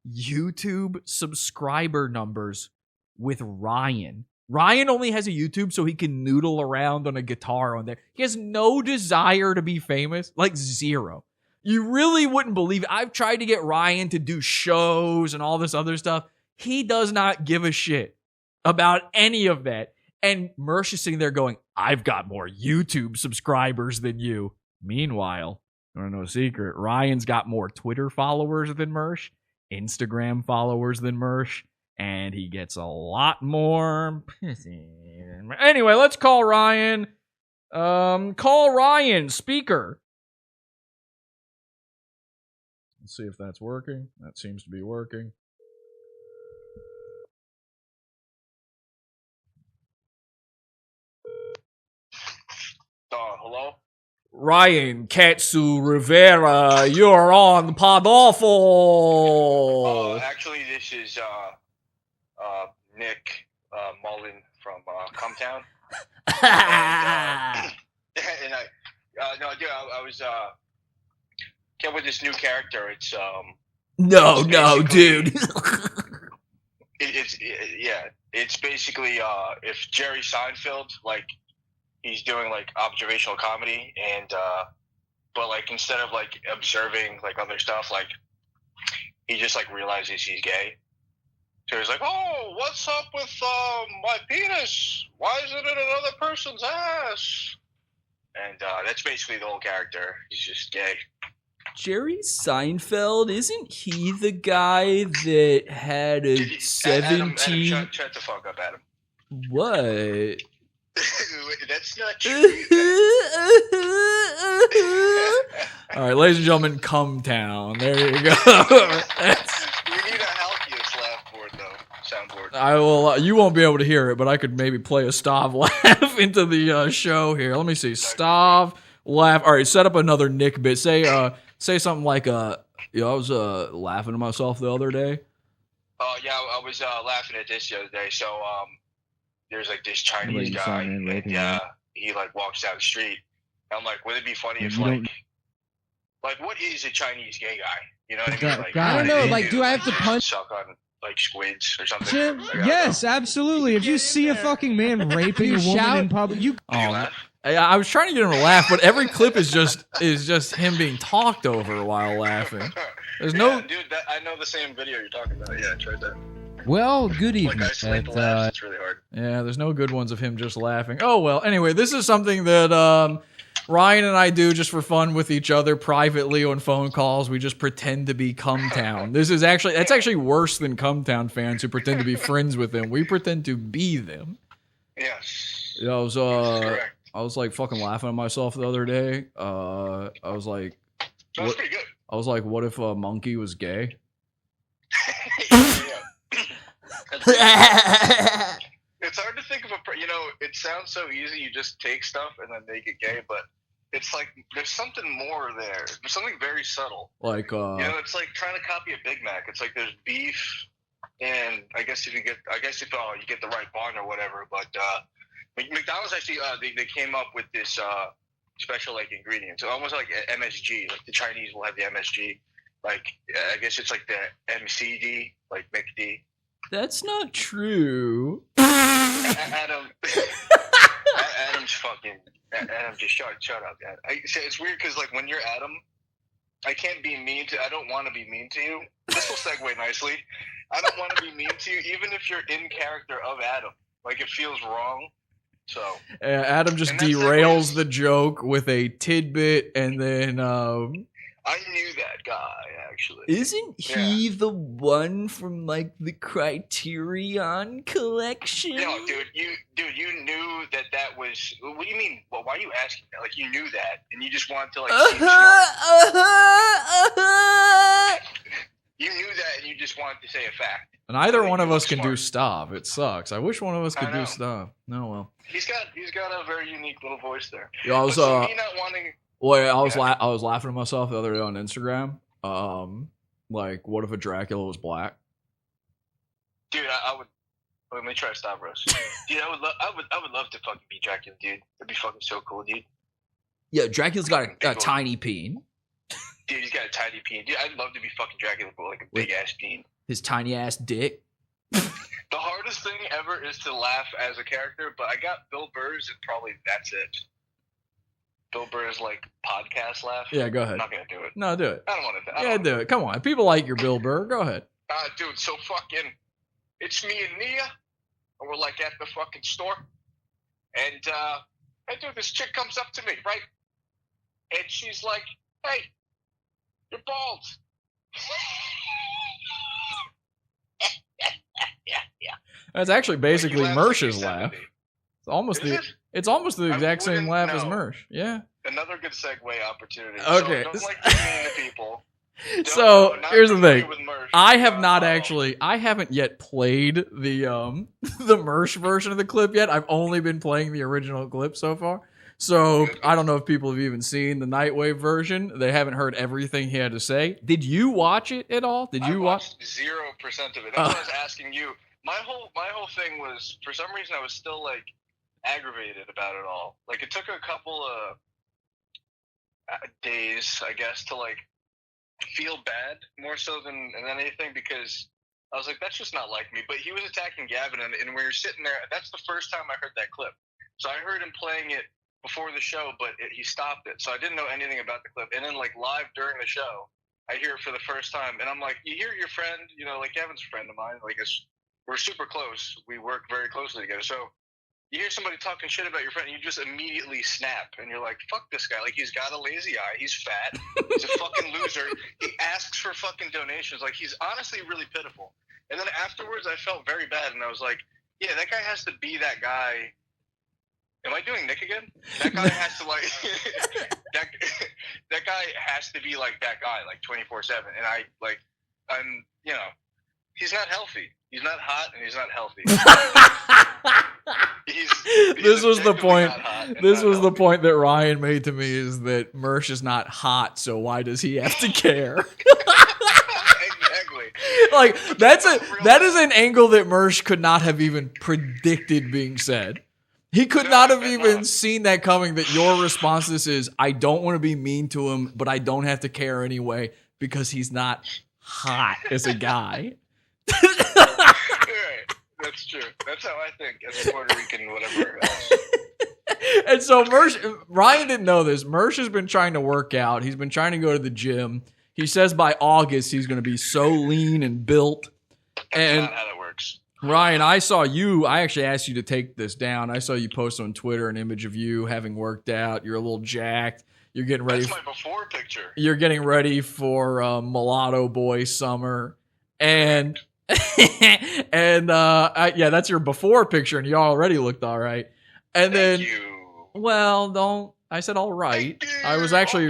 YouTube subscriber numbers with Ryan. Ryan only has a YouTube so he can noodle around on a guitar on there. He has no desire to be famous, like zero. You really wouldn't believe it. I've tried to get Ryan to do shows and all this other stuff. He does not give a shit about any of that. And Mersh is sitting there going, I've got more YouTube subscribers than you. Meanwhile, you want to know a secret? Ryan's got more Twitter followers than Mersh, Instagram followers than Mersh, and he gets a lot more. Anyway, let's call Ryan. Call Ryan, speaker. Let's see if that's working. That seems to be working. Hello? Ryan Katsu Rivera, you're on Podawful. Actually, this is Nick Mullen from Cumtown. And I was came with this new character. It's No, dude. It's basically if Jerry Seinfeld, like, he's doing like observational comedy, and but like instead of like observing like other stuff, like he just like realizes he's gay. So he's like, "Oh, what's up with my penis? Why is it in another person's ass?" And that's basically the whole character. He's just gay. Jerry Seinfeld, isn't he the guy that had a 17? Adam, shut the fuck up, Adam. What? That's not true. All right, ladies and gentlemen, Cumtown. There you go. We need a healthiest laugh board, though. Soundboard. I will. You won't be able to hear it, but I could maybe play a Stav laugh into the show here. Let me see. Stav laugh. All right, set up another Nick bit. Say something like, I was laughing to myself the other day. Oh yeah, I was laughing at this the other day. So there's like this Chinese guy, and he like walks down the street. And I'm like, would it be funny if like what is a Chinese gay guy? You know what I mean? Like, I don't know. Like, do I have to punch? Suck on like squids or something? Yes, absolutely. If you see a fucking man raping a woman in public, I was trying to get him to laugh, but every clip is just him being talked over while laughing. There's no dude. I know the same video you're talking about. Yeah, I tried that. Well, good evening. It's really hard. Yeah, there's no good ones of him just laughing. Oh, well, anyway, this is something that Ryan and I do just for fun with each other privately on phone calls. We just pretend to be Cumtown. That's actually worse than Cumtown fans who pretend to be friends with them. We pretend to be them. Yes. I was like fucking laughing at myself the other day. I was like, that's pretty good. I was like, what if a monkey was gay? It's hard to think of it sounds so easy. You just take stuff and then make it gay, but it's like there's something more there. There's something very subtle. Like it's like trying to copy a Big Mac. It's like there's beef, and I guess if you get the right bun or whatever. But McDonald's actually they came up with this special like ingredient. So almost like MSG. Like the Chinese will have the MSG. Like I guess it's like the MCD, like McD. That's not true. Adam just shut up, Dad. It's weird because like when you're Adam, I can't be mean to. I don't want to be mean to you. This will segue nicely. I don't want to be mean to you, even if you're in character of Adam. Like it feels wrong. So Adam just derails the joke with a tidbit, and then I knew that guy, actually. Isn't he the one from like the Criterion collection? No, dude, you knew that was. What do you mean? Well, why are you asking that? Like, you knew that, and you just wanted to like. Seem smart. You knew that, and you just wanted to say a fact. And either one of us can do Stav. It sucks. I wish one of us could do Stav. No, well. He's got a very unique little voice there. Yeah, I was me not wanting. Well, I was laughing to myself the other day on Instagram. Like, what if a Dracula was black? Dude, I would. Let me try Stavros. Dude, I would love to fucking be Dracula, dude. That'd be fucking so cool, dude. Yeah, Dracula's got a tiny peen. Dude, he's got a tiny peen. Dude, I'd love to be fucking Dracula with like a big ass peen. His tiny ass dick. The hardest thing ever is to laugh as a character, but I got Bill Burr's and probably that's it. Bill Burr's like podcast laugh. Yeah, go ahead. I'm not gonna do it. No, do it. I don't want to. Yeah, do it. Come on. People like your Bill Burr. Go ahead. Dude, so fucking, it's me and Nia, and we're like at the fucking store, and dude, this chick comes up to me, right, and she's like, "Hey, you're bald." yeah. That's actually basically Mersh's laugh. It's almost the exact same laugh as Mersh. Yeah. Another good segue opportunity. Okay. So don't like being mean to people. So here's the thing. I haven't yet played the the Mersh version of the clip yet. I've only been playing the original clip so far. So I don't know if people have even seen the Nightwave version. They haven't heard everything he had to say. Did you watch it at all? Did you watch 0% of it? That's what I was asking you. My whole thing was, for some reason I was still like aggravated about it all. Like, it took a couple of days, I guess, to like feel bad more so than anything, because I was like, that's just not like me. But he was attacking Gavin, and when you're sitting there, that's the first time I heard that clip. So I heard him playing it before the show, but he stopped it. So I didn't know anything about the clip. And then like live during the show, I hear it for the first time, and I'm like, you hear your friend, you know, like Gavin's a friend of mine, like we're super close. We work very closely together. So you hear somebody talking shit about your friend, and you just immediately snap, and you're like, fuck this guy. Like, he's got a lazy eye. He's fat. He's a fucking loser. He asks for fucking donations. Like, he's honestly really pitiful. And then afterwards, I felt very bad, and I was like, yeah, that guy has to be that guy. Am I doing Nick again? That guy has to, like, that guy has to be like that guy, like 24/7. And I'm, you know, he's not healthy. He's not hot, and he's not healthy. This was the point. This was the point that Ryan made to me, is that Mersh is not hot, so why does he have to care? Exactly. Like, that is an angle that Mersh could not have even predicted being said. He could not have even seen that coming, that your response to this is, I don't want to be mean to him, but I don't have to care anyway because he's not hot as a guy. Right. That's true. That's how I think as a Puerto Rican, whatever else. And so Ryan didn't know this. Mersh has been trying to work out. He's been trying to go to the gym. He says by August he's going to be so lean and built. That's not how that works. Ryan, I saw you. I actually asked you to take this down. I saw you post on Twitter an image of you having worked out. You're a little jacked. You're getting ready. That's my before picture. You're getting ready for Mulatto Boy summer. And yeah, that's your before picture, and you already looked all right. And Thank then, you. Well, don't. I said all right. I was actually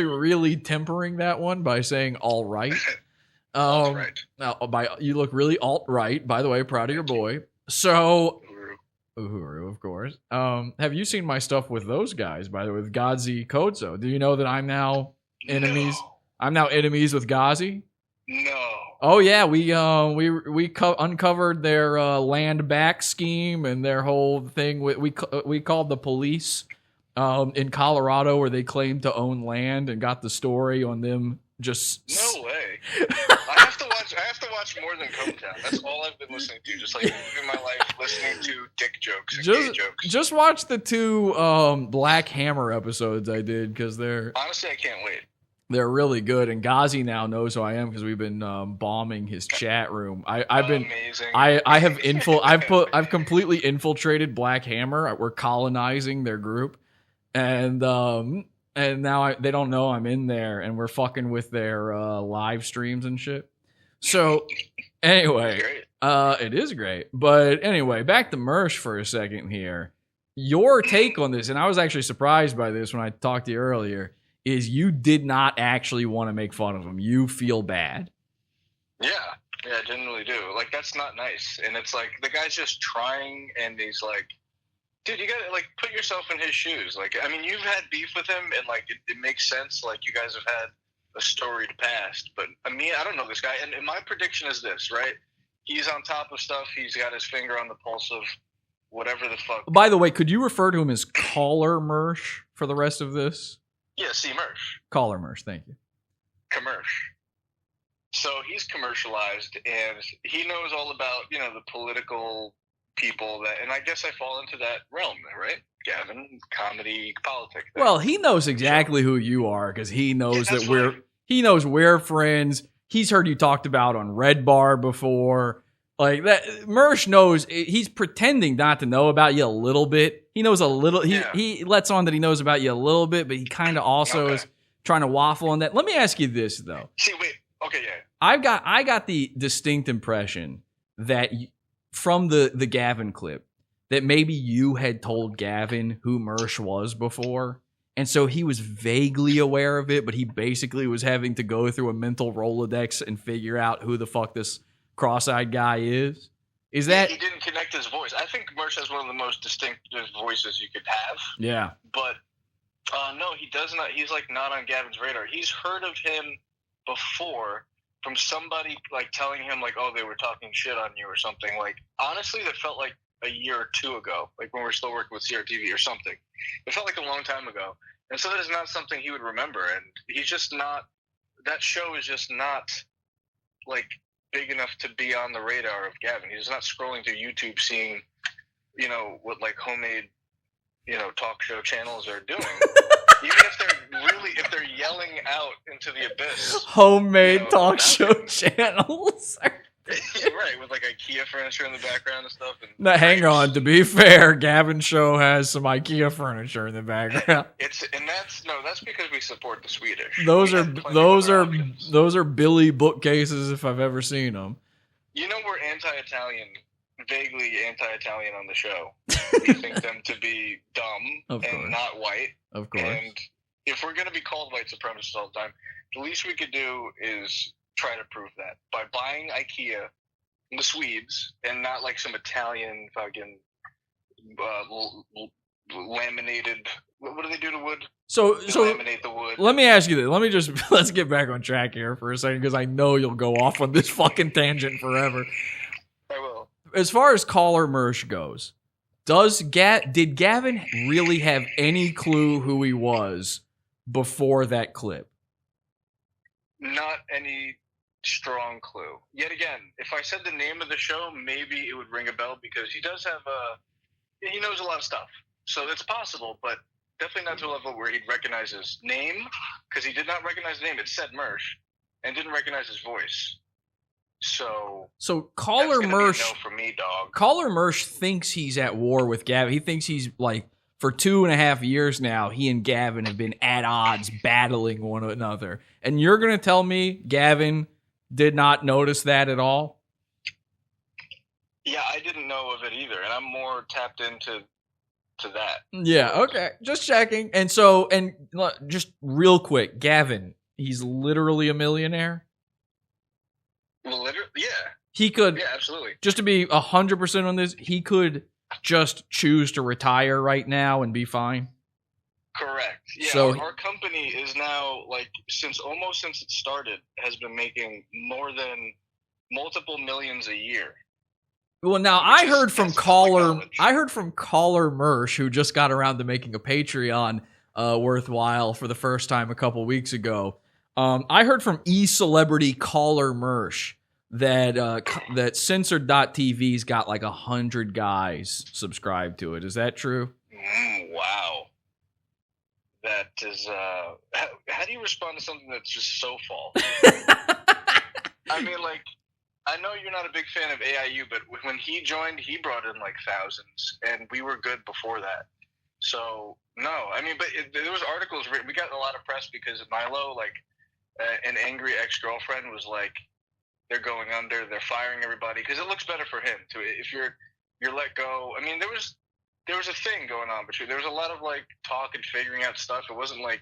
really tempering that one by saying all right. Right. Now, you look really alt-right, by the way. Proud of your boy. So, Uhuru, of course. Have you seen my stuff with those guys, by the way, with Gazi Kodzo? Do you know that I'm now enemies? No. I'm now enemies with Gazi? No. Oh yeah, we uncovered their land back scheme and their whole thing. We called the police in Colorado, where they claimed to own land, and got the story on them. Just no way. I have to watch more than Cometown. That's all I've been listening to. Just like living my life listening to dick jokes and gay jokes. Just watch the 2 Black Hammer episodes I did, because they're honestly, I can't wait. They're really good, and Gazi now knows who I am because we've been bombing his chat room. I've completely infiltrated Black Hammer. We're colonizing their group, and and now they don't know I'm in there, and we're fucking with their live streams and shit. So anyway, it is great. But anyway, back to Mersh for a second here. Your take on this, and I was actually surprised by this when I talked to you earlier, is you did not actually want to make fun of him. You feel bad. Yeah, I genuinely do. Like, that's not nice. And it's like, the guy's just trying, and he's like, dude, you gotta, like, put yourself in his shoes. Like, I mean, you've had beef with him, and, like, it makes sense. Like, you guys have had a storied past. But, I mean, I don't know this guy. And my prediction is this, right? He's on top of stuff. He's got his finger on the pulse of whatever the fuck. By the way, could you refer to him as Caller Mersh for the rest of this? Yeah, C. Mersh. Caller Mersh, thank you. Commersh. So he's commercialized, and he knows all about, you know, the political people that, and I guess I fall into that realm, right? Gavin, comedy, politics. Well, he knows exactly who you are because he knows that we're friends. He's heard you talked about on Red Bar before. Like that, Mersh knows. He's pretending not to know about you a little bit. He knows a little. He lets on that he knows about you a little bit, but he kind of also is trying to waffle on that. Let me ask you this though. See, wait. Okay, yeah. I got the distinct impression that from the Gavin clip that maybe you had told Gavin who Mersh was before, and so he was vaguely aware of it, but he basically was having to go through a mental Rolodex and figure out who the fuck this cross-eyed guy is. Is that he didn't connect his voice? I think Mersh has one of the most distinctive voices you could have. Yeah, but no, he does not. He's like not on Gavin's radar. He's heard of him before from somebody like telling him like, oh, they were talking shit on you or something. Like, honestly, that felt like a year or two ago, like when we were still working with CRTV or something. It felt like a long time ago. And so that is not something he would remember. And he's just not, that show is just not like big enough to be on the radar of Gavin. He's not scrolling through YouTube seeing, you know, what like homemade, you know, talk show channels are doing. Even if they're yelling out into the abyss. Homemade talk show channels. Right, with like IKEA furniture in the background and stuff. And now, hang on. To be fair, Gavin's show has some IKEA furniture in the background. That's because we support the Swedish. Those are Billy bookcases if I've ever seen them. You know, we're anti-Italian, vaguely anti-Italian on the show. We think them to be dumb and not white. Of course. And if we're going to be called white supremacists all the time, the least we could do is try to prove that by buying IKEA from the Swedes and not like some Italian fucking laminated. What do they do to wood? So laminate the wood. Let me ask you this. Let's get back on track here for a second because I know you'll go off on this fucking tangent forever. I will. As far as Caller Mersh goes, did Gavin really have any clue who he was before that clip? Not any strong clue. Yet again, if I said the name of the show, maybe it would ring a bell because he does have he knows a lot of stuff. So it's possible, but definitely not to a level where he'd recognize his name, because he did not recognize the name. It said Mersh, and didn't recognize his voice. So Caller Mersh, no for me, dog. Caller Mersh thinks he's at war with Gavin. He thinks he's like, for 2.5 years now, he and Gavin have been at odds, battling one another. And you're going to tell me Gavin did not notice that at all? Yeah, I didn't know of it either, and I'm more tapped into that. Yeah, okay. Just checking. And just real quick, Gavin, he's literally a millionaire? Well, literally, yeah. He could, yeah, absolutely. Just to be 100% on this, he could just choose to retire right now and be fine? Correct. Yeah, so, our company is now, like, since it started, has been making more than multiple millions a year. Well, now I heard from Caller Mersh, who just got around to making a Patreon worthwhile for the first time a couple weeks ago. I heard from E-Celebrity Caller Mersh that Censored.tv's got like 100 guys subscribed to it. Is that true? Wow. That is, how do you respond to something that's just so false? I mean, like, I know you're not a big fan of AIU, but when he joined, he brought in like thousands, and we were good before that. So no, I mean, but there was articles written. We got a lot of press because Milo, like, an angry ex-girlfriend was like, they're going under, they're firing everybody because it looks better for him too. If you're let go, I mean, there was a thing going on between. There was a lot of like talk and figuring out stuff. It wasn't like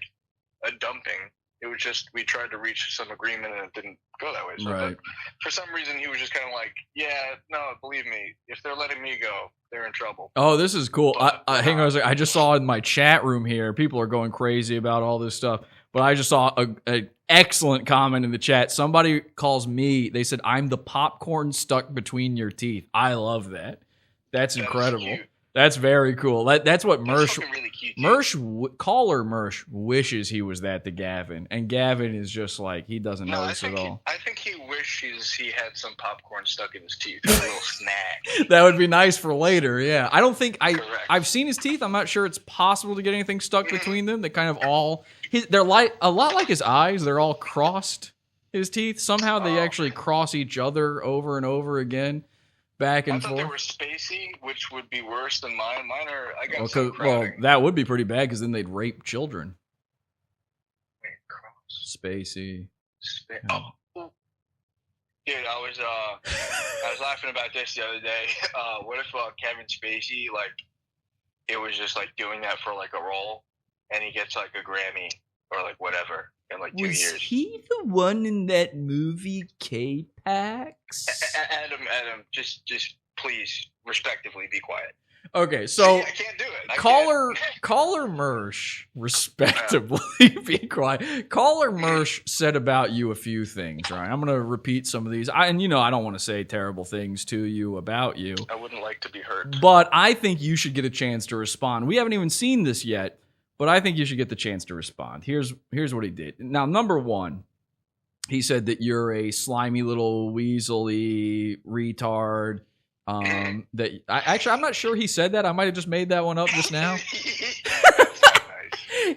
a dumping. It was just we tried to reach some agreement and it didn't go that way. So Right. for some reason, he was just kind of like, yeah, no, believe me, if they're letting me go, they're in trouble. Oh, this is cool. Hang on a second. I just saw in my chat room here, people are going crazy about all this stuff. But I just saw an excellent comment in the chat. Somebody calls me. They said, I'm the popcorn stuck between your teeth. I love that. That's incredible. That's very cool. That's what Mersh, caller Mersh wishes he was that to Gavin. And Gavin is just like, he doesn't notice at all. I think he wishes he had some popcorn stuck in his teeth. A little snack. That would be nice for later, yeah. I don't think I've seen his teeth. I'm not sure it's possible to get anything stuck between them. They kind of all they're like a lot like his eyes. They're all crossed. His teeth somehow they actually cross each other over and over again, back and I thought forth. they were spacey, which would be worse than mine. Mine are. I got Well, some crowding. that would be pretty bad because then they'd rape children. Spacey. Dude, I was laughing about this the other day. What if Kevin Spacey, like, it was just like doing that for like a role, and he gets like a Grammy or like whatever in like 2 years? Was he the one in that movie K-Pax? Adam, just please, respectively, be quiet. Okay, so I can't do it. caller Mersh, respectively, be quiet. Caller Mersh said about you a few things, right? I'm gonna repeat some of these. I don't want to say terrible things to you about you. I wouldn't like to be hurt. But I think you should get a chance to respond. We haven't even seen this yet, but I think you should get the chance to respond. Here's what he did. Now, number one, he said that you're a slimy little weaselly retard. I'm not sure he said that. I might have just made that one up just now.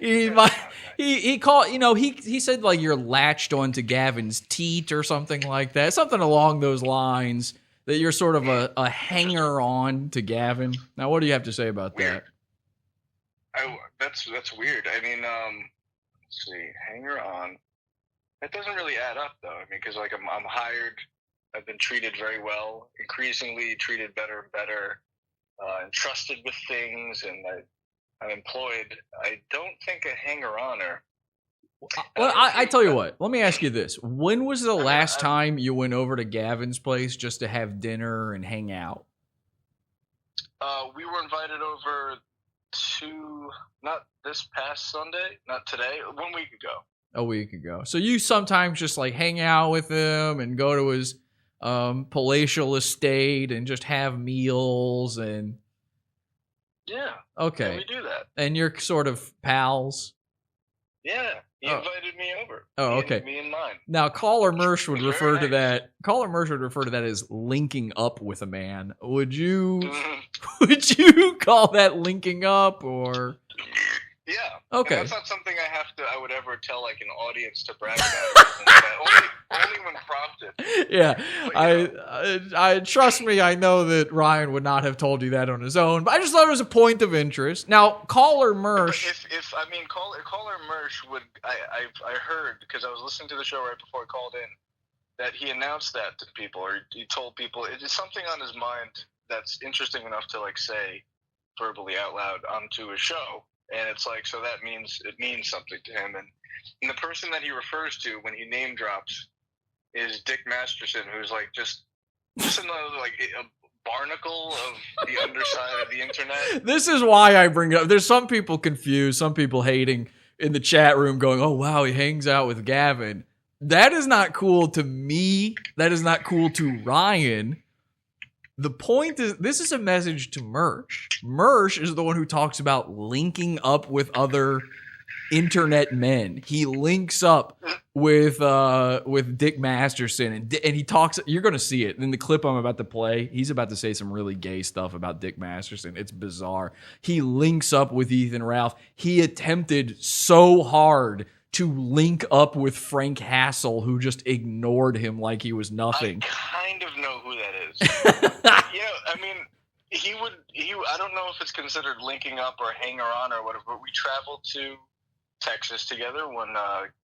He called, he said like you're latched onto Gavin's teat or something like that, something along those lines. That you're sort of a hanger on to Gavin. Now, what do you have to say about that? That's weird. I mean, let's see, hanger on. That doesn't really add up though. I mean, because like I'm hired. I've been treated very well, increasingly treated better and better, entrusted with things, and I'm employed. I don't think a hanger-oner. Well, I tell you what. Let me ask you this: when was the last time you went over to Gavin's place just to have dinner and hang out? We were invited over to not this past Sunday, not today, 1 week ago. A week ago. So you sometimes just like hang out with him and go to his palatial estate and just have meals and yeah. Okay. Yeah, we do that. And you're sort of pals. Yeah, he invited me over. Oh, okay. Me and mine. Now, caller Mersh would refer to that. Caller Mersh would refer to that as linking up with a man. Would you? Would you call that linking up or? Yeah. Okay. And that's not something I would ever tell like an audience to brag about. only when prompted. Yeah. I trust me, I know that Ryan would not have told you that on his own, but I just thought it was a point of interest. Now, caller Mersh. Caller Mersh would, I heard, because I was listening to the show right before he called in, that he announced that to people, or he told people, it is something on his mind that's interesting enough to like say verbally out loud onto a show. And it's like, so that means it means something to him. And the person that he refers to when he name drops is Dick Masterson, who's like just another like a barnacle of the underside of the internet. This is why I bring it up. There's some people confused, some people hating in the chat room going, oh, wow, he hangs out with Gavin. That is not cool to me. That is not cool to Ryan. The point is, this is a message to Mersh. Mersh is the one who talks about linking up with other internet men. He links up with Dick Masterson, and he talks. You're going to see it in the clip I'm about to play. He's about to say some really gay stuff about Dick Masterson. It's bizarre. He links up with Ethan Ralph. He attempted so hard to link up with Frank Hassel, who just ignored him like he was nothing. I kind of know who that is. I mean, I don't know if it's considered linking up or hanger on or whatever, but we traveled to Texas together when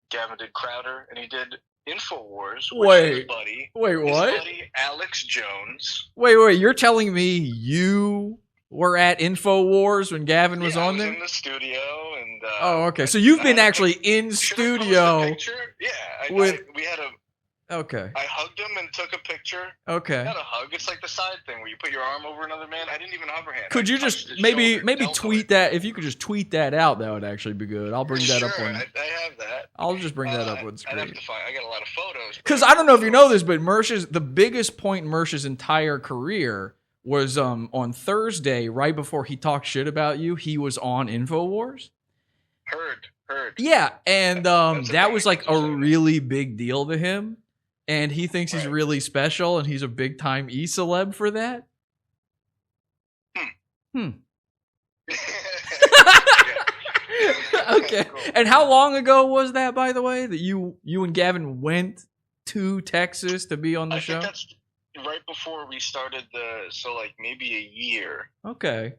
Gavin did Crowder and he did InfoWars with his buddy. Wait, what? His buddy Alex Jones. Wait, you're telling me you were at InfoWars when Gavin was on there? I was in the studio and oh, okay. So you've been actually in studio. Yeah, we had a. Okay. I hugged him and took a picture. Okay. Not a hug. It's like the side thing where you put your arm over another man. I didn't even hug her hand. Could you just maybe tweet that? If you could just tweet that out, that would actually be good. I'll bring that up when I have that. I'll just bring that up when it's I'd have great. to find. I got a lot of photos. Because I don't know if you know this, but the biggest point in Mersh's entire career was on Thursday, right before he talked shit about you. He was on InfoWars. Heard. Yeah, and that was like a really big deal to him. And he thinks he's really special, and he's a big-time E-celeb for that? Okay. And how long ago was that, by the way, that you and Gavin went to Texas to be on the show? I think that's right before we started so like maybe a year. Okay.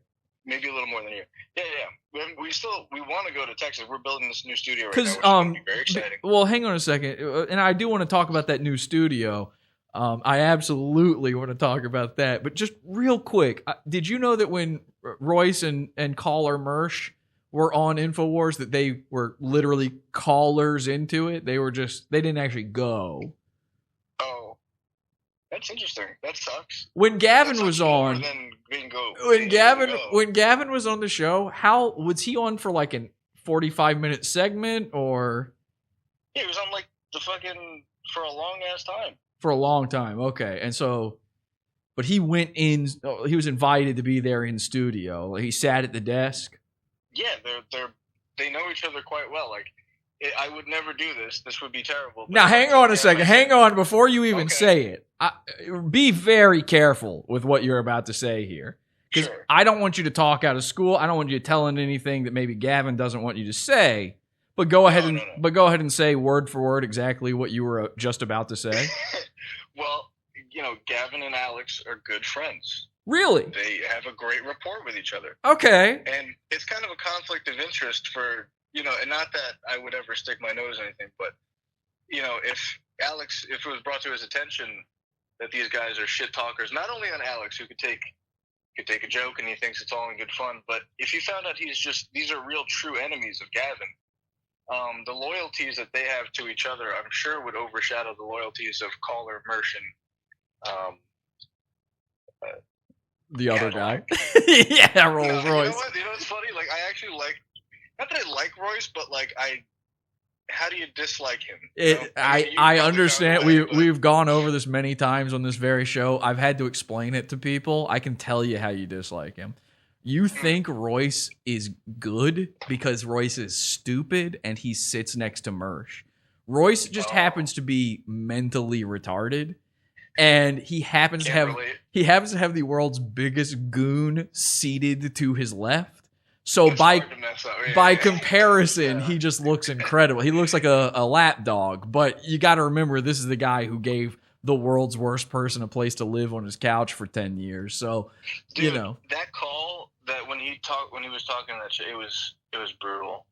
Maybe a little more than a year. Yeah. We want to go to Texas. We're building this new studio right now, Because which is going to be very exciting. Well, hang on a second, and I do want to talk about that new studio. I absolutely want to talk about that, but just real quick, did you know that when Royce and caller Mersh were on InfoWars, that they were literally callers into it? They didn't actually go. Oh, that's interesting. That sucks. When Gavin was on. When Gavin was on the show, how was he on for like a 45-minute segment or? Yeah, he was on like for a long ass time. For a long time, okay. And so, but he went in. He was invited to be there in studio. He sat at the desk. Yeah, they know each other quite well. Like, I would never do this. This would be terrible. Now, hang on a second. Hang on before you even say it. Be very careful with what you're about to say here. Because I don't want you to talk out of school. I don't want you telling anything that maybe Gavin doesn't want you to say. But go ahead and say word for word exactly what you were just about to say. Well, Gavin and Alex are good friends. Really? They have a great rapport with each other. Okay. And it's kind of a conflict of interest for, and not that I would ever stick my nose in anything, but, if it was brought to his attention that these guys are shit talkers, not only on Alex, who could take a joke and he thinks it's all in good fun, but if you found out these are real true enemies of Gavin, the loyalties that they have to each other, I'm sure would overshadow the loyalties of caller Mersh and the other guy. Yeah, Royce. You know what's funny? Like, I actually not that I like Royce, but like how do you dislike him? I understand. We've gone over this many times on this very show. I've had to explain it to people. I can tell you how you dislike him. You think Royce is good because Royce is stupid and he sits next to Mersh. Royce just happens to be mentally retarded, and he happens to have the world's biggest goon seated to his left. So by comparison, he just looks incredible. He looks like a lap dog, but you got to remember, this is the guy who gave the world's worst person a place to live on his couch for 10 years. So, Dude, that call that when he was talking that shit, it was brutal.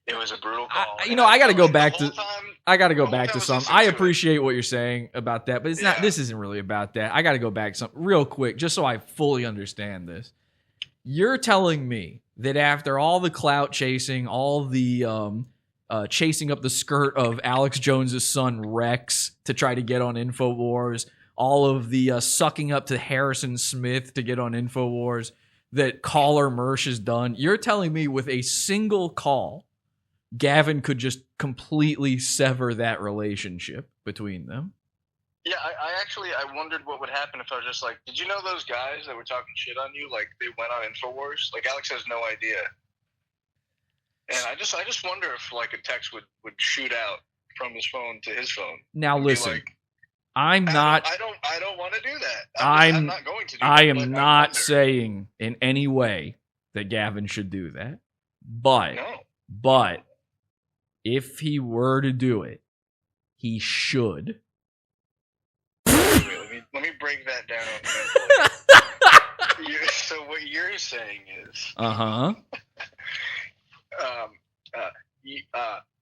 It was a brutal call. I got to go back to some. I appreciate what you're saying about that, but it's not. This isn't really about that. I got to go back some real quick, just so I fully understand this. You're telling me that after all the clout chasing, all the chasing up the skirt of Alex Jones's son Rex to try to get on InfoWars, all of the sucking up to Harrison Smith to get on InfoWars that caller Mersh has done, you're telling me with a single call, Gavin could just completely sever that relationship between them? Yeah, I wondered what would happen if I was just like, did you know those guys that were talking shit on you? Like, they went on InfoWars? Like, Alex has no idea. And I just wonder if, like, a text would shoot out from his phone to his phone. Now, listen. I don't want to do that. I'm not going to do that. I am not saying in any way that Gavin should do that. But if he were to do it, he should. Let me break that down. So what you're saying is,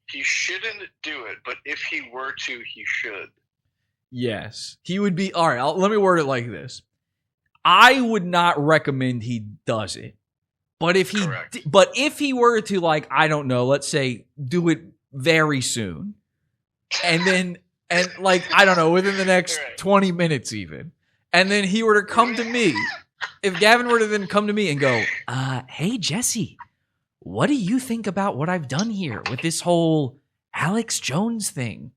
he shouldn't do it, but if he were to, he should. Yes, he would be. All right, let me word it like this. I would not recommend he does it. But if he were to, like, I don't know, let's say do it very soon. And then like, I don't know, within the next 20 minutes even. And then he were to come to me. If Gavin were to then come to me and go, hey Jesse, what do you think about what I've done here with this whole Alex Jones thing?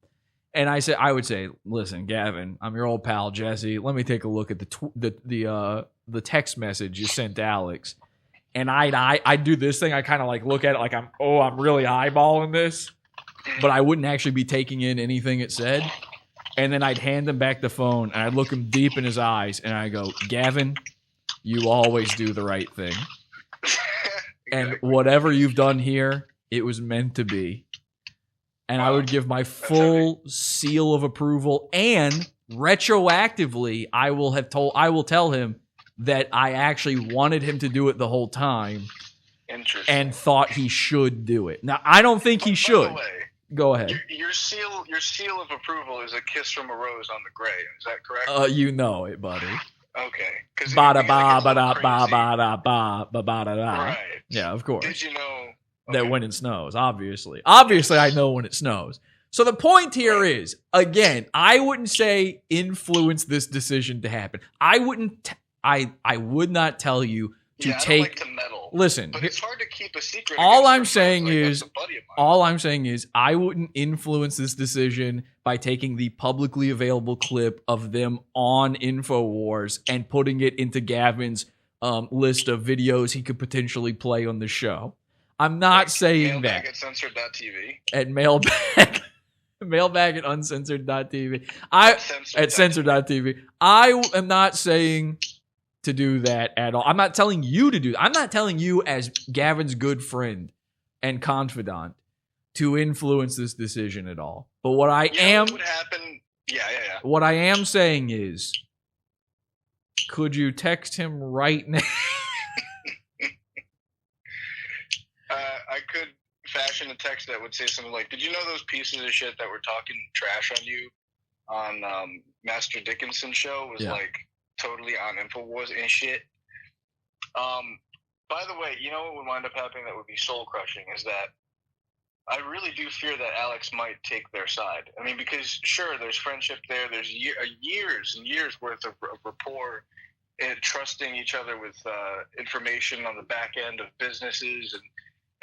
And I would say, listen, Gavin, I'm your old pal Jesse. Let me take a look at the text message you sent to Alex. And I'd do this thing. I kind of like look at it like I'm really eyeballing this, but I wouldn't actually be taking in anything it said. And then I'd hand him back the phone and I'd look him deep in his eyes and I go, Gavin, you always do the right thing. And whatever you've done here, it was meant to be. And I would give my full seal of approval, and retroactively, I will tell him that I actually wanted him to do it the whole time and thought he should do it. Now, I don't think he should. By the way, go ahead. Your seal of approval is a kiss from a rose on the grave. Is that correct? You know it, buddy. Okay. Right. Yeah, of course. Did you know that when it snows? Obviously, I know when it snows. So the point here is, again, I wouldn't say influence this decision to happen. I wouldn't. I would not tell you to take. I don't like to meddle. Listen, but it's hard to keep a secret. All I'm saying is, I wouldn't influence this decision by taking the publicly available clip of them on InfoWars and putting it into Gavin's list of videos he could potentially play on the show. I'm not saying that. At censored.tv. At mailbag at uncensored.tv. At censored.tv. I am not saying to do that at all. I'm not telling you to do that. I'm not telling you as Gavin's good friend and confidant to influence this decision at all. But what I am would happen. What I am saying is, could you text him right now? I could fashion a text that would say something like, did you know those pieces of shit that were talking trash on you on Master Dickinson's show was like totally on InfoWars and shit? By the way, you know what would wind up happening that would be soul crushing is that I really do fear that Alex might take their side. I mean, because sure, there's friendship there. There's years and years worth of rapport and trusting each other with information on the back end of businesses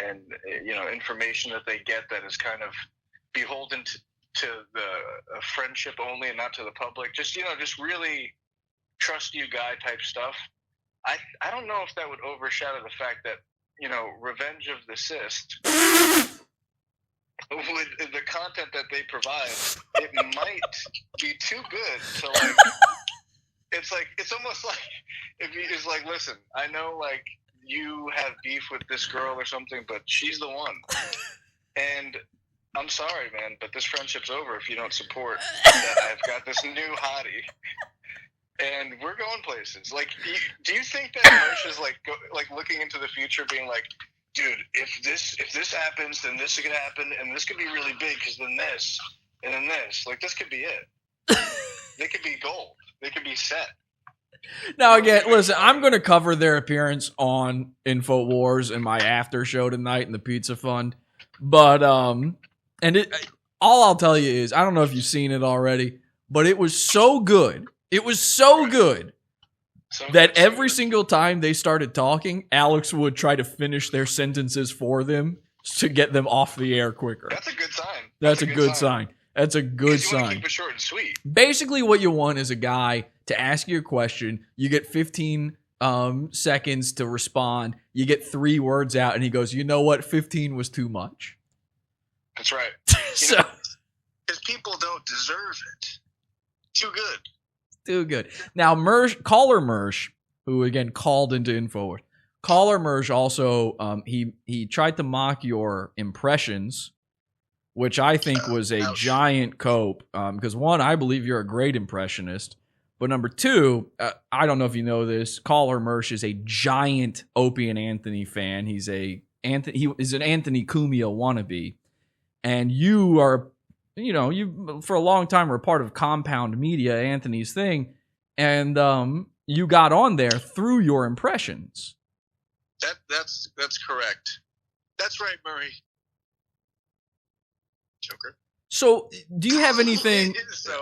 and you know, information that they get that is kind of beholden to the friendship only and not to the public. Just, you know, just really trust you guy type stuff. I don't know if that would overshadow the fact that, you know, Revenge of the Cyst, with the content that they provide, it might be too good to like. It's almost like if you just like, listen, I know like you have beef with this girl or something, but she's the one. And I'm sorry, man, but this friendship's over if you don't support that I've got this new hottie. And we're going places. Like, do you think that Mersh is like looking into the future, being like, dude, if this happens, then this could happen, and this could be really big because then this, and then this. Like, this could be it. They could be gold. They could be set. Now, again, listen, I'm going to cover their appearance on InfoWars in my after show tonight in the Pizza Fund. But, all I'll tell you is, I don't know if you've seen it already, but it was so good. It was so good that every single time they started talking, Alex would try to finish their sentences for them to get them off the air quicker. That's a good sign. That's a good sign. That's a good sign. Keep it short and sweet. Basically, what you want is a guy to ask you a question. You get 15 seconds to respond. You get 3 words out, and he goes, "You know what? 15 was too much." That's right. Because people don't deserve it. Too good. Too good. Now, Caller Mersh, who again called into InfoWars, Caller Mersh also he tried to mock your impressions, which I think was a giant cope. Because one, I believe you're a great impressionist, But number two, I don't know if you know this, caller Mersh is a giant Opie and Anthony fan. He is an Anthony Cumia wannabe. And you are, you for a long time were a part of Compound Media, Anthony's thing. And you got on there through your impressions. That's correct. That's right, Murray. Joker. So, do you have anything?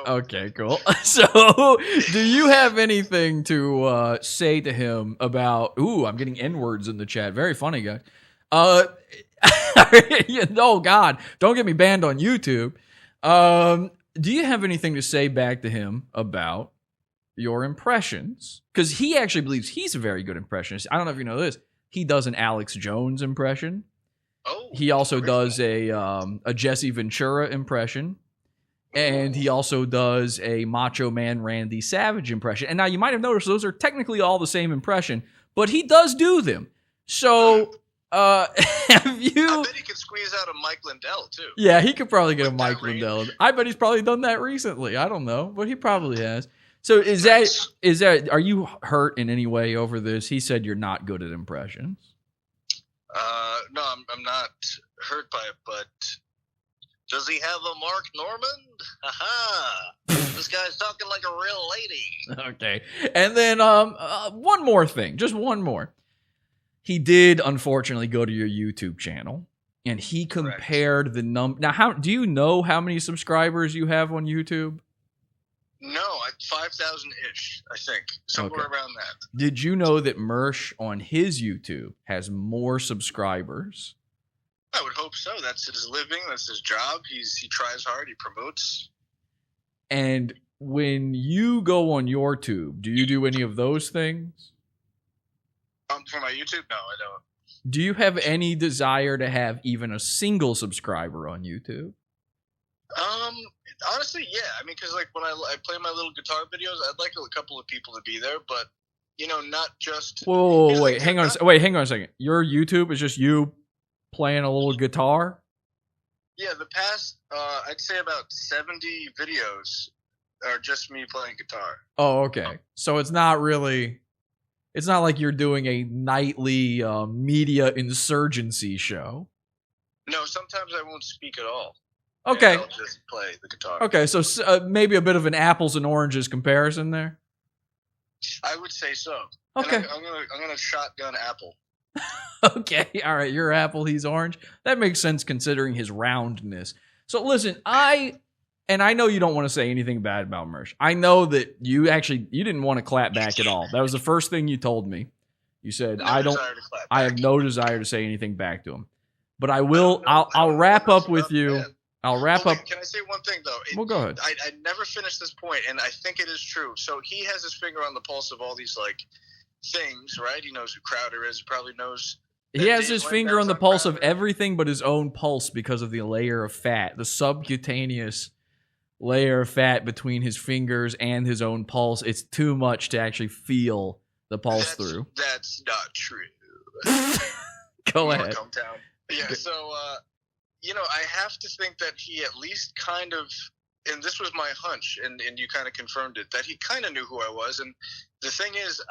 Okay, cool. So, do you have anything to say to him about? Ooh, I'm getting N-words in the chat. Very funny, guy. Oh God, don't get me banned on YouTube. Do you have anything to say back to him about your impressions? Because he actually believes he's a very good impressionist. I don't know if you know this. He does an Alex Jones impression. Oh, he also does a Jesse Ventura impression, and he also does a Macho Man Randy Savage impression. And now you might have noticed those are technically all the same impression, but he does do them. So, have you? I bet he could squeeze out a Mike Lindell too. Yeah, he could probably get a Mike Lindell. I bet he's probably done that recently. I don't know, but he probably has. So is that? Are you hurt in any way over this? He said you're not good at impressions. No, I'm not hurt by it, but does he have a Mark Normand? Haha! This guy's talking like a real lady. Okay, and then one more thing, just one more. He did unfortunately go to your YouTube channel, and he compared the number. Now, how do you know how many subscribers you have on YouTube? No, 5,000-ish, I think. Somewhere around that. Did you know that Mersh on his YouTube has more subscribers? I would hope so. That's his living. That's his job. He tries hard. He promotes. And when you go on your tube, do you do any of those things? For my YouTube? No, I don't. Do you have any desire to have even a single subscriber on YouTube? Honestly, yeah. I mean, because like when I play my little guitar videos, I'd like a couple of people to be there, but not just. Whoa, wait, hang on a second. Your YouTube is just you playing a little guitar? Yeah, the past I'd say about 70 videos are just me playing guitar. Oh, okay. So it's not like you're doing a nightly media insurgency show. No, sometimes I won't speak at all. Okay. I'll just play the guitar. Okay, so maybe a bit of an apples and oranges comparison there. I would say so. Okay. And I'm gonna shotgun Apple. Okay, all right. You're Apple, he's orange. That makes sense considering his roundness. So listen, I know you don't want to say anything bad about Mersh. I know that you didn't want to clap back at all. That was the first thing you told me. You said I have no desire to say anything back to him. But I will. I'll wrap up with you. I'll wrap up. Can I say one thing though? Well, go ahead. I never finished this point, and I think it is true. So he has his finger on the pulse of all these things, right? He knows who Crowder is. He probably knows. He has his finger on the pulse of everything but his own pulse because of the layer of fat, the subcutaneous layer of fat between his fingers and his own pulse. It's too much to actually feel the pulse through. That's not true. Go ahead. Yeah, so, I have to think that he at least kind of, and this was my hunch, and you kind of confirmed it, that he kind of knew who I was. And the thing is,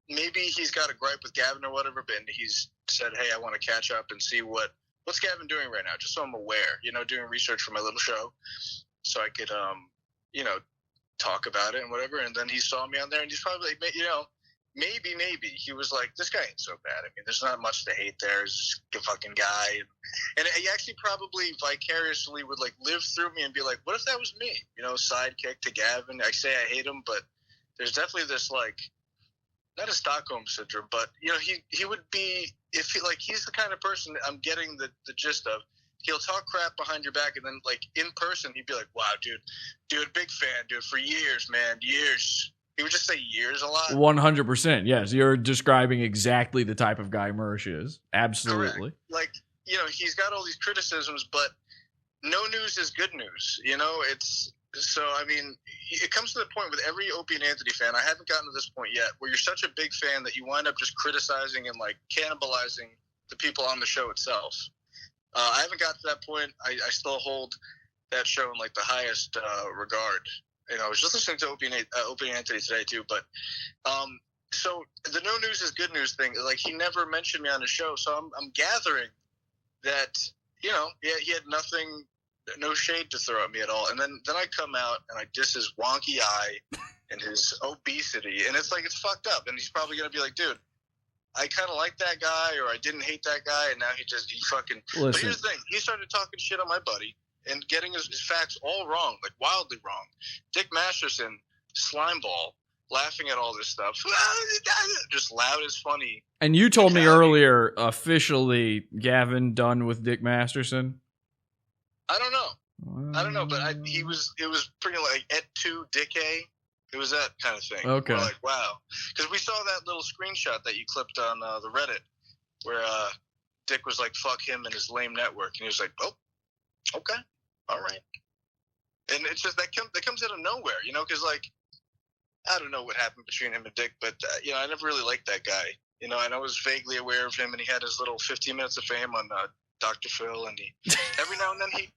maybe he's got a gripe with Gavin or whatever, but he's said, hey, I want to catch up and see what's Gavin doing right now, just so I'm aware, doing research for my little show, so I could, talk about it and whatever. And then he saw me on there, and he's probably, maybe he was like, this guy ain't so bad. I mean, there's not much to hate there. He's just a fucking guy. And he actually probably vicariously would live through me and be like, what if that was me? Sidekick to Gavin. I say I hate him, but there's definitely this not a Stockholm syndrome, but he would be, if he's the kind of person that I'm getting the gist of. He'll talk crap behind your back, and then in person he'd be like, wow, dude, big fan, dude, for years, man, years. He would just say years a lot. 100%. Yes, you're describing exactly the type of guy Mersh is. Absolutely. Correct. He's got all these criticisms, but no news is good news. It's so. I mean, it comes to the point with every Opie and Anthony fan. I haven't gotten to this point yet, where you're such a big fan that you wind up just criticizing and cannibalizing the people on the show itself. I haven't got to that point. I still hold that show in the highest regard. I was just listening to Opie and Anthony today too, but so the no news is good news thing, like he never mentioned me on the show, so I'm gathering that he had nothing, no shade to throw at me at all, and then I come out and I diss his wonky eye and his obesity, and it's like it's fucked up, and he's probably gonna be like, dude, I kind of like that guy, or I didn't hate that guy, and now he fucking. Listen. But here's the thing: he started talking shit on my buddy and getting his facts all wrong, like wildly wrong. Dick Masterson, slimeball, laughing at all this stuff, just loud as funny. And you told me earlier, officially, Gavin done with Dick Masterson. I don't know, but it was pretty like et2 Dick A. It was that kind of thing. Okay. We're like, wow. Because we saw that little screenshot that you clipped on the Reddit where Dick was like, fuck him and his lame network. And he was like, oh, okay, all right. And it's just that comes out of nowhere, because, like, I don't know what happened between him and Dick, but, I never really liked that guy. And I was vaguely aware of him, and he had his little 15 minutes of fame on Dr. Phil, and every now and then he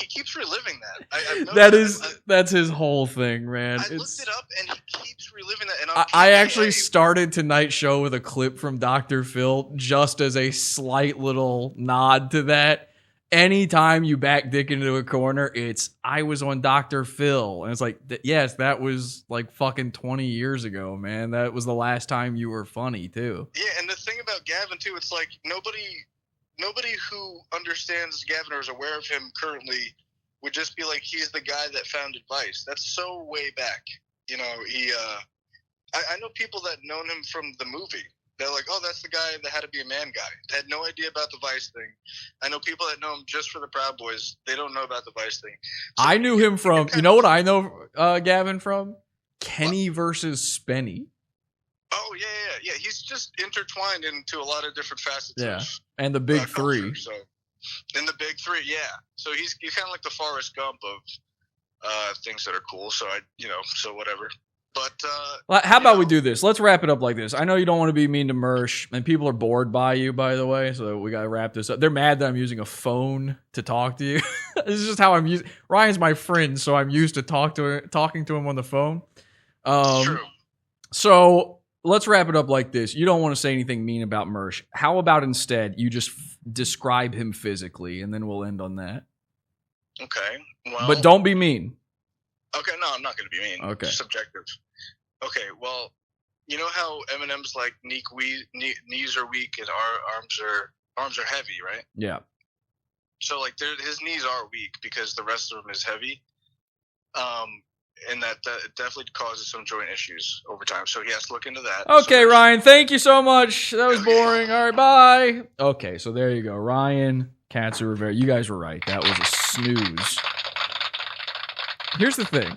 keeps reliving that. That's his whole thing, man. I looked it up, and he keeps reliving that. And I actually started tonight's show with a clip from Dr. Phil just as a slight little nod to that. Anytime you back Dick into a corner, it's, I was on Dr. Phil. And it's like, yes, that was like fucking 20 years ago, man. That was the last time you were funny, too. Yeah, and the thing about Gavin, too, it's like nobody who understands Gavin or is aware of him currently would just be like, he's the guy that founded Vice. That's so way back. I know people that known him from the movie. They're like, oh, that's the guy that had to be a man guy. They had no idea about the Vice thing. I know people that know him just for the Proud Boys. They don't know about the Vice thing. So I knew him from, you know what I know Gavin from? Kenny versus Spenny. Oh, yeah. He's just intertwined into a lot of different facets. Yeah, of, and the Big Three. Culture, so. In the Big Three, yeah. So he's kind of like the Forrest Gump of things that are cool. So so whatever. But how about we do this? Let's wrap it up like this. I know you don't want to be mean to Mersh, and people are bored by you, by the way, so we got to wrap this up. They're mad that I'm using a phone to talk to you. This is just how I'm using. Ryan's my friend, so I'm used to talking to him on the phone. True. So let's wrap it up like this. You don't want to say anything mean about Mersh. How about instead you just describe him physically, and then we'll end on that. Okay. Well, but don't be mean. Okay, no, I'm not going to be mean. Okay. It's subjective. Okay, well, you know how Eminem's like knees are weak and arms are heavy, right? Yeah. So like his knees are weak because the rest of him is heavy, and that definitely causes some joint issues over time. So he has to look into that. Okay, Ryan, thank you so much. That was boring. All right, bye. Okay, so there you go, Ryan Katsu Rivera. You guys were right. That was a snooze. Here's the thing.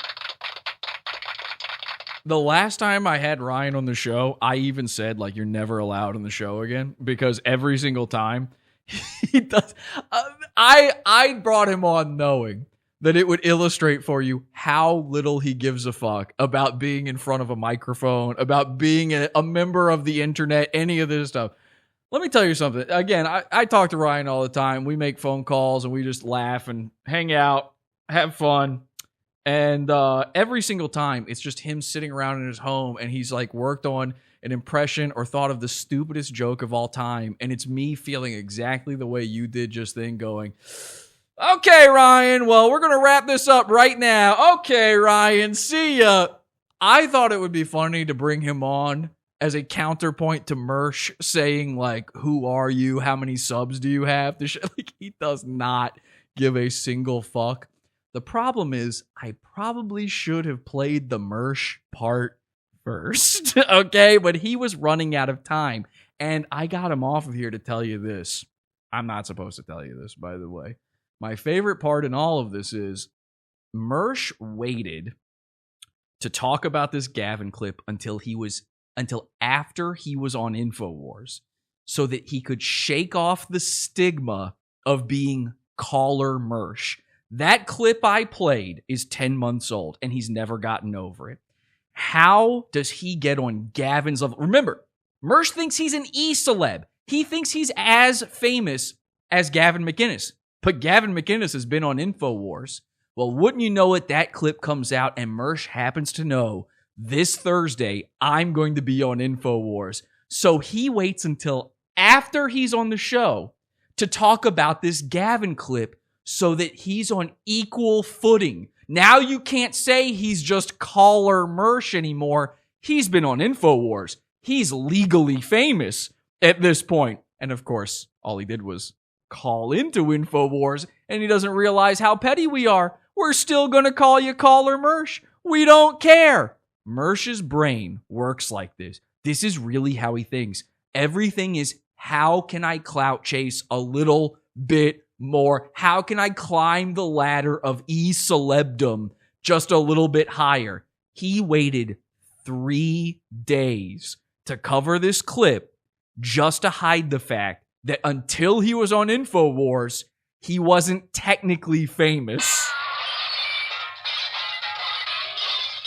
The last time I had Ryan on the show, I even said, like, you're never allowed on the show again, because every single time he does. I brought him on knowing that it would illustrate for you how little he gives a fuck about being in front of a microphone, about being a member of the internet, any of this stuff. Let me tell you something. Again, I talk to Ryan all the time. We make phone calls and we just laugh and hang out, have fun. And every single time, it's just him sitting around in his home, and he's like worked on an impression or thought of the stupidest joke of all time. And it's me feeling exactly the way you did just then, going, okay, Ryan, well, we're going to wrap this up right now. Okay, Ryan, see ya. I thought it would be funny to bring him on as a counterpoint to Mersh saying, like, who are you? How many subs do you have? Like, he does not give a single fuck. The problem is, I probably should have played the Mersh part first, okay? But he was running out of time, and I got him off of here to tell you this. I'm not supposed to tell you this, by the way. My favorite part in all of this is Mersh waited to talk about this Gavin clip until after he was on InfoWars, so that he could shake off the stigma of being caller Mersh. That clip I played is 10 months old, and he's never gotten over it. How does he get on Gavin's level? Remember, Mersh thinks he's an E-celeb. He thinks he's as famous as Gavin McInnes. But Gavin McInnes has been on InfoWars Well, wouldn't you know it, that clip comes out, and Mersh happens to know this Thursday I'm going to be on InfoWars. So he waits until after he's on the show to talk about this Gavin clip so that he's on equal footing. Now you can't say he's just caller Mersh anymore. He's been on InfoWars. He's legally famous at this point. And of course, all he did was call into InfoWars, and he doesn't realize how petty we are. We're still going to call you caller Mersh. We don't care. Mersh's brain works like this. This is really how he thinks. Everything is, how can I clout chase a little bit more? How can I climb the ladder of e-celebdom just a little bit higher? He waited 3 days to cover this clip just to hide the fact that until he was on InfoWars, he wasn't technically famous.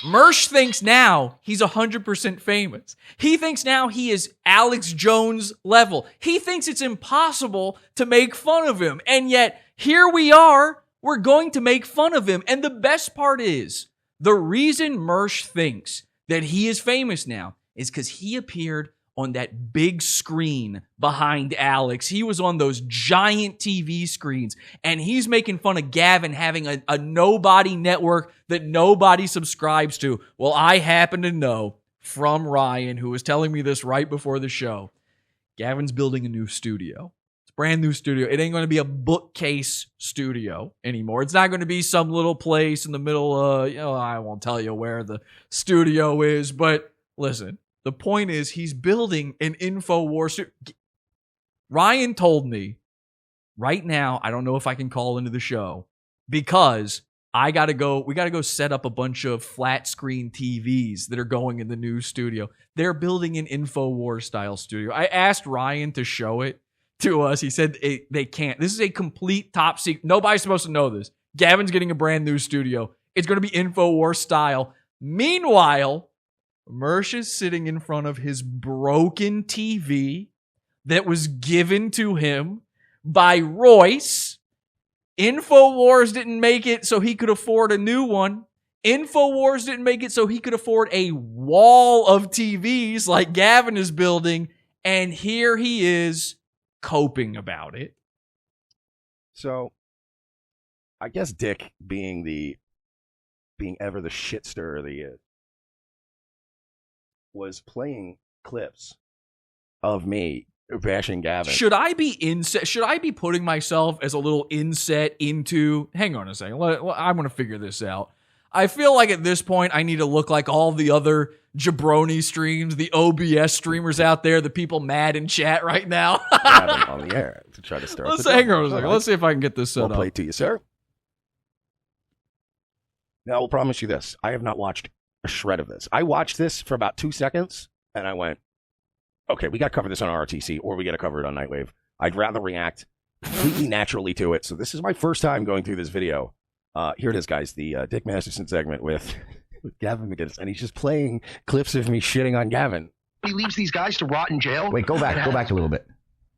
Mersh thinks now he's 100% famous. He thinks now he is Alex Jones level. He thinks it's impossible to make fun of him. And yet, here we are. We're going to make fun of him. And the best part is, the reason Mersh thinks that he is famous now is because he appeared on that big screen behind Alex. He was on those giant TV screens, and he's making fun of Gavin having a nobody network that nobody subscribes to. Well, I happen to know from Ryan, who was telling me this right before the show, Gavin's building a new studio. It's a brand new studio. It ain't going to be a bookcase studio anymore. It's not going to be some little place in the middle of, I won't tell you where the studio is, but listen. The point is, he's building an InfoWars. Ryan told me, right now, I don't know if I can call into the show because we got to go set up a bunch of flat screen TVs that are going in the new studio. They're building an InfoWars style studio. I asked Ryan to show it to us. He said they can't. This is a complete top secret. Nobody's supposed to know this. Gavin's getting a brand new studio. It's going to be InfoWars style. Meanwhile, Mersh is sitting in front of his broken TV that was given to him by Royce. InfoWars didn't make it so he could afford a new one. InfoWars didn't make it so he could afford a wall of TVs like Gavin is building. And here he is coping about it. So, I guess Dick being ever the shit stirrer that he is, was playing clips of me bashing Gavin. Should I be putting myself as a little inset into... Hang on a second. I'm going to figure this out. I feel like at this point I need to look like all the other jabroni streams, the OBS streamers out there, the people mad in chat right now. Gavin on the air to try to start. Hang on a second. Let's see if I can get this set up. I'll play it to you, sir. Now, I will promise you this. I have not watched a shred of this. I watched this for about 2 seconds, and I went, okay, we got to cover this on RTC, or we got to cover it on Nightwave. I'd rather react completely naturally to it. So this is my first time going through this video. Here it is, guys, the Dick Masterson segment with Gavin McGinnis, and he's just playing clips of me shitting on Gavin. He leaves these guys to rot in jail. Wait, go back a little bit.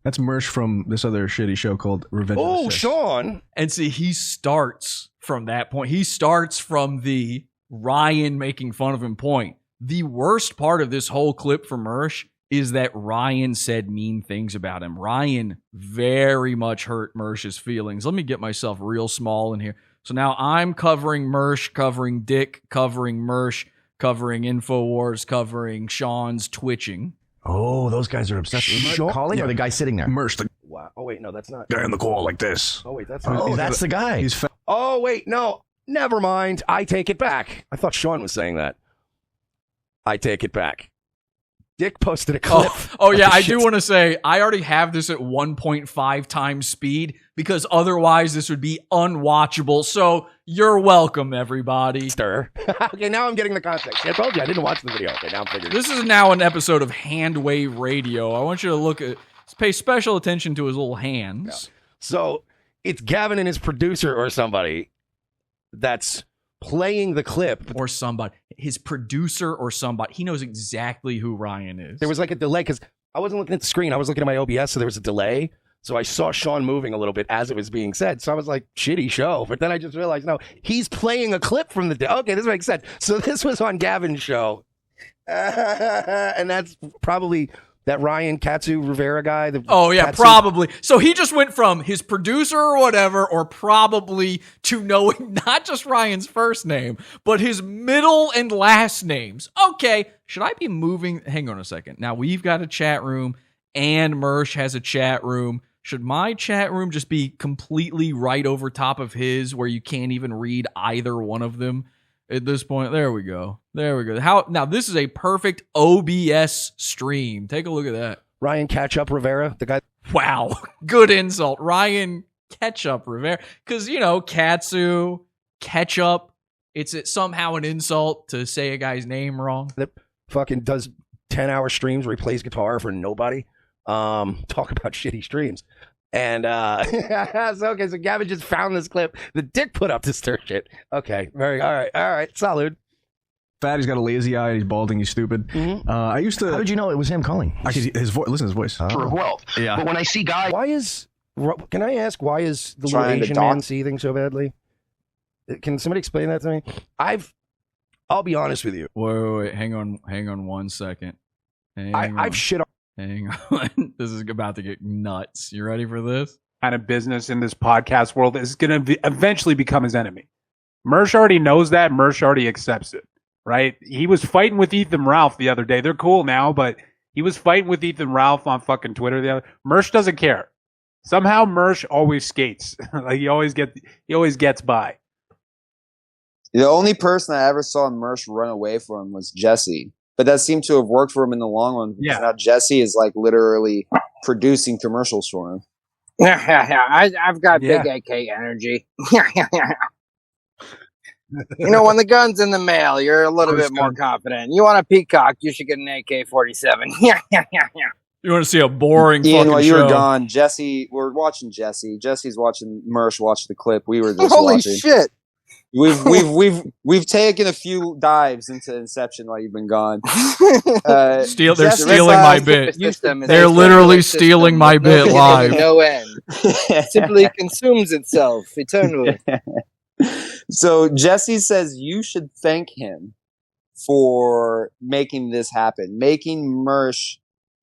That's Mersh from this other shitty show called Revenge. Oh, Sean. And see, he starts from that point. He starts from the Ryan making fun of him point. The worst part of this whole clip for Mersh is that Ryan said mean things about him. Ryan very much hurt Mersh's feelings. Let me get myself real small in here. So now I'm covering Mersh, covering Dick, covering Mersh, covering InfoWars, covering Sean's twitching. Oh, those guys are obsessed with calling or the guy sitting there? Mersh. Wow. Oh, wait, no, that's not. Guy in the call like this. Oh, wait, that's not. Oh, that's the guy. Oh, wait, no. Never mind. I take it back. I thought Sean was saying that. I take it back. Dick posted a clip. Oh yeah, I do want to say, I already have this at 1.5 times speed because otherwise this would be unwatchable. So you're welcome, everybody. Okay, now I'm getting the context. I told you I didn't watch the video. Okay, now I'm figuring. This is now an episode of Handwave Radio. I want you to pay special attention to his little hands. Yeah. So it's Gavin and his producer or somebody that's playing the clip. Or somebody. His producer or somebody. He knows exactly who Ryan is. There was like a delay because I wasn't looking at the screen. I was looking at my OBS, so there was a delay. So I saw Sean moving a little bit as it was being said. So I was like, shitty show. But then I just realized, no, he's playing a clip from the day. Okay, this makes sense. So this was on Gavin's show. And that's probably that Ryan Katsu Rivera guy. Oh, yeah, Katsu. probably. So he just went from his producer or whatever, or probably, to knowing not just Ryan's first name, but his middle and last names. Okay, should I be moving? Hang on a second. Now, we've got a chat room, and Mersh has a chat room. Should my chat room just be completely right over top of his, where you can't even read either one of them at this point? There we go. Now, this is a perfect OBS stream. Take a look at that. Ryan Ketchup Rivera, the guy. Wow. Good insult. Ryan Ketchup Rivera. Because, Katsu, Ketchup, it's somehow an insult to say a guy's name wrong. That fucking does 10-hour streams where he plays guitar for nobody. Talk about shitty streams. And so Gavin just found this clip. The Dick put up to stir shit. Okay, all right, solid. Fatty's got a lazy eye. He's balding. He's stupid. Mm-hmm. I used to. How did you know it was him calling? His voice. Listen to his voice. For wealth. Yeah. But when I see guys, Can I ask why is the little Trying to Asian dock- man seething so badly? Can somebody explain that to me? I'll be honest with you. Wait. Hang on 1 second. I've shit on. Hang on. This is about to get nuts. You ready for this? Kind of business in this podcast world is going to eventually become his enemy. Mersh already knows that. Mersh already accepts it, right? He was fighting with Ethan Ralph the other day. They're cool now, but he was fighting with Ethan Ralph on fucking Twitter the other. Mersh doesn't care. Somehow Mersh always skates. Like he always gets by. The only person I ever saw Mersh run away from was Jesse. But that seemed to have worked for him in the long run. Because now Jesse is like literally producing commercials for him. I've got big AK energy. When the gun's in the mail, you're a little bit more confident. You want a peacock, you should get an AK-47. You want to see a boring Ian, fucking while you show. were gone, we're watching Jesse. Jesse's watching Mersh watch the clip. We were just Holy watching. shit. We've taken a few dives into Inception while you've been gone. They're stealing my bit. They're literally stealing my bit live. No end. Simply consumes itself eternally. So Jesse says you should thank him for making this happen, making Mersh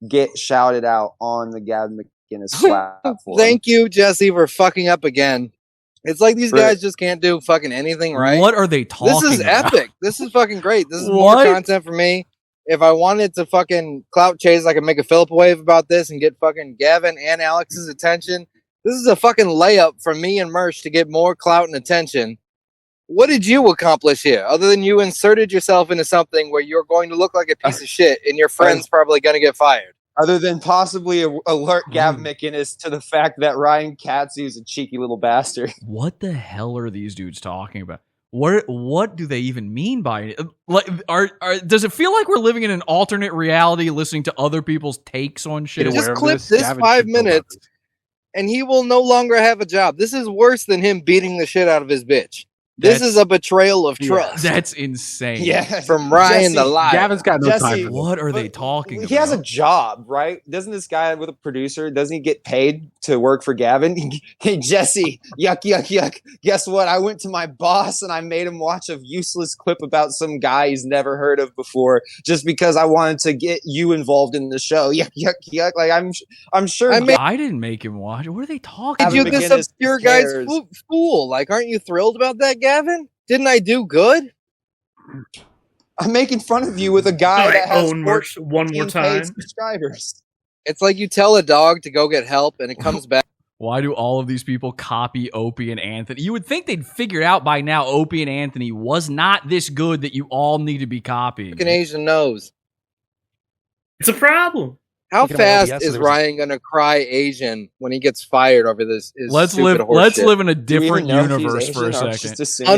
get shouted out on the Gavin McInnes platform. Thank you, Jesse, for fucking up again. It's like these guys just can't do fucking anything right. What are they talking This is about? epic. This is fucking great. This is What? more content for me. If I wanted to fucking clout chase, I could make a Philip wave about this and get fucking Gavin and Alex's attention. This is a fucking layup from me and Mersh to get more clout and attention. What did you accomplish here? Other than you inserted yourself into something where you're going to look like a piece of shit and your friend's probably going to get fired. Other than possibly alert Gavin McInnes to the fact that Ryan Katsu is a cheeky little bastard. What the hell are these dudes talking about? What do they even mean by it? Like, does it feel like we're living in an alternate reality, listening to other people's takes on shit? Just clip this 5 minutes, and he will no longer have a job. This is worse than him beating the shit out of his bitch. This is a betrayal of trust. That's insane. Yeah, from Ryan the liar. Gavin's got no time for What are they talking about? He has a job, right? Doesn't this guy with a producer, doesn't he get paid to work for Gavin? Hey, Jesse, yuck, yuck, yuck. Guess what? I went to my boss and I made him watch a useless clip about some guy he's never heard of before just because I wanted to get you involved in the show. Yuck, yuck, yuck. Like, I'm sure. I didn't make him watch it. What are they talking Did about? you this obscure guy's fool? Like, aren't you thrilled about that, Gavin? Didn't I do good? I'm making fun of you with a guy that has own Mersh one more 14 time. paid subscribers. It's like you tell a dog to go get help and it comes back. Why do all of these people copy Opie and Anthony? You would think they'd figured out by now Opie and Anthony was not this good that you all need to be copying. Fucking Asian nose. It's a problem. How Speaking of fast OBS, is there was- Ryan gonna cry Asian when he gets fired over this? Let's live in a different universe for a second.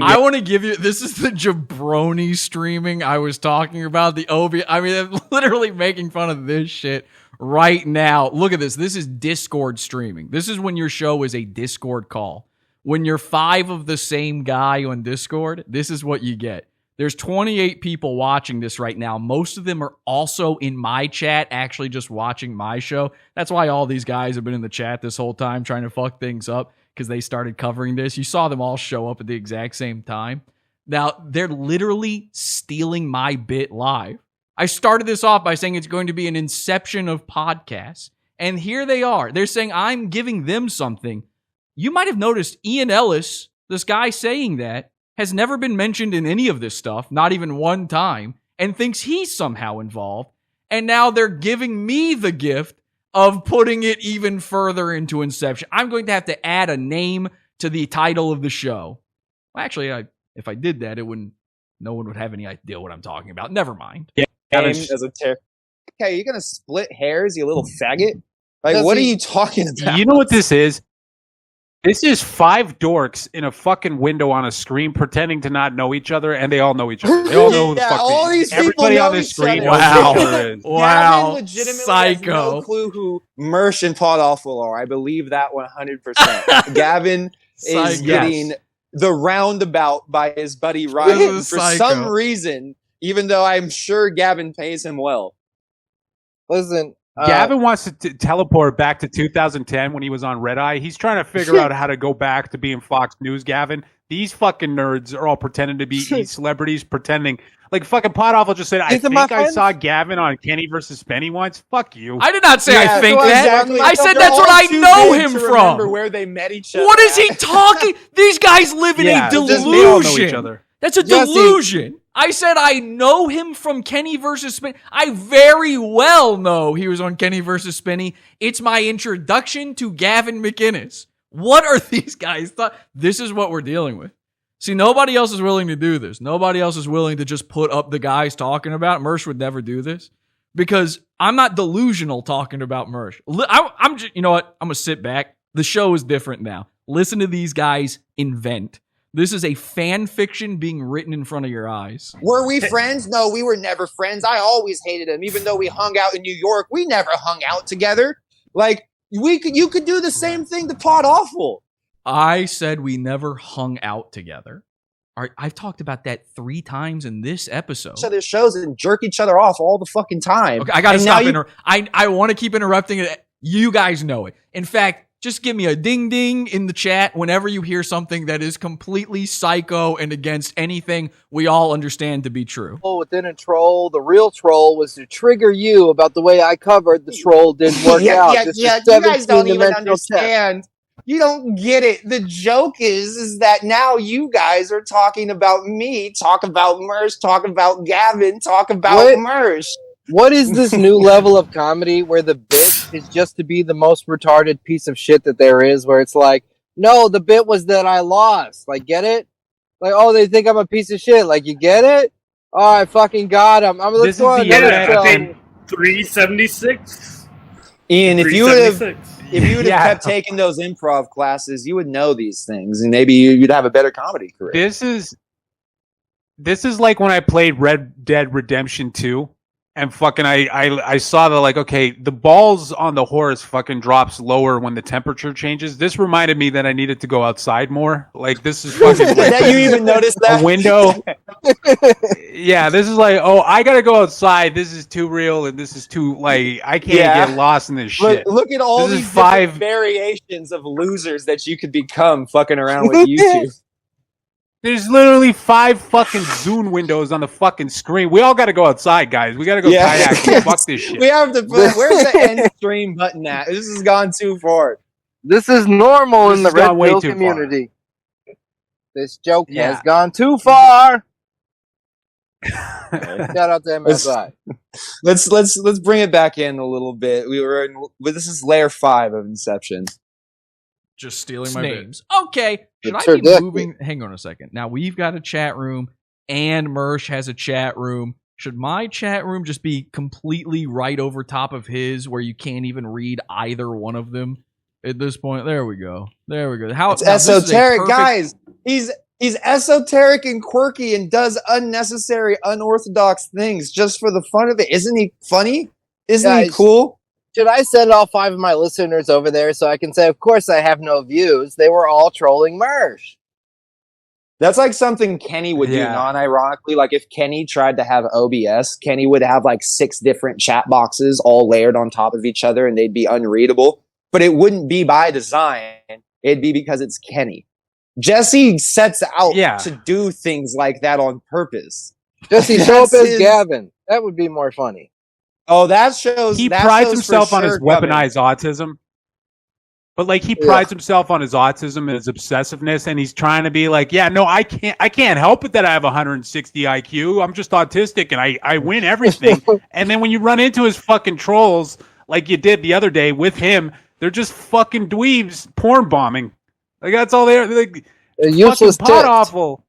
I want to give you, this is the jabroni streaming I was talking about. The Obi, I mean, I'm literally making fun of this shit right now. Look at this. This is Discord streaming. This is when your show is a Discord call. When you're 5 of the same guy on Discord, this is what you get. There's 28 people watching this right now. Most of them are also in my chat, actually just watching my show. That's why all these guys have been in the chat this whole time trying to fuck things up because they started covering this. You saw them all show up at the exact same time. Now, they're literally stealing my bit live. I started this off by saying it's going to be an inception of podcasts. And here they are. They're saying I'm giving them something. You might have noticed Ian Ellis, this guy saying that, has never been mentioned in any of this stuff, not even one time, and thinks he's somehow involved. And now they're giving me the gift of putting it even further into Inception. I'm going to have to add a name to the title of the show. Well, actually, if I did that, no one would have any idea what I'm talking about. Never mind. Yeah, Okay, you're gonna split hairs, you little faggot. Like, what are you talking about? You know what this is? This is 5 dorks in a fucking window on a screen pretending to not know each other, and they all know each other. They all know who the fuck all these people everybody know on this each screen other. knows who each other is. Wow. Gavin legitimately Psycho. has no clue who Mersh and Podawful are. I believe that 100%. Gavin is Psycho. getting the roundabout by his buddy Ryan is for psycho. some reason, even though I'm sure Gavin pays him well. Listen, Gavin wants to teleport back to 2010 when he was on Red Eye. He's trying to figure out how to go back to being Fox News, Gavin. These fucking nerds are all pretending to be celebrities, pretending. Like fucking Podawful just said, I think I saw Gavin on Kenny versus Penny once. Fuck you. I did not say I think so that. exactly. I said They're that's what all I too know big him to from. remember where they met each other. What is he talking? These guys live in a They all know each delusion. other. That's a Jesse. delusion. I said I know him from Kenny versus Spinny. I very well know he was on Kenny versus Spinny. It's my introduction to Gavin McInnes. What are these guys? This is what we're dealing with. See, nobody else is willing to do this. Nobody else is willing to just put up the guys talking about. Mersh would never do this because I'm not delusional talking about Mersh. I'm just, you know what? I'm going to sit back. The show is different now. Listen to these guys invent. This is a fan fiction being written in front of your eyes. Were we friends? No, we were never friends. I always hated him. Even though we hung out in New York, we never hung out together. Like, you could do the same thing to Podawful. I said we never hung out together. All right, I've talked about that 3 times in this episode. Each other's shows and jerk each other off all the fucking time. Okay, I gotta And stop. now I want to keep interrupting it. You guys know it. In fact, just give me a ding ding in the chat whenever you hear something that is completely psycho and against anything we all understand to be true. Within a troll, the real troll was to trigger you about the way I covered the troll didn't work out. This is You guys don't even 17-dimensional understand. You don't get it. The joke is that now you guys are talking about me, talk about Mersh, talk about Gavin, talk about Mersh. What is this new level of comedy where the bit is just to be the most retarded piece of shit that there is, where it's like, no, the bit was that I lost. Like, get it? Like, oh, they think I'm a piece of shit. Like, you get it? Oh, I fucking got him. I'm looking for another I think 376. Ian, if you would have 376. kept taking those improv classes, you would know these things, and maybe you'd have a better comedy career. This is like when I played Red Dead Redemption 2. And fucking, I saw the like, okay, the balls on the horse fucking drops lower when the temperature changes. This reminded me that I needed to go outside more. Like, this is fucking. That you even noticed that? A window. Yeah, this is like, oh, I gotta go outside. This is too real, and this is too like, I can't get lost in this shit. Look at all This is these 5 different variations of losers that you could become fucking around with YouTube. There's literally 5 fucking Zune windows on the fucking screen. We all got to go outside, guys. We got to go kayak. Fuck this shit. We have to put, where's the end stream button at? This has gone too far. This is normal in the has gone Red way Pill too community. This joke Yeah. has gone too far. Shout out to MSI. Let's bring it back in a little bit. This is layer 5 of Inception. Just stealing my Names. bit. Okay. Should It's I be ridiculous. moving? Hang on a second. Now, we've got a chat room, and Mersh has a chat room. Should my chat room just be completely right over top of his where you can't even read either one of them at this point? There we go. There we go. It's esoteric, guys. He's esoteric and quirky and does unnecessary, unorthodox things just for the fun of it. Isn't he funny? Isn't he cool? Should I send all 5 of my listeners over there so I can say, of course I have no views. They were all trolling Mersh. That's like something Kenny would do non-ironically. Like if Kenny tried to have OBS, Kenny would have like 6 different chat boxes all layered on top of each other and they'd be unreadable. But it wouldn't be by design. It'd be because it's Kenny. Jesse sets out to do things like that on purpose. Jesse, show up as Gavin. That would be more funny. Oh, that shows. He prides himself on his weaponized autism. But like he prides himself on his autism and his obsessiveness, and he's trying to be like, yeah, no, I can't help it that I have 160 IQ. I'm just autistic and I win everything. And then when you run into his fucking trolls, like you did the other day with him, they're just fucking dweebs porn bombing. Like that's all they're like. Useless pot awful.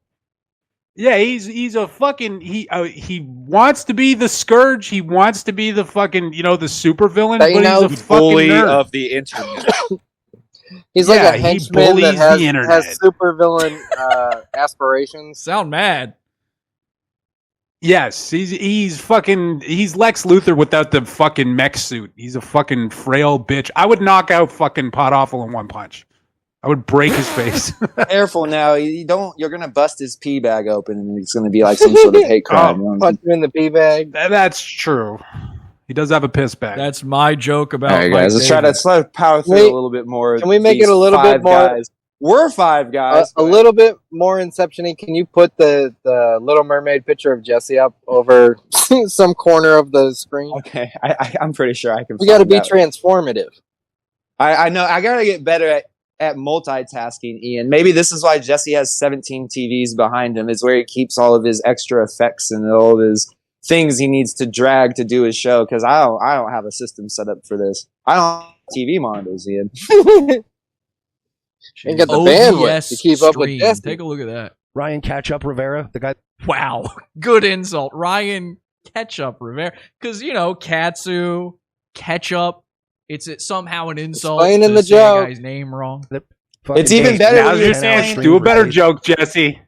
Yeah, he's a fucking he wants to be the scourge. He wants to be the fucking the super villain. But he's a fucking bully nerd. of the internet. He's like a henchman that has supervillain aspirations. Sound mad. Yes, he's Lex Luthor without the fucking mech suit. He's a fucking frail bitch. I would knock out fucking Pot Awful in one punch. I would break his face. Careful now, you're gonna bust his pee bag open and it's gonna be like some sort of hate crime. Punch him in the pee bag. That's true. He does have a piss bag. That's my joke about. All right, guys, let's try to power through a little bit more. Can we make it a little bit more? Guys. We're 5 guys. A little bit more Inception-y. Can you put the Little Mermaid picture of Jesse up over some corner of the screen? Okay, I'm pretty sure I can. We got to be transformative. I know. I gotta get better at multitasking, Ian. Maybe this is why Jesse has 17 TVs behind him. Is where he keeps all of his extra effects and all of his things he needs to drag to do his show. Because I don't have a system set up for this. I don't have TV monitors, Ian. Ain't got the bandwidth to keep up with Jesse. Take a look at that. Ryan Ketchup Rivera, the guy. Wow, good insult, Ryan Ketchup Rivera. Because Katsu, Ketchup. It's somehow an insult. Explaining to the say joke. A guy's name wrong. It's even better. Now's your chance. Do a better joke, Jesse.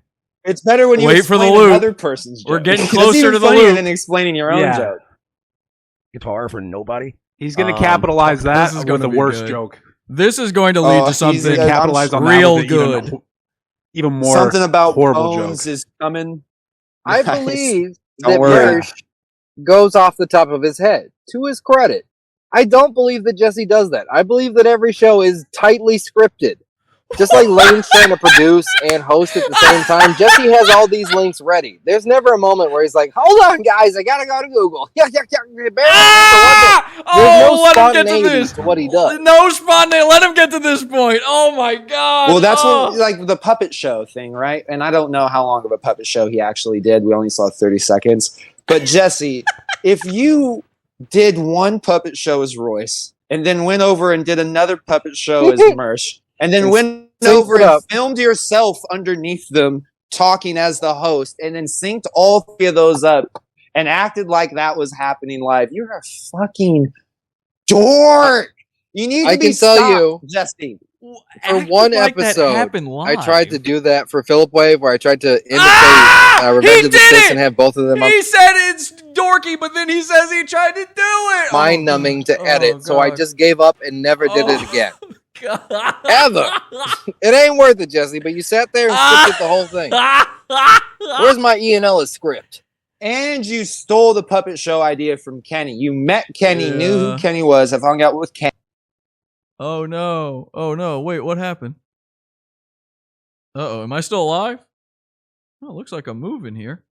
It's better when you wait for the explain loop. Another person's joke. We're getting It's closer even to the funnier loop than explaining your own joke. Guitar for nobody. He's going to capitalize that this is with gonna the be worst good. joke. This is going to lead to something capitalize on real that good. Even more something about horrible Bones joke. is coming. I Guys, believe don't that worry. Mersh goes off the top of his head. To his credit, I don't believe that Jesse does that. I believe that every show is tightly scripted. Just like Lane's trying to produce and host at the same time, Jesse has all these links ready. There's never a moment where he's like, hold on, guys, I gotta go to Google. There's no let him get to spontaneity this. to what he does. No spontaneity. Let him get to this point. Oh my god. Well, that's what, like the puppet show thing, right? And I don't know how long of a puppet show he actually did. We only saw 30 seconds. But Jesse, if you did one puppet show as Royce, and then went over and did another puppet show as Mersh, and then went over and filmed yourself underneath them talking as the host, and then synced all 3 of those up and acted like that was happening live, you're a fucking dork. You need to be stopped, Jesse. For one like that episode, happened I live. tried to do that for Philip Wave, where I tried to imitate Revenge of the Sith and have both of them up. He said it's dorky, but then he says he tried to do it. Mind-numbing to edit, so I just gave up and never did it again. Ever. It ain't worth it, Jesse, but you sat there and scripted the whole thing. Where's my Ian Ellis script? And you stole the puppet show idea from Kenny. You met Kenny, knew who Yeah. Kenny was, have hung out with Kenny. Oh no. Oh no. Wait, what happened? Uh-oh, am I still alive? Oh, it looks like I'm moving here.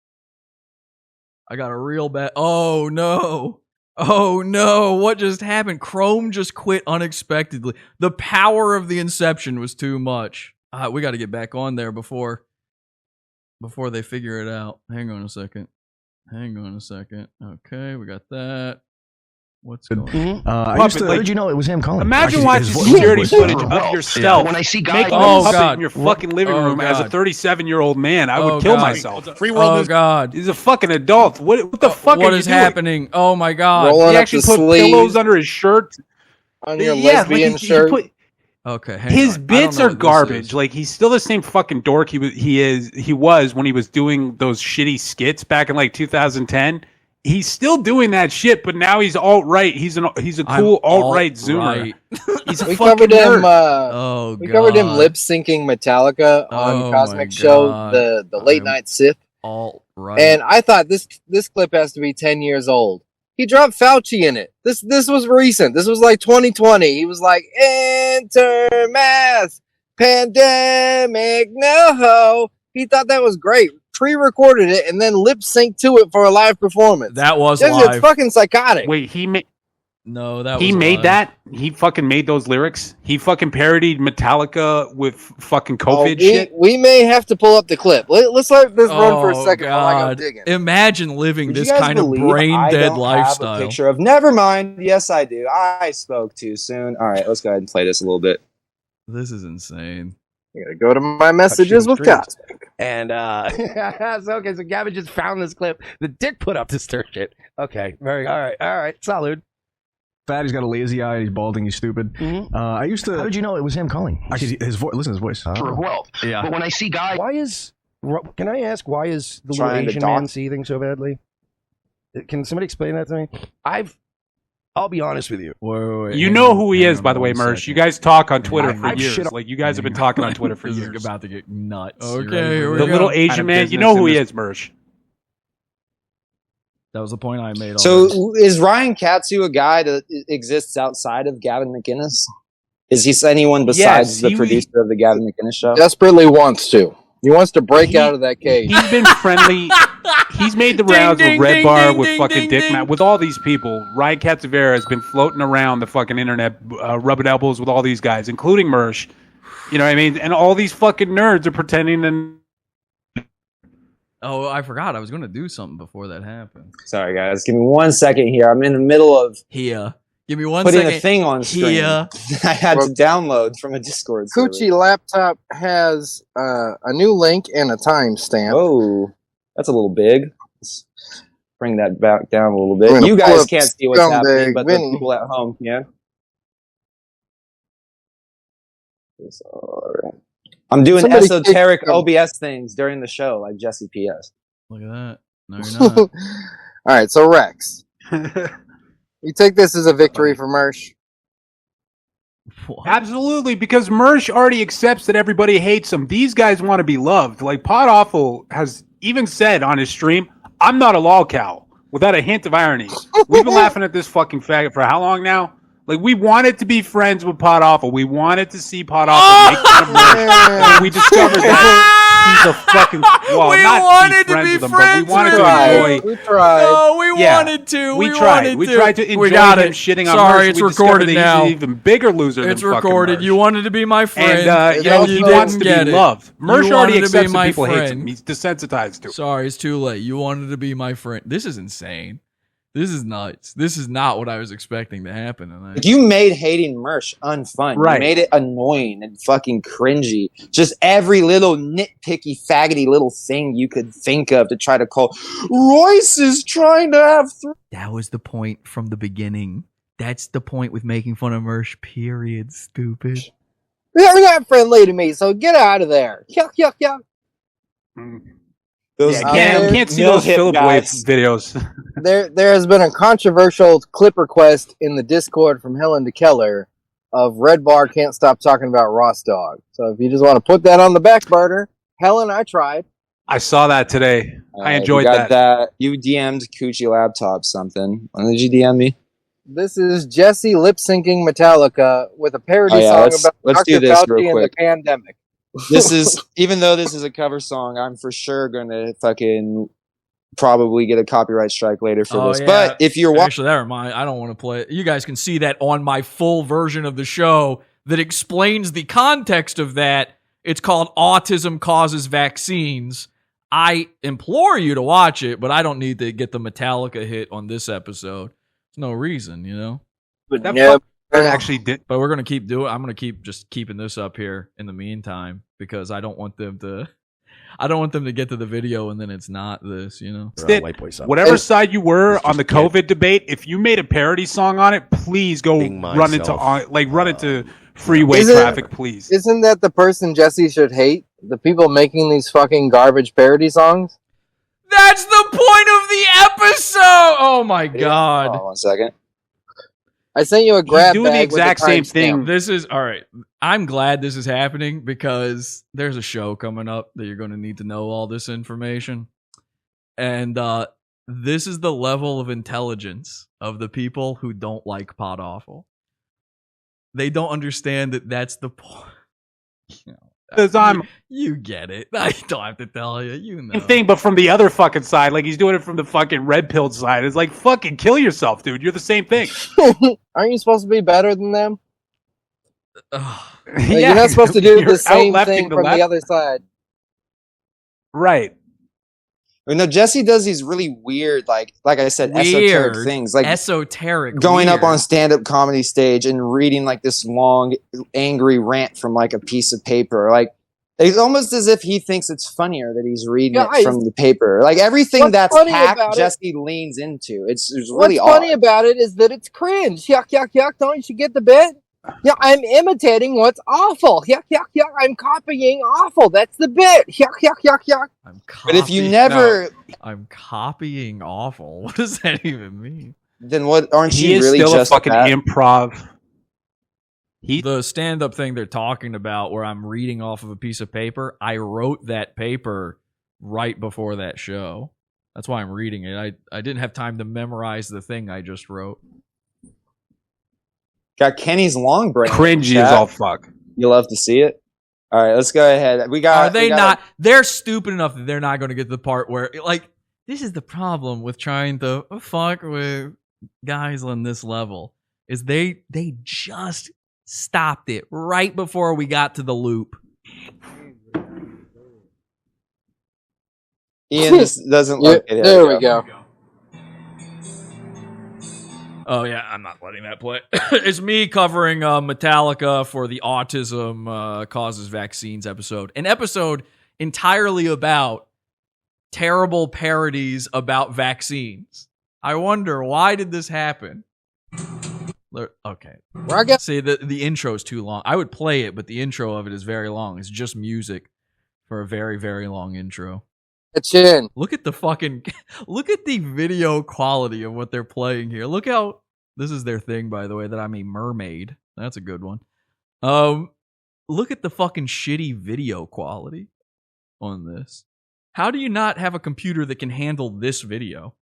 I got a real bad... Oh no. Oh no, what just happened? Chrome just quit unexpectedly. The power of the Inception was too much. We got to get back on there before they figure it out. Hang on a second. Okay, we got that. What's going on? How did you know it was him calling? Imagine Actually, watching his voice security was footage super of well. yourself When I see guys, making a puppet in your fucking living room as a 37-year-old man. I would kill myself. God. He's a fucking adult. What the fuck What are is you doing? happening? Oh my god. Rolling He up actually the put sleeve pillows under his shirt. on your Yeah, lesbian like he shirt. put- Okay, his bits are garbage. Like he's still the same fucking dork he was when he was doing those shitty skits back in like 2010. he's still doing that shit, but now he's alt-right. He's a cool alt-right zoomer. He's a we fucking covered him. nerd. We covered him lip syncing Metallica on Cosmic Show, the late night Sith. Alt-right. And I thought this clip has to be 10 years old. He dropped Fauci in it. This was recent. This was like 2020. He was like, enter mass pandemic, no. He thought that was great. Pre-recorded it and then lip synced to it for a live performance. That was It's live. fucking psychotic. Wait, he made live. that? He fucking made those lyrics? He fucking parodied Metallica with fucking COVID shit? We may have to pull up the clip. Let's let this run for a second while I go God. digging. Imagine living Would this you guys kind of believe brain I dead don't lifestyle. Have a picture of. Never mind. Yes, I do. I spoke too soon. All right, let's go ahead and play this a little bit. This is insane. I gotta go to my messages with Cosmic. And so Gavin just found this clip. The Dick put up to stir shit. Okay, all right, salud. Fatty's got a lazy eye. He's balding. He's stupid. I used to. How did you know it was him calling? I could his voice. Listen to his voice. For wealth. Yeah. But when I see guys, Can I ask why is the little Trying to Asian dock? man seething so badly? Can somebody explain that to me? I'll be honest with you. Wait, You know who he is, by the way, Mersh. You guys talk on Twitter for I've years. shit on- Like, you guys have been talking on Twitter for This years. is about to get nuts. Okay, You ready for the it? little Asian man, you know who he is, Mersh. That was the point I made. So is Ryan Katsu a guy that exists outside of Gavin McInnes? Is he anyone besides the producer of the Gavin McInnes show? Desperately wants to. He wants to break out of that cage. He's been friendly. He's made the rounds with Red Bar, with fucking Dick Matt, with all these people. Ryan Katsavera has been floating around the fucking internet, rubbing elbows with all these guys, including Mersh. You know what I mean? And all these fucking nerds are pretending to. Oh, I forgot. I was going to do something before that happened. Sorry, guys. Give me 1 second here. I'm in the middle of Here. Give me one putting second. a thing on screen. Here. I had to download from a Discord server. Coochie Laptop has a new link and a timestamp. Oh, that's a little big. Let's bring that back down a little I'm bit. gonna You pull guys up can't see what's happening, scumbag but Vinny. the people at home can. It's all right. I'm doing Somebody esoteric kick him. OBS things during the show, like Jesse PS. Look at that. No, you're not. All right, so Rex, you take this as a victory for Mersh. Absolutely, because Mersh already accepts that everybody hates him. These guys want to be loved. Like, Pod Awful has even said on his stream, I'm not a lolcow, without a hint of irony. We've been laughing at this fucking faggot for how long now? Like, we wanted to be friends with Pod Awful. We wanted to see Pod Awful make fun of Mersh. And we discovered that he's a fucking... Well, We not wanted be to friends be with him, but friends we wanted with to him. enjoy... We tried. No, we Yeah, wanted to. we We tried. wanted We to. tried to enjoy We got him it. shitting on Sorry, Mersh. it's We discovered recorded that now. He's an even bigger loser It's than fucking recorded. Mersh. You wanted to be my friend. And, he wants to be loved. Mersh already accepts that people hate him. He's desensitized to it. Sorry, it's too late. You wanted to be my friend. This is insane. This is nuts. This is not what I was expecting to happen tonight. You made hating Mersh unfun. Right. You made it annoying and fucking cringy. Just every little nitpicky, faggoty little thing you could think of to try to call Royce is trying to have That was the point from the beginning. That's the point with making fun of Mersh, period, stupid. You're not friendly to me, so get out of there. Yuck, yuck, yuck. Those can't see those Philip Wave videos. There has been a controversial clip request in the Discord from Helen DeKeller of Red Bar can't stop talking about Ross Dog. So if you just want to put that on the back burner, Helen, I tried. I saw that today. I enjoyed you got that. You DM'd Coochie Laptop something. When did you DM me? This is Jesse lip syncing Metallica with a parody Oh, yeah, song let's about do Dr. this Fauci real and the quick. pandemic. This is, even though this is a cover song, I'm for sure going to fucking probably get a copyright strike later for this. yeah. But if you're watching, Actually, never mind. I don't want to play it. You guys can see that on my full version of the show that explains the context of that. It's called Autism Causes Vaccines. I implore you to watch it, but I don't need to get the Metallica hit on this episode. There's no reason, you know? But actually did. But we're gonna keep doing. I'm gonna keep keeping this up here in the meantime because I don't want them to. I don't want them to get to the video and then it's not this, you know. Sid, whatever side you were on the COVID debate, if you made a parody song on it, please go run into freeway Isn't- traffic, please. Isn't that the person Jesse should hate? The people making these fucking garbage parody songs? That's the point of the episode. Oh my god. Hold on 1 second. I sent you a grab doing the bag with exact same timestamp. thing. This is all right. I'm glad this is happening because there's a show coming up that you're going to need to know all this information. And this is the level of intelligence of the people who don't like Pod Awful. They don't understand that that's the point. Because you get it. I don't have to tell you. You know. thing, but from the other fucking side, like he's doing it from the fucking red pilled side. It's like fucking kill yourself, dude. You're the same thing. Aren't you supposed to be better than them? Like, Yeah, you're not supposed to do you're the same out-lefting thing the from left. the other side. Right. No, Jesse does these really weird, like I said, esoteric things, like esoteric, going up weird. on stand-up comedy stage and reading like this long, angry rant from like a piece of paper. Like it's almost as if he thinks it's funnier that he's reading it from the paper. Like everything What's that's funny hacked, about it- Jesse leans into. It's What's really funny odd. about it is that it's cringe. Yuck, yuck, yuck. Don't you get the bit? Yeah, I'm imitating what's awful. Yuck, yuck, yuck. I'm copying awful. That's the bit. Yuck, yuck, yuck, yuck. But if you never, I'm copying awful. What does that even mean? then what? Aren't He you is really still just a fucking that? improv. The stand-up thing they're talking about where I'm reading off of a piece of paper, I wrote that paper right before that show. That's why I'm reading it. I didn't have time to memorize the thing I just wrote. Got Kenny's long brain. Cringy Chat. as all fuck. You love to see it. All right, let's go ahead. We got. Are they we got not? They're stupid enough that they're not going to get to the part where, like, this is the problem with trying to fuck with guys on this level. Is they just stopped it right before we got to the loop. Ian just doesn't look at it. There we go. Oh yeah, I'm not letting that play. It's me covering Metallica for the Autism Causes Vaccines episode. An episode entirely about terrible parodies about vaccines. I wonder, why did this happen? Okay. See, the intro is too long. I would play it, but the intro of it is very long. It's just music for a very, very long intro. Chin. Look at the fucking look at the video quality of what they're playing here. Look how this is their thing, by the way, that I'm a mermaid. That's a good one. Look at the fucking shitty video quality on this. How do you not have a computer that can handle this video?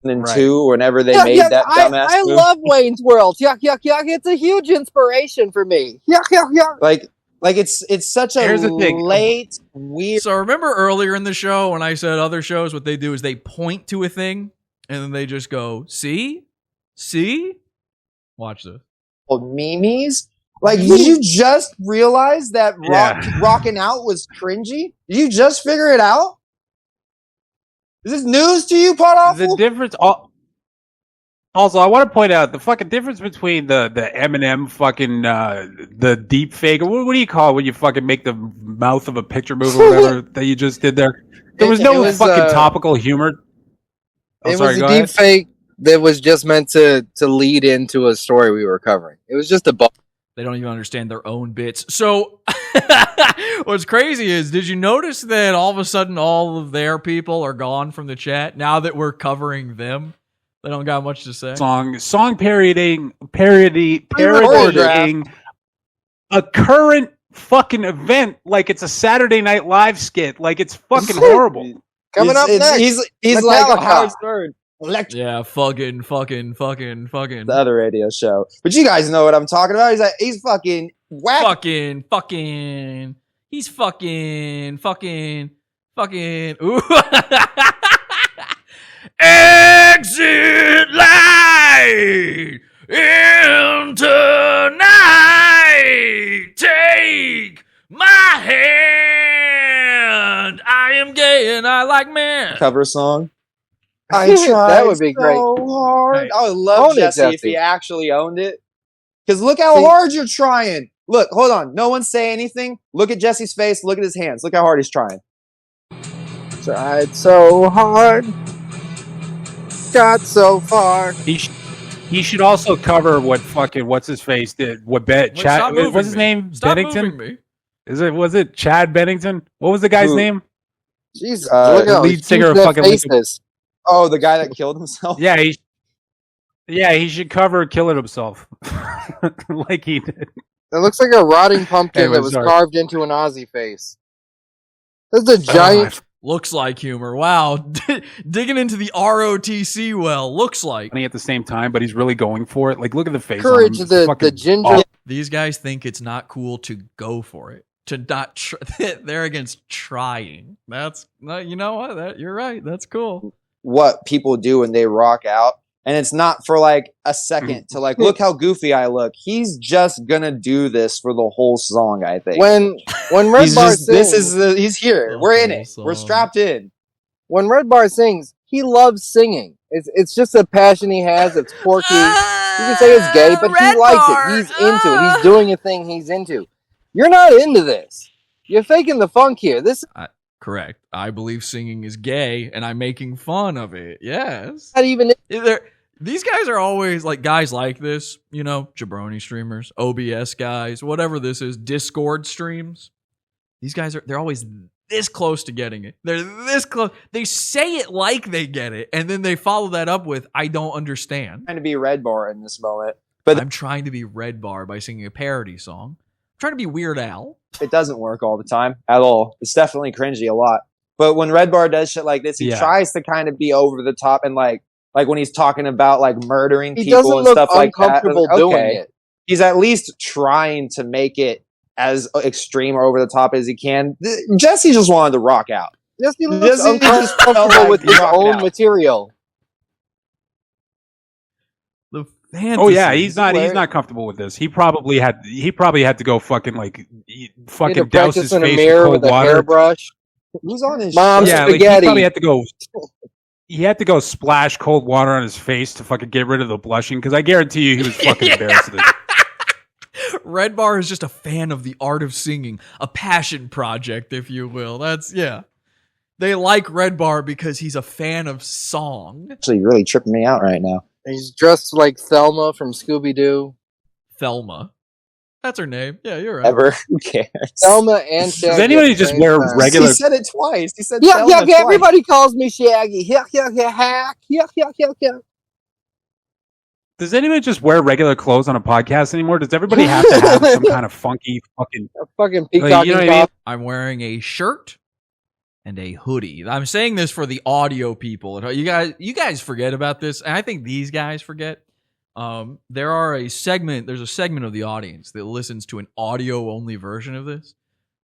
And two, whenever they made that dumbass I move. love Wayne's World. Yuck, yuck, yuck. It's a huge inspiration for me. Yuck, yuck, yuck. Like it's such a Here's the thing. late, weird. So remember earlier in the show when I said other shows, what they do is they point to a thing and then they just go, see? Watch this. Memes? Like, did you just realize that rocking out was cringy? Did you just figure it out? Is this news to you, Pod Awful? The difference. Also, I want to point out the fucking difference between the Eminem fucking the deep fake. What do you call it when you fucking make the mouth of a picture move or whatever that you just did there? There was no fucking topical humor. It was a deep fake that was just meant to lead into a story we were covering. It was just a They don't even understand their own bits. So what's crazy is, did you notice that all of a sudden all of their people are gone from the chat now that we're covering them? They don't got much to say. Song parodying a current fucking event like it's a Saturday Night Live skit. Like it's fucking horrible. Coming up next, he's like a Howard Stern. Yeah, fucking. The other radio show. But you guys know what I'm talking about. He's fucking whack. Fucking. He's fucking. Ooh. Exit light into night. Take my hand. I am gay and I like men. Cover song. I tried That would be great. so hard. Right. I would love Own it, Jesse if Jesse. he actually owned it. Because look how hard you're trying. Look, hold on. No one say anything. Look at Jesse's face. Look at his hands. Look how hard he's trying. Tried so hard. Got so far. He should also cover what fucking what's his face did. What stop moving what's his me. name? Stop Bennington. moving me. Was it Chad Bennington? What was the guy's Who? name? Jesus, the look how lead singer of that fucking face is. Oh, the guy that killed himself. Yeah, he should cover killing himself like he did. It looks like a rotting pumpkin Anyway, that was sorry. carved into an Aussie face. That's a giant. Looks like humor. Wow. Digging into the ROTC well. Looks like. Funny at the same time, but he's really going for it. Like, look at the face. Courage, on him. the Fucking ginger. awful. These guys think it's not cool to go for it. To not they're against trying. That's you know what? You're right. That's cool. What people do when they rock out, and it's not for like a second to like look how goofy I look. He's just gonna do this for the whole song. I think When Red Bar sings, he's here. We're in it. We're strapped in. When Red Bar sings, he loves singing. It's just a passion he has. It's quirky. You can say it's gay, but he likes it. He's into it. He's doing a thing he's into. You're not into this. You're faking the funk here. This Correct. I believe singing is gay, and I'm making fun of it. Yes. not even. These guys are always like guys like this, you know, jabroni streamers, OBS guys, whatever this is, Discord streams. These guys they're always this close to getting it. They're this close. They say it like they get it, and then they follow that up with "I don't understand." I'm trying to be Red Bar in this moment, but I'm trying to be Red Bar by singing a parody song. I'm trying to be Weird Al. it doesn't work all the time at all. It's definitely cringy a lot. But when Red Bar does shit like this, he tries to kind of be over the top and like when he's talking about like murdering people and stuff like that. He doesn't look uncomfortable doing it. He's at least trying to make it as extreme or over the top as he can. Jesse just wanted to rock out. Jesse looks uncomfortable with his own material. Oh yeah, he's not comfortable with this. He probably had to go fucking douse his face in cold water. Hairbrush. Who's on his Mom's spaghetti? Like he probably had to go. He had to go splash cold water on his face to fucking get rid of the blushing, because I guarantee you he was fucking embarrassed of this. Red Bar is just a fan of the art of singing, a passion project, if you will. They like Red Bar because he's a fan of song. Actually, really tripping me out right now. He's dressed like Thelma from Scooby-Doo. Thelma. That's her name. Yeah, you're right. Ever? Who cares? Thelma and Shaggy. Does anybody just wear regular... He said it twice. He said yeah, Thelma yeah, twice. everybody calls me Shaggy. Yeah. Does anybody just wear regular clothes on a podcast anymore? Does everybody have to have some kind of funky fucking peacock? I'm wearing a shirt and a hoodie. I'm saying this for the audio people. You guys forget about this, and I think these guys forget. There's a segment of the audience that listens to an audio only version of this.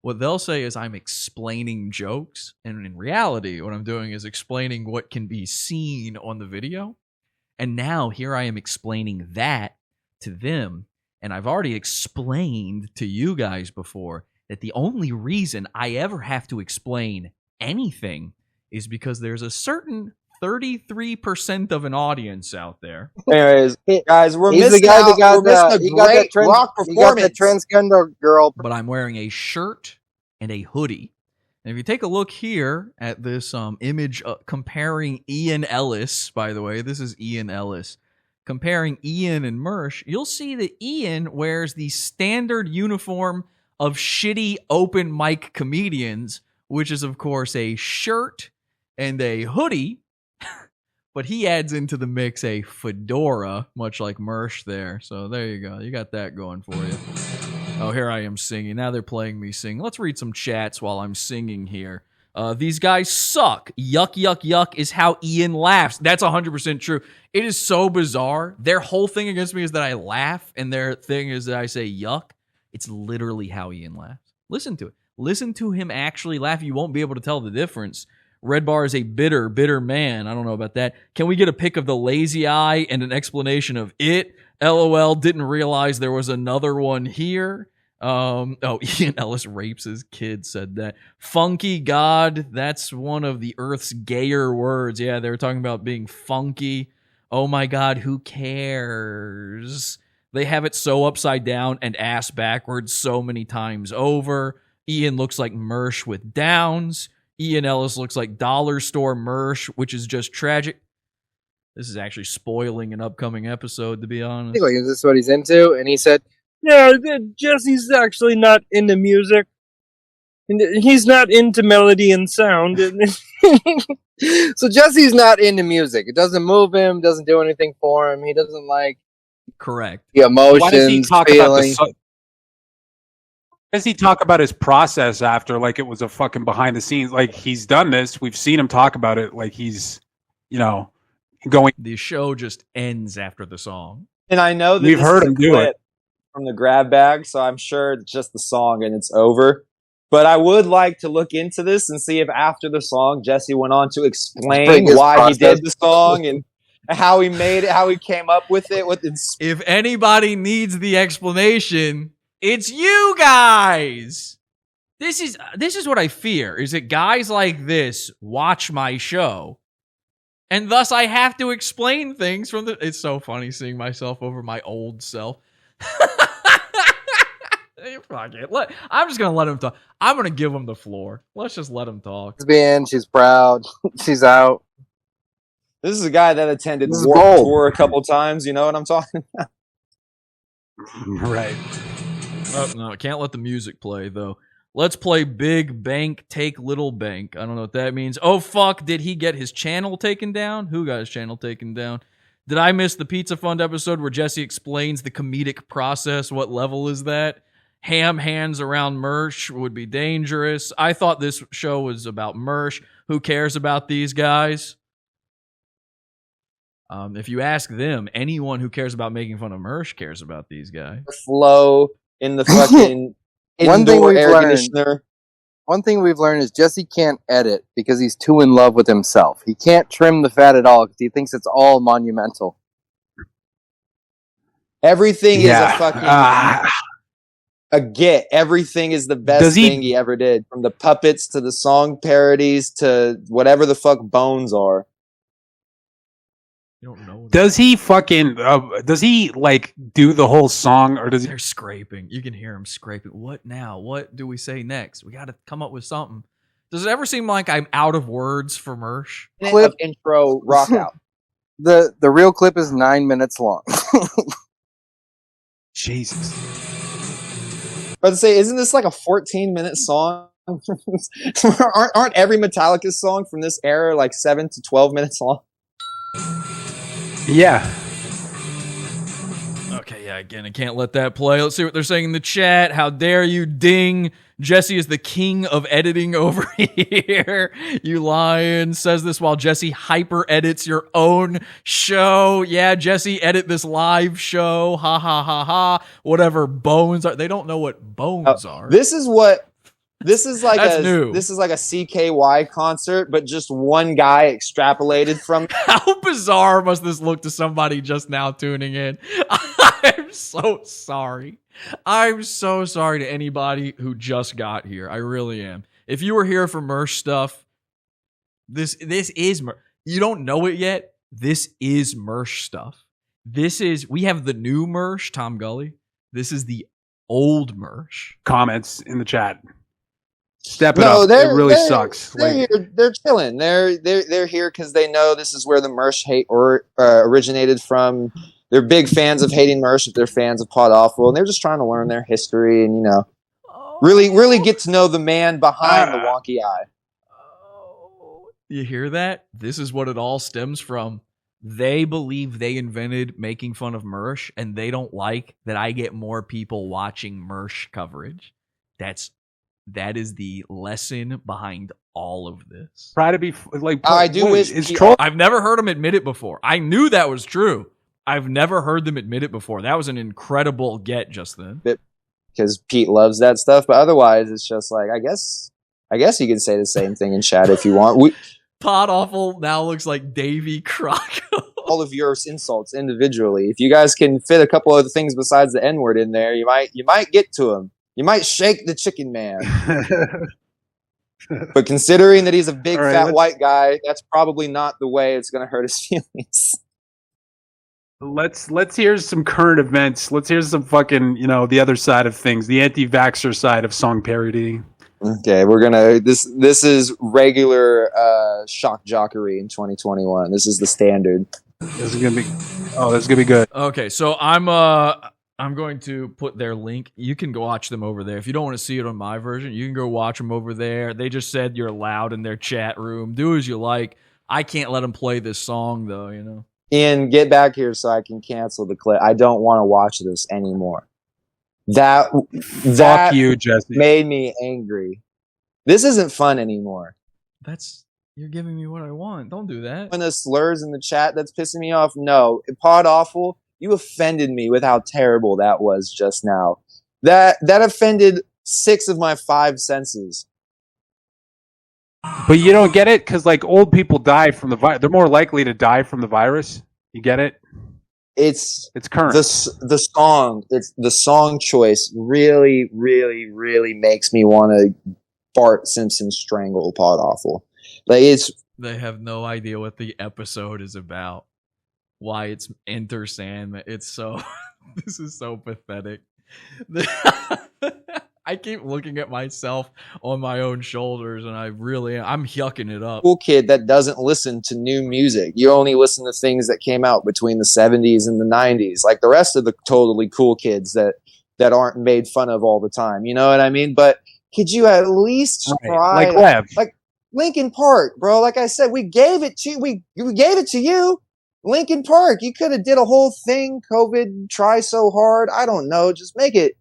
What they'll say is I'm explaining jokes, and in reality, what I'm doing is explaining what can be seen on the video. And now here I am explaining that to them, and I've already explained to you guys before that the only reason I ever have to explain anything is because there's a certain 33% of an audience out there. Anyways, guys, we're He's missing the guy out. that got We're missing a great rock he got the performance. transgender girl. But I'm wearing a shirt and a hoodie. And if you take a look here at this image comparing Ian Ellis, by the way, this is Ian Ellis, comparing Ian and Mersh, you'll see that Ian wears the standard uniform of shitty open mic comedians, which is, of course, a shirt and a hoodie. But he adds into the mix a fedora, much like Mersh there. So there you go. You got that going for you. Oh, here I am singing. Now they're playing me sing. Let's read some chats while I'm singing here. These guys suck. Yuck, yuck, yuck is how Ian laughs. That's 100% true. It is so bizarre. Their whole thing against me is that I laugh, and their thing is that I say yuck. It's literally how Ian laughs. Listen to it. Listen to him actually laugh. You won't be able to tell the difference. Red Bar is a bitter, bitter man. I don't know about that. Can we get a pic of the lazy eye and an explanation of it? LOL, didn't realize there was another one here. Ian Ellis rapes his kid, said that. Funky God, that's one of the Earth's gayer words. Yeah, they were talking about being funky. Oh my God, who cares? They have it so upside down and ass backwards so many times over. Ian looks like Mersh with downs. Ian Ellis looks like dollar store Mersh, which is just tragic. This is actually spoiling an upcoming episode, to be honest. Like, is this what he's into? And he said, Yeah, Jesse's actually not into music. He's not into melody and sound. So Jesse's not into music. It doesn't move him, doesn't do anything for him. He doesn't like Correct. the emotions, Why does he talk feeling. about why does he talk about his process after like it was a fucking behind the scenes? Like he's done this. We've seen him talk about it. Like he's, going. The show just ends after the song. And I know that We've this heard is a him do clip it. from the grab bag, so I'm sure it's just the song and it's over. But I would like to look into this and see if after the song, Jesse went on to explain why he did the song and how he made it, how he came up with it. If anybody needs the explanation, it's you guys. This is what I fear, is that guys like this watch my show. And thus I have to explain things from the... It's so funny seeing myself over my old self. Fuck it. I'm just going to let him talk. I'm going to give him the floor. Let's just let him talk. She's proud. She's out. This is a guy that attended Warped Tour a couple times. You know what I'm talking about? Right. Oh, no, can't let the music play, though. Let's play Big Bank Take Little Bank. I don't know what that means. Oh, fuck. Did he get his channel taken down? Who got his channel taken down? Did I miss the Pizza Fund episode where Jesse explains the comedic process? What level is that? Ham hands around Mersh would be dangerous. I thought this show was about Mersh. Who cares about these guys? If you ask them, anyone who cares about making fun of Mersh cares about these guys. Flow in the fucking indoor air conditioner. One thing we've learned is Jesse can't edit because he's too in love with himself. He can't trim the fat at all because he thinks it's all monumental. Everything is a fucking a get. Everything is the best thing he ever did, from the puppets to the song parodies to whatever the fuck bones are. You don't know. Does he fucking does he like do the whole song, or does he? They're scraping. You can hear him scraping. What now? What do we say next? We got to come up with something. Does it ever seem like I'm out of words for Mersh? Clip intro rock out. The real clip is 9 minutes long. Jesus. I was to say, isn't this like a 14-minute song? aren't every Metallica song from this era like 7 to 12 minutes long? Yeah. Okay, yeah, again, I can't let that play. Let's see what they're saying in the chat. How dare you ding. Jesse is the king of editing over here. You lion. Says this while Jesse hyper edits your own show. Yeah, Jesse, edit this live show. Ha ha ha ha. Whatever bones are. They don't know what bones are. This is like That's new. This is like a CKY concert, but just one guy extrapolated from. How bizarre must this look to somebody just now tuning in? I'm so sorry. I'm so sorry to anybody who just got here. I really am. If you were here for Mersh stuff, this is Mersh. You don't know it yet. This is Mersh stuff. We have the new Mersh, Tom Gully. This is the old Mersh. Comments in the chat. Step it up. It really sucks. They're chilling. They're here because they know this is where the Mersh hate originated from. They're big fans of hating Mersh, if they're fans of Pod Awful, and they're just trying to learn their history and really get to know the man behind the wonky eye. You hear that? This is what it all stems from. They believe they invented making fun of Mersh, and they don't like that I get more people watching Mersh coverage. That is the lesson behind all of this. Try to be like. I do wish I've never heard him admit it before. I knew that was true. I've never heard them admit it before. That was an incredible get just then. Because Pete loves that stuff, but otherwise it's just like I guess you can say the same thing in chat if you want. Pod Awful now looks like Davy Croc. All of your insults individually. If you guys can fit a couple other things besides the N-word in there, you might get to him. You might shake the chicken man. But considering that he's a big fat white guy, that's probably not the way it's going to hurt his feelings. Let's hear some current events. Let's hear some fucking, the other side of things, the anti-vaxxer side of song parody. Okay, we're gonna this is regular shock jockery in 2021. This is the standard. This is gonna be good. Okay, so I'm I'm going to put their link. You can go watch them over there. If you don't want to see it on my version, you can go watch them over there. They just said you're allowed in their chat room. Do as you like. I can't let them play this song, though, you know? Ian, get back here so I can cancel the clip. I don't want to watch this anymore. That Fuck you, Jesse. made me angry. This isn't fun anymore. You're giving me what I want. Don't do that. When the slurs in the chat that's pissing me off, no. Pod Awful, you offended me with how terrible that was just now. That offended 6 of my 5 senses. But you don't get it because like old people die from the virus. They're more likely to die from the virus. You get it? It's current. The song choice really, really, really makes me want to Bart Simpson strangle Pod Awful. They have no idea what the episode is about. Why it's Enter Sandman. It's so... this is so pathetic. I keep looking at myself on my own shoulders, and I'm yucking it up. Cool kid that doesn't listen to new music. You only listen to things that came out between the 70s and the 90s, like the rest of the totally cool kids that aren't made fun of all the time. You know what I mean? But could you at least try, like Lev. like Linkin Park, bro? Like I said, we gave it to you. Linkin Park, you could have did a whole thing. COVID, try so hard. I don't know. Just make it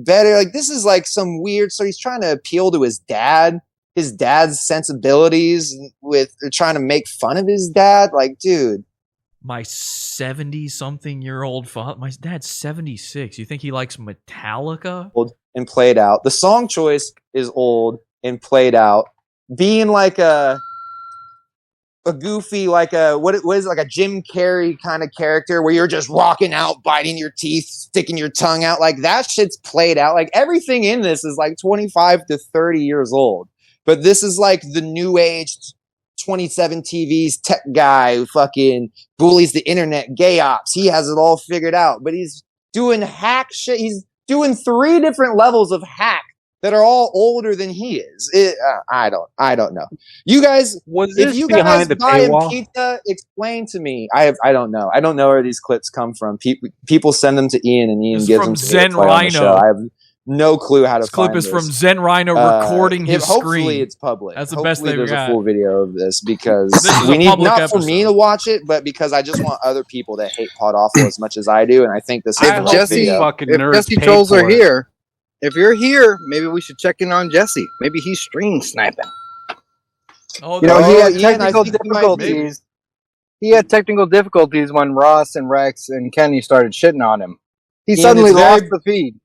better. Like this is like some weird. So he's trying to appeal to his dad's sensibilities with trying to make fun of his dad. Like, dude, My 70-something-year-old father. My dad's 76. You think he likes Metallica? Old and played out. The song choice is old and played out. Being like a goofy, like what is like a Jim Carrey kind of character where you're just rocking out, biting your teeth, sticking your tongue out. Like that shit's played out. Like everything in this is like 25 to 30 years old. But this is like the new age 27 TV's tech guy who fucking bullies the internet, gay ops. He has it all figured out, but he's doing hack shit. He's doing 3 different levels of hack that are all older than he is. I don't know. You guys, if you guys buy him pizza, explain to me. I don't know. I don't know where these clips come from. People send them to Ian, and Ian gives them to Zen me to play on the show. Rhino. I have no clue how to This clip find is this. from Zen Rhino recording his hopefully screen. it's public. That's the Hopefully best they've there's got. a full video of this because This is we a need public not episode. for me to watch it, but because I just want other people to hate Pod Awful as much as I do, and I think this is If a Jesse, video. if Jesse trolls are here, if you're here, maybe we should check in on Jesse. Maybe he's stream sniping. Oh, You know, he had Ian, I technical think you might difficulties. He had technical difficulties when Ross and Rex and Kenny started shitting on him. He Ian, suddenly it's lost very- the feed.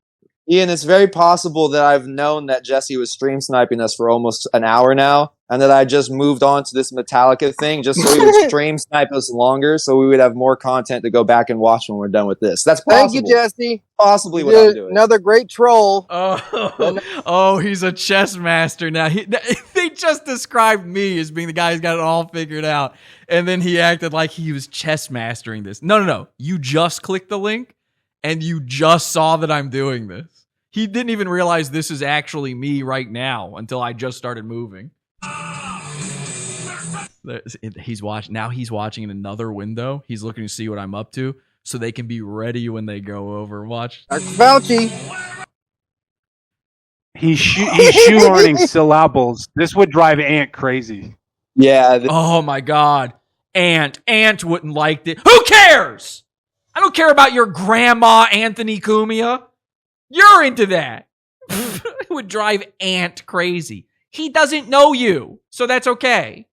Ian, it's very possible that I've known that Jesse was stream sniping us for almost an hour now, and that I just moved on to this Metallica thing just so he would stream snipe us longer, so we would have more content to go back and watch when we're done with this. That's possible. Thank you, Jesse. Possibly You what did I'm doing. Another great troll. Oh, he's a chess master now. They just described me as being the guy who's got it all figured out, and then he acted like he was chess mastering this. No. You just clicked the link, and you just saw that I'm doing this. He didn't even realize this is actually me right now until I just started moving. He's watching in another window. He's looking to see what I'm up to so they can be ready when they go over. Watch. Dr. Fauci. He's shoehorning syllables. This would drive Ant crazy. Yeah. Oh my God. Ant wouldn't like it. Who cares? I don't care about your grandma, Anthony Cumia. You're into that. It would drive Ant crazy. He doesn't know you, so that's okay.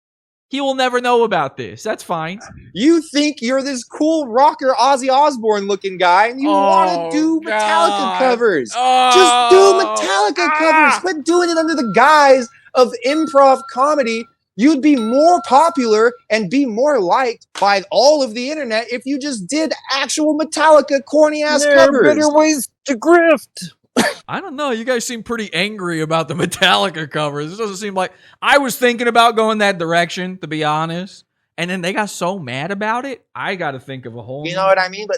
He will never know about this. That's fine. You think you're this cool rocker Ozzy Osbourne looking guy, and you want to do Metallica covers. Just do Metallica covers. Quit doing it under the guise of improv comedy. You'd be more popular and be more liked by all of the internet if you just did actual Metallica corny ass There covers. are better ways to grift. I don't know. You guys seem pretty angry about the Metallica covers. This doesn't seem like... I was thinking about going that direction, to be honest. And then they got so mad about it, I got to think of a whole... You know what I mean? But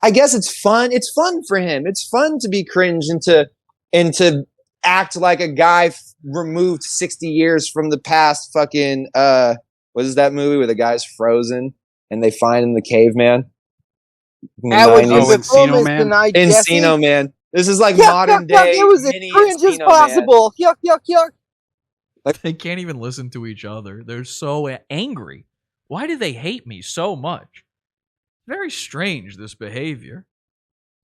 I guess it's fun. It's fun for him. It's fun to be cringe and to act like a guy removed 60 years from the past. Fucking what is that movie where the guy's frozen and they find him the caveman? That was Encino Man. tonight, Encino Man. This is like Yuck, modern yuck, yuck. day. It was as mini cringe as Encino possible. Yuck, yuck, yuck. They can't even listen to each other. They're so angry. Why do they hate me so much? Very strange, this behavior.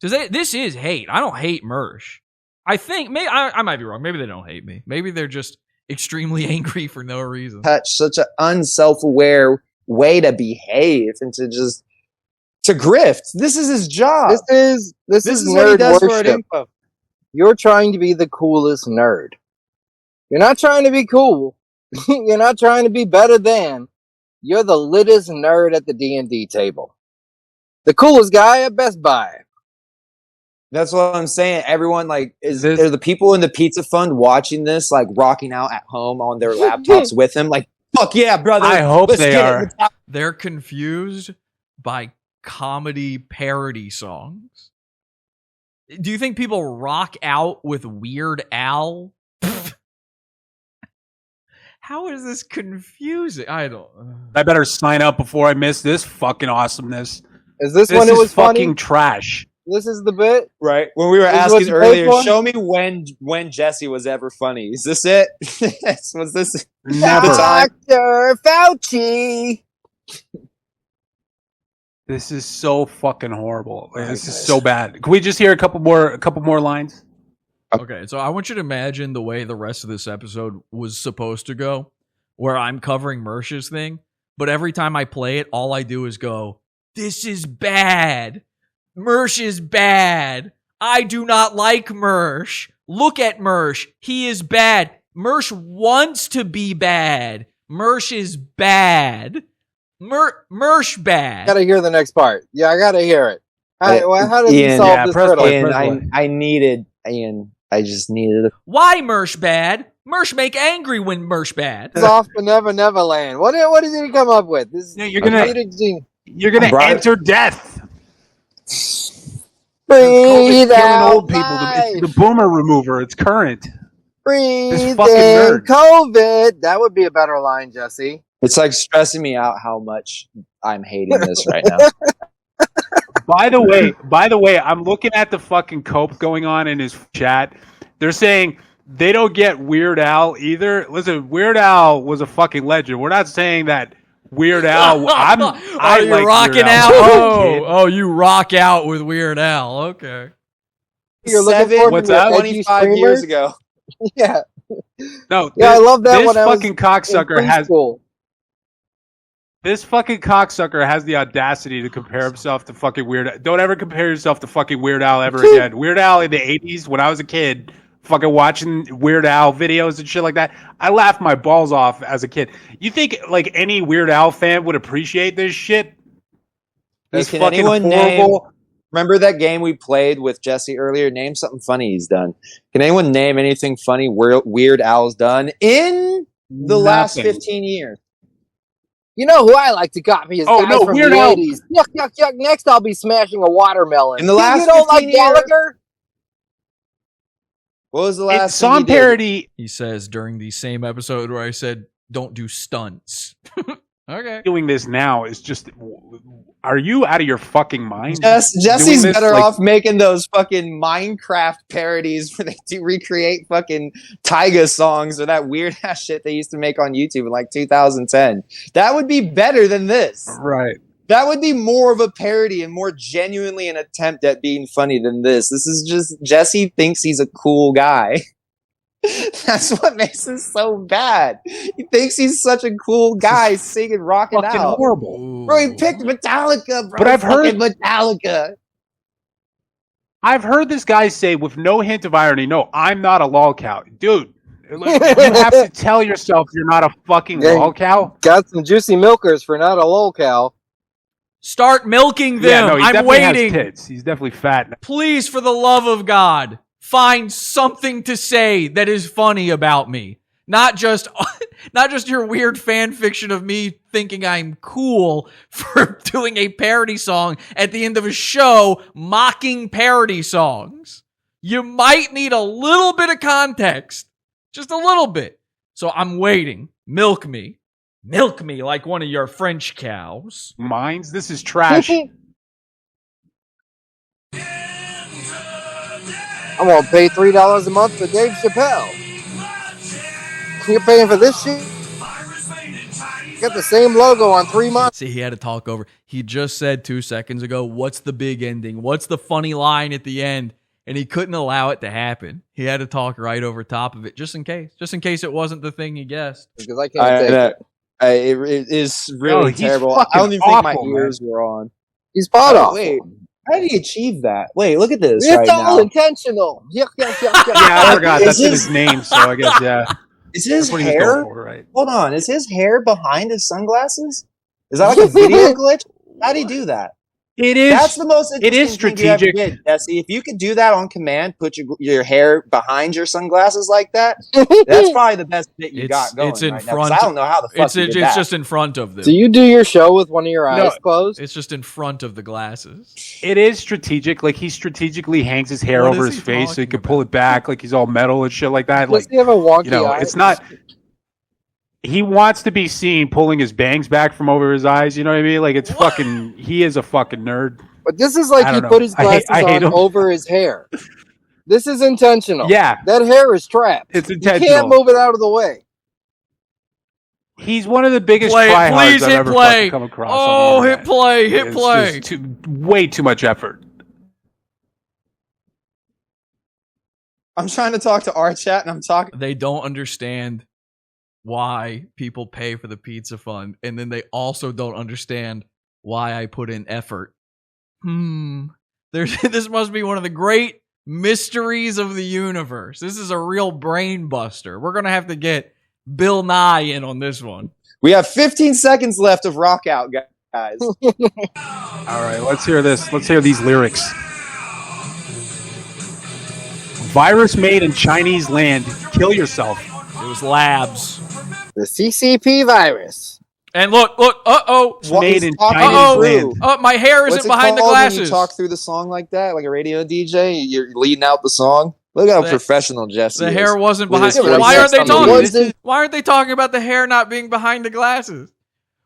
This is hate. I don't hate Mersh. I think, I might be wrong. Maybe they don't hate me. Maybe they're just extremely angry for no reason. Such an unself-aware way to behave and to grift. This is his job. This is what he nerd does for worship. info. You're trying to be the coolest nerd. You're not trying to be cool. You're not trying to be better than. You're the littest nerd at the D&D table. The coolest guy at Best Buy. That's what I'm saying. Everyone are the people in the pizza fund watching this, like rocking out at home on their laptops with him, like, fuck yeah, brother. I hope they are. They're confused by comedy parody songs. Do you think people rock out with Weird Al? How is this confusing? I better sign up before I miss this fucking awesomeness. Is this when it was fucking funny? trash. This is the bit? Right. When we were This is asking what you earlier, paid for? show me when Jesse was ever funny. Is this it? Was this Never. the time? Dr. Fauci. This is so fucking horrible. This is so bad. Can we just hear a couple more lines? Okay, so I want you to imagine the way the rest of this episode was supposed to go, where I'm covering Mersh's thing, but every time I play it, all I do is go, "This is bad. Mersh is bad. I do not like Mersh. Look at Mersh. He is bad. Mersh wants to be bad. Mersh is bad. Mersh bad." Gotta hear the next part. Yeah, I gotta hear it. How does he solve this riddle? Ian, I just needed Why Mersh bad? Mersh make angry when Mersh bad. It's off to Never Neverland. What did he come up with? You're gonna enter death. Breathe killing out old people. It's the boomer remover. It's current. Breathe This in fucking nerd. COVID. That would be a better line, Jesse. It's like stressing me out how much I'm hating this right now. By the way, I'm looking at the fucking cope going on in his chat. They're saying they don't get Weird Al either. Listen, Weird Al was a fucking legend. We're not saying that Weird Al. Are you like rocking Weird out? Al. Oh, you rock out with Weird Al. Okay. You're looking for What's the that? edgy 25 years streamers? ago. Yeah. No, Yeah, I love that this when I was fucking cocksucker in has. preschool. This fucking cocksucker has the audacity to compare himself to fucking Weird Al. Don't ever compare yourself to fucking Weird Al ever again. Weird Al in the 80s, when I was a kid, fucking watching Weird Al videos and shit like that, I laughed my balls off as a kid. You think, like, any Weird Al fan would appreciate this shit? This Can fucking anyone horrible... name... Remember that game we played with Jesse earlier? Name something funny he's done. Can anyone name anything funny Weird Al's done in the last 15 years? You know who I like to copy is guys from Weird the Al. 80s. Yuck, yuck, yuck. Next, I'll be smashing a watermelon. In the last you don't 15 like years? Gallagher? What was the last thing song he did? parody He says during the same episode where I said, "Don't do stunts." Okay. doing this now is just... Are you out of your fucking mind? Jesse's Doing this, better like- off making those fucking Minecraft parodies where they do recreate fucking Tyga songs or that weird ass shit they used to make on YouTube in like 2010. That would be better than this. Right. That would be more of a parody and more genuinely an attempt at being funny than this. This is just Jesse thinks he's a cool guy. That's what makes it so bad. He thinks he's such a cool guy singing, rocking Fucking out. horrible. Bro, he picked Metallica, bro. But I've heard- Fucking Metallica. I've heard this guy say with no hint of irony, "No, I'm not a lolcow." Dude, you have to tell yourself you're not a fucking lolcow. Got some juicy milkers for not a lolcow. Start milking them. Yeah, no, he I'm definitely waiting. has tits. He's definitely fat. Please, for the love of God, find something to say that is funny about me. Not just your weird fan fiction of me thinking I'm cool for doing a parody song at the end of a show mocking parody songs. You might need a little bit of context. Just a little bit. So I'm waiting. Milk me. Milk me like one of your French cows. Mines? This is trash. I'm gonna pay $3 a month for Dave Chappelle. You're paying for this shit? Got the same logo on 3 months. See, he had to talk over. He just said 2 seconds ago, what's the big ending? What's the funny line at the end? And he couldn't allow it to happen. He had to talk right over top of it, just in case it wasn't the thing he guessed. Because I can't take it. It is really he's terrible. fucking I don't even think my awful, ears were on. He's pod awful. Wait, how did he achieve that? Wait, look at this It's right all now. intentional. Yuck, yuck, yuck, yuck. Yeah, I forgot. That's Is in his- his name, so I guess, yeah. Is his That's what he was hair? going for, right? Hold on, is his hair behind his sunglasses? Is that like a video glitch? How'd he do that? It is. That's the most It is interesting thing you ever strategic. did, Jesse. If you could do that on command, put your hair behind your sunglasses like that, that's probably the best bit you got going It's in right now, 'cause front. I don't know how the fuck it's you did it's that. just in front of them. Do you do your show with one of your eyes closed? It's just in front of the glasses. It is strategic. Like, he strategically hangs his hair What over is his he face so he talking can pull it back, like he's all metal and shit like that. Does Like, he have a wonky you know, eye? it's not. He wants to be seen pulling his bangs back from over his eyes. You know what I mean? Like, it's fucking. He is a fucking nerd. But this is like I he don't put know. his glasses I hate on him. over his hair. This is intentional. Yeah. That hair is trapped. It's You intentional. can't move it out of the way. He's one of the biggest Play, tryhards please I've hit ever play. fucking come across. on the Oh, internet. hit play, hit It's play. just way too much effort. I'm trying to talk to our chat, and I'm talking. They don't understand why people pay for the pizza fund, and then they also don't understand why I put in effort. This must be one of the great mysteries of the universe. This is a real brain buster. We're gonna have to get Bill Nye in on this one. We have 15 seconds left of Rock Out, guys. All right, let's hear this. Let's hear these lyrics. Virus made in Chinese land. Kill yourself. It was labs. The CCP virus. And look, made in talking Chinese through? land. Oh, my hair isn't What's it behind the called when glasses. you talk through the song like that, like a radio DJ? You're leading out the song. Look how The- professional Jesse The is. hair wasn't With behind. his Why aren't they 46 on the talking? list. Why aren't they talking about the hair not being behind the glasses?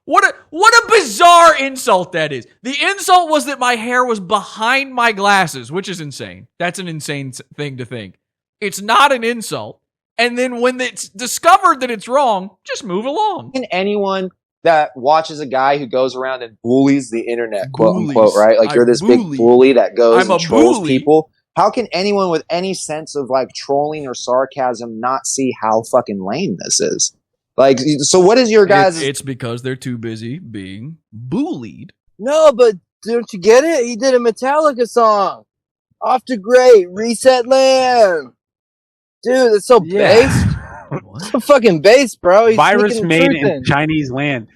What a bizarre insult that is. The insult was that my hair was behind my glasses, which is insane. That's an insane thing to think. It's not an insult. And then when it's discovered that it's wrong, just move along. Can anyone that watches a guy who goes around and bullies the internet, quote Bullies. unquote, right? Like you're this big bully that goes I'm and a trolls bully. people. How can anyone with any sense of like trolling or sarcasm not see how fucking lame this is? Like, so what is your guys? It's because they're too busy being bullied. No, but don't you get it? He did a Metallica song. Off to Great, Reset Land. Dude, it's so based. It's so fucking based, bro. He's Virus sneaking the made truth in Chinese land.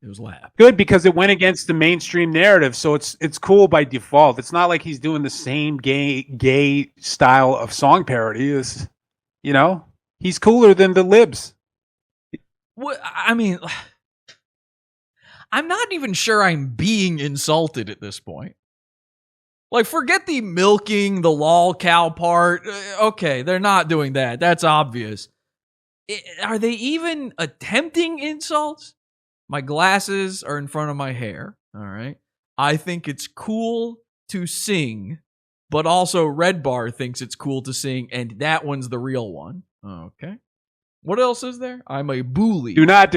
It was lab. Good, because it went against the mainstream narrative, so it's cool by default. It's not like he's doing the same gay style of song parody. It's, you know, he's cooler than the libs. What, I mean, I'm not even sure I'm being insulted at this point. Like, forget the milking, the lol cow part. Okay, they're not doing that. That's obvious. Are they even attempting insults? My glasses are in front of my hair. All right. I think it's cool to sing, but also Red Bar thinks it's cool to sing, and that one's the real one. Okay. What else is there? I'm a bully. Do not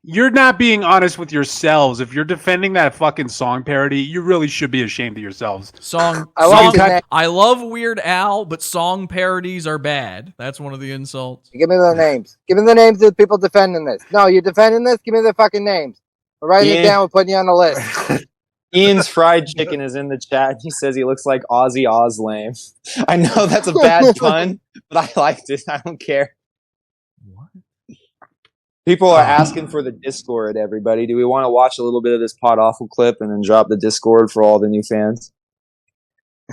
you're not being honest with yourselves. If you're defending that fucking song parody, you really should be ashamed of yourselves. I love Weird Al, but song parodies are bad. That's one of the insults. Give me the names. Give me the names of the people defending this. No, you're defending this? Give me the fucking names. We're writing it down. We're putting you on the list. Ian's fried chicken is in the chat. He says he looks like Ozzy Oslame. I know that's a bad pun, but I liked it. I don't care. People are asking for the Discord, everybody. Do we want to watch a little bit of this Pod Awful clip and then drop the Discord for all the new fans?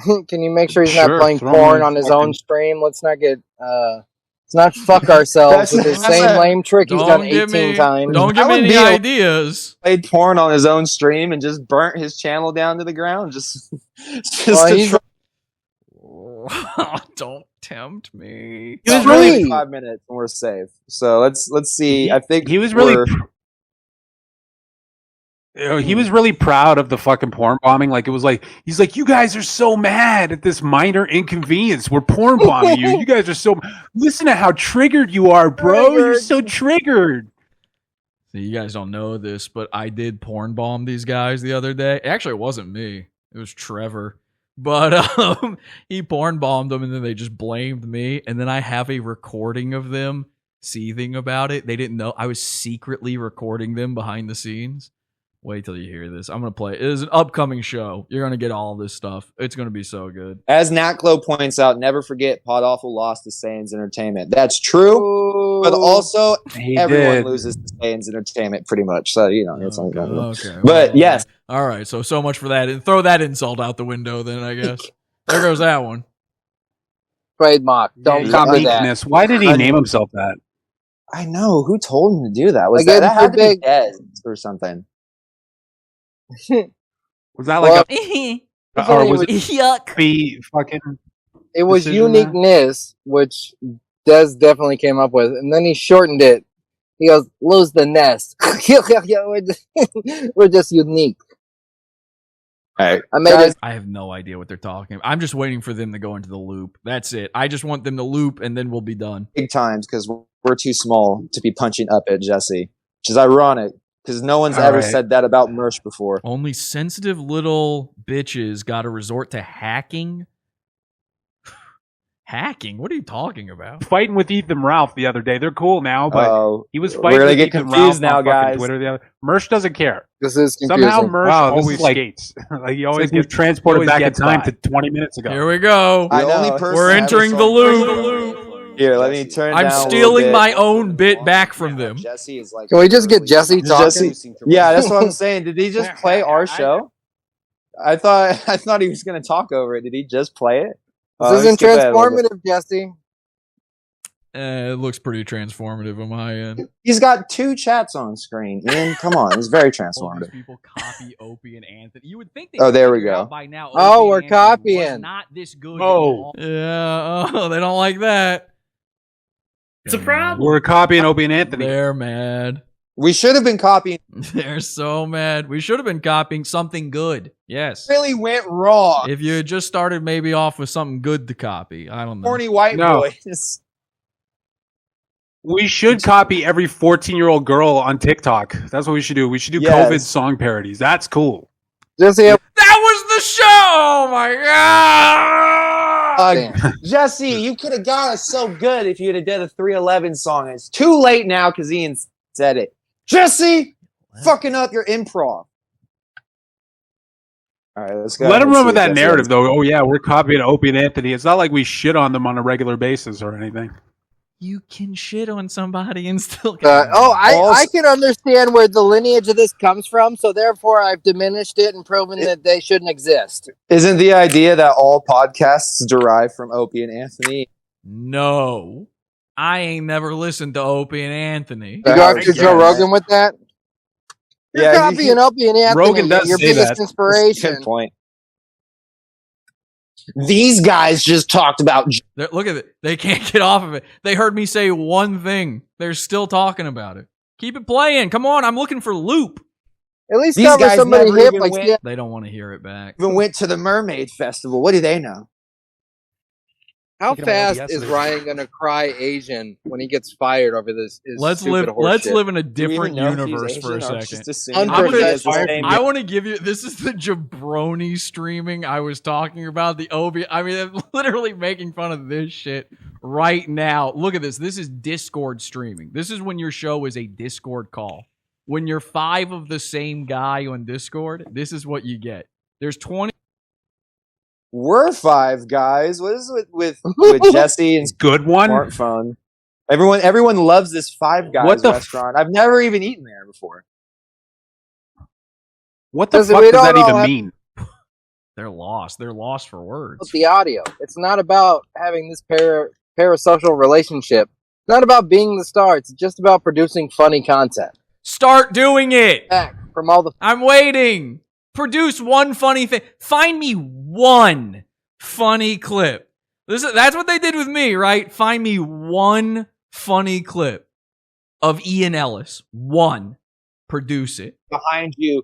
Can you make sure he's not Sure, playing throw porn me on his fucking- own stream? Let's not get let's not fuck ourselves with the same lame trick he's done 18 times. Don't give me any ideas. Played porn on his own stream and just burnt his channel down to the ground. Just Well, to he's- try. Don't tempt me. He was really 5 minutes and we're safe. So let's see. I think he was really we're- He was really proud of the fucking porn bombing. Like, it was like, he's like, you guys are so mad at this minor inconvenience. We're porn bombing you. You guys are so, listen to how triggered you are, bro. You're so triggered. So you guys don't know this, but I did porn bomb these guys the other day. Actually, it wasn't me. It was Trevor. But he porn bombed them, and then they just blamed me. And then I have a recording of them seething about it. They didn't know I was secretly recording them behind the scenes. Wait till you hear this. I'm going to play it. It is an upcoming show. You're going to get all this stuff. It's going to be so good. As Natglow points out, never forget Pod Awful lost to Saiyans Entertainment. That's true, but also everyone loses to Saiyans Entertainment pretty much. So, it's okay. But yes. All right, so much for that. And throw that insult out the window then, I guess. There goes that one. Trademark. Don't cover that. Why did he name himself that? I know. Who told him to do that? Was Like, that had to be dead or something? Was that like or was it yuck? The fucking it was decision uniqueness, which Des definitely came up with, and then he shortened it. He goes, lose the nest. We're just unique. All right. I have no idea what they're talking about. I'm just waiting for them to go into the loop. That's it. I just want them to loop, and then we'll be done. Big times, because we're too small to be punching up at Jesse, which is ironic. Because no one's ever said that about Mersh before. Only sensitive little bitches got to resort to hacking. Hacking? What are you talking about? Fighting with Ethan Ralph the other day. They're cool now, but he was we're fighting gonna with get Ethan confused Ralph now, on fucking guys. Twitter the other. Mersh doesn't care. This is confusing. Somehow Mersh always like- skates. Like he always like we've gets transported he always back in gets time by. to 20 minutes ago. Here we go. The only person We're I ever entering saw the Mersh- loop. Here, let me turn it I'm down a little stealing bit. my own bit back from them. Jesse is like. Can we just get Jesse talking? Yeah, that's what I'm saying. Did he just play our show? I thought he was going to talk over it. Did he just play it? This isn't transformative, Jesse. It looks pretty transformative on my end. He's got 2 chats on screen. Ian, come on, it's very All these transformative. people copy Opie and Anthony. You would think they Oh, there we figured go. out by now. Oh, Opie we're and Anthony was copying. not this good. Oh. Yeah. Oh, they don't like that. It's a problem. We're copying Opie and Anthony. They're mad. We should have been copying. They're so mad. We should have been copying something good. Yes. Really went wrong. If you had just started maybe off with something good to copy. I don't know. Horny white No. boys. We should copy every 14-year-old girl on TikTok. That's what we should do. We should do Yes. COVID song parodies. That's cool. Jesse, That was the show! Oh my god! Jesse, you could have got us so good if you'd have done a 311 song. It's too late now because Ian said it. Jesse, fucking up your improv. All right, let's go. Let him Let's run see with what that Jesse narrative, has. though. Oh, yeah, we're copying Opie and Anthony. It's not like we shit on them on a regular basis or anything. You can shit on somebody and still I can understand where the lineage of this comes from, so therefore I've diminished it and proven that they shouldn't exist. Isn't the idea that all podcasts derive from Opie and Anthony? No. I ain't never listened to Opie and Anthony. You go after Joe Rogan with that? You're Yeah, copying Opie and Anthony. Rogan does your say biggest that. inspiration. Good point. These guys just talked about. Look at it. They can't get off of it. They heard me say one thing. They're still talking about it. Keep it playing. Come on. I'm looking for loop. At least These cover guys somebody never hip even like went- They don't want to hear it back. Even went to the Mermaid Festival. What do they know? How Thinking about fast OBS is today. Ryan gonna cry Asian when he gets fired over this? Let's stupid live. horse Let's shit? live in a Do we even different know if he's universe for a Asian or second. just assume I'm that gonna- he has the same- I want to give you. This is the jabroni streaming I was talking about. The Obi. I mean, I'm literally making fun of this shit right now. Look at this. This is Discord streaming. This is when your show is a Discord call. When you're 5 of the same guy on Discord, this is what you get. There's 20. We're 5 guys. What is it with Jesse and Good one. smartphone? Everyone loves this 5 Guys What the f- restaurant. I've never even eaten there before. What the Listen, fuck we does that don't all even have- mean? They're lost. They're lost for words. With the audio. It's not about having this parasocial relationship. It's not about being the star. It's just about producing funny content. Start doing it. Back from all the I'm waiting. Produce one funny thing. Find me one funny clip. That's what they did with me, right? Find me one funny clip of Ian Ellis. One. produce it. Behind you.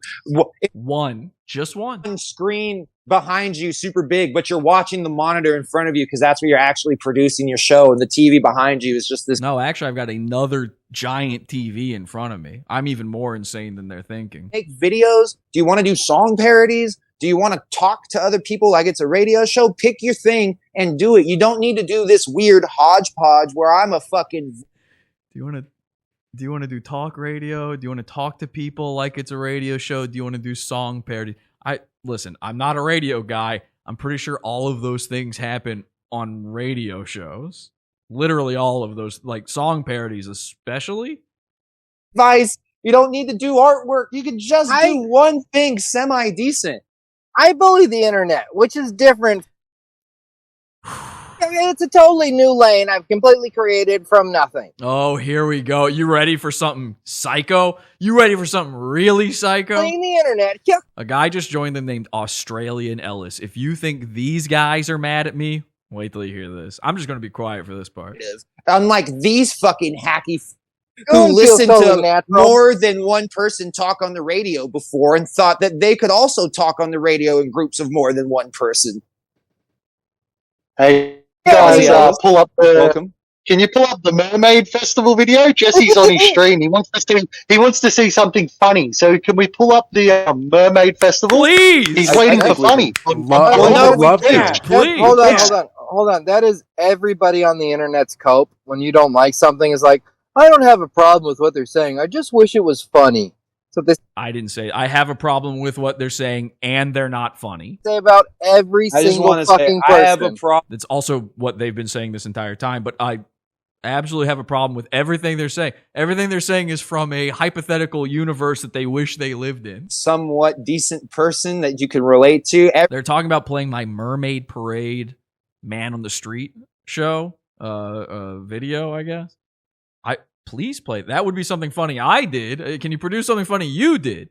One. Just one. Screen behind you super big, but you're watching the monitor in front of you because that's where you're actually producing your show, and the TV behind you is just this. No, actually, I've got another giant TV in front of me. I'm even more insane than they're thinking. Make videos? Do you want to do song parodies? Do you want to talk to other people like it's a radio show? Pick your thing and do it. You don't need to do this weird hodgepodge where I'm a fucking... Do you want to do talk radio? Do you want to talk to people like it's a radio show? Do you want to do song parody? Listen, I'm not a radio guy. I'm pretty sure all of those things happen on radio shows. Literally all of those, like song parodies especially. Advice, you don't need to do artwork. You can just do one thing semi-decent. I bully the internet, which is different. It's a totally new lane I've completely created from nothing. Oh, here we go. You ready for something psycho? You ready for something really psycho? Playing the internet. Yeah. A guy just joined them named Australian Ellis. If you think these guys are mad at me, wait till you hear this. I'm just going to be quiet for this part. Unlike these fucking hacky who listened to more than one person talk on the radio before and thought that they could also talk on the radio in groups of more than one person. Hey guys, pull up the. Welcome. Can you pull up the Mermaid Festival video? Jesse's on his stream. He wants to see something funny. So can we pull up the Mermaid Festival? Please. He's waiting for funny. Hold on. That is everybody on the internet's cope. When you don't like something, is like, I don't have a problem with what they're saying. I just wish it was funny. So this I didn't say I have a problem with what they're saying, and they're not funny. Say about every single fucking person. I have a problem. That's also what they've been saying this entire time, but I absolutely have a problem with everything they're saying. Everything they're saying is from a hypothetical universe that they wish they lived in. Somewhat decent person that you can relate to. They're talking about playing my Mermaid Parade Man on the Street show, video, I guess. Please play. That would be something funny I did. Can you produce something funny you did?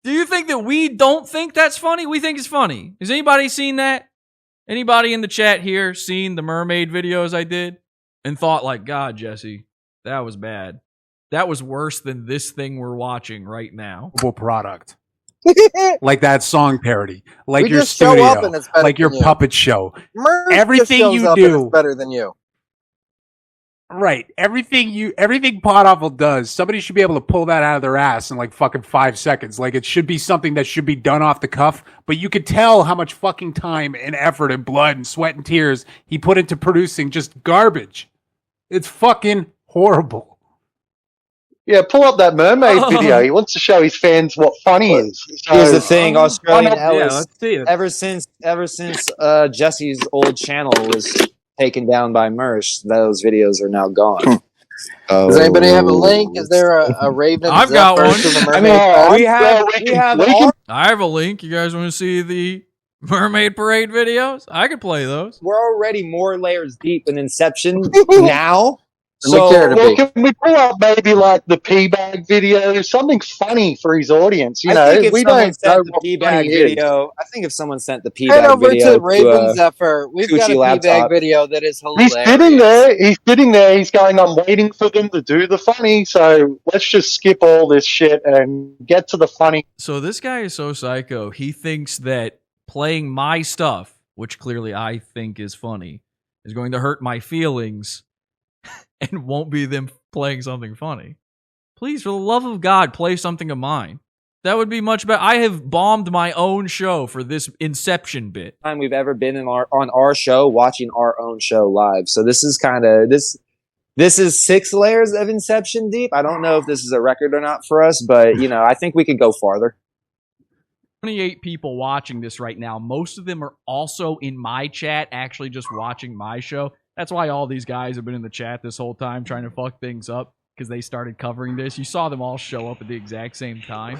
Do you think that we don't think that's funny? We think it's funny. Has anybody seen that? Anybody in the chat here seen the mermaid videos I did and thought like, God, Jesse, that was bad. That was worse than this thing we're watching right now. Product. Like that song parody, like we your just show studio, up and it's better like your than you. puppet show. Mersh Everything just shows you up and do it's better than you. Right. Everything Pod Awful does, somebody should be able to pull that out of their ass in like fucking 5 seconds. Like it should be something that should be done off the cuff, but you could tell how much fucking time and effort and blood and sweat and tears he put into producing just garbage. It's fucking horrible. Yeah, pull up that mermaid video. He wants to show his fans what funny is. So, here's the thing, Australian Ellis. Yeah, let's see it. Ever since Jesse's old channel was taken down by Mersh, those videos are now gone. Does anybody have a link? Is there a Raven? I've got one. I mean, we have. I have a link. You guys want to see the Mermaid Parade videos? I could play those. We're already more layers deep in Inception now. So, can we pull up maybe like the P-Bag video, something funny for his audience? You know, we don't sent the P-Bag video. I think if someone sent the P-Bag video, head over to Raven Zephyr. We've got a P-Bag video that is hilarious. He's sitting there. He's going, I'm waiting for them to do the funny. So let's just skip all this shit and get to the funny. So this guy is so psycho. He thinks that playing my stuff, which clearly I think is funny, is going to hurt my feelings. And won't be them playing something funny. Please, for the love of God, play something of mine. That would be much better. I have bombed my own show for this Inception bit. Time we've ever been on our show watching our own show live. So this is kind of this is 6 layers of Inception deep. I don't know if this is a record or not for us, but you know, I think we could go farther. 28 people watching this right now. Most of them are also in my chat, actually just watching my show. That's why all these guys have been in the chat this whole time trying to fuck things up because they started covering this. You saw them all show up at the exact same time.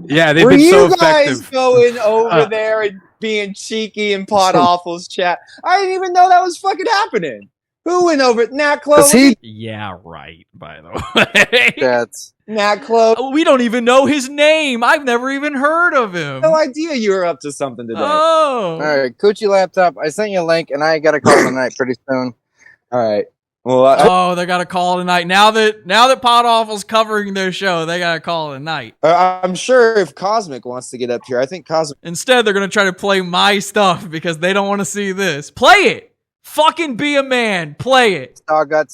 Yeah, they've been so effective. Were you guys going over there and being cheeky in Pod Awful's chat? I didn't even know that was fucking happening. Who went over it? Nat Chloe? Yeah, right, by the way. That's Nat Chloe. We don't even know his name. I've never even heard of him. No idea you were up to something today. Oh. All right, Coochie Laptop. I sent you a link, and I got to call tonight pretty soon. All right. Well, they got to call it a night. Now that Pod Awful's covering their show, they got to call it a night. I'm sure if Cosmic wants to get up here, I think Cosmic. Instead, they're going to try to play my stuff because they don't want to see this. Play it. Fucking be a man. Play it.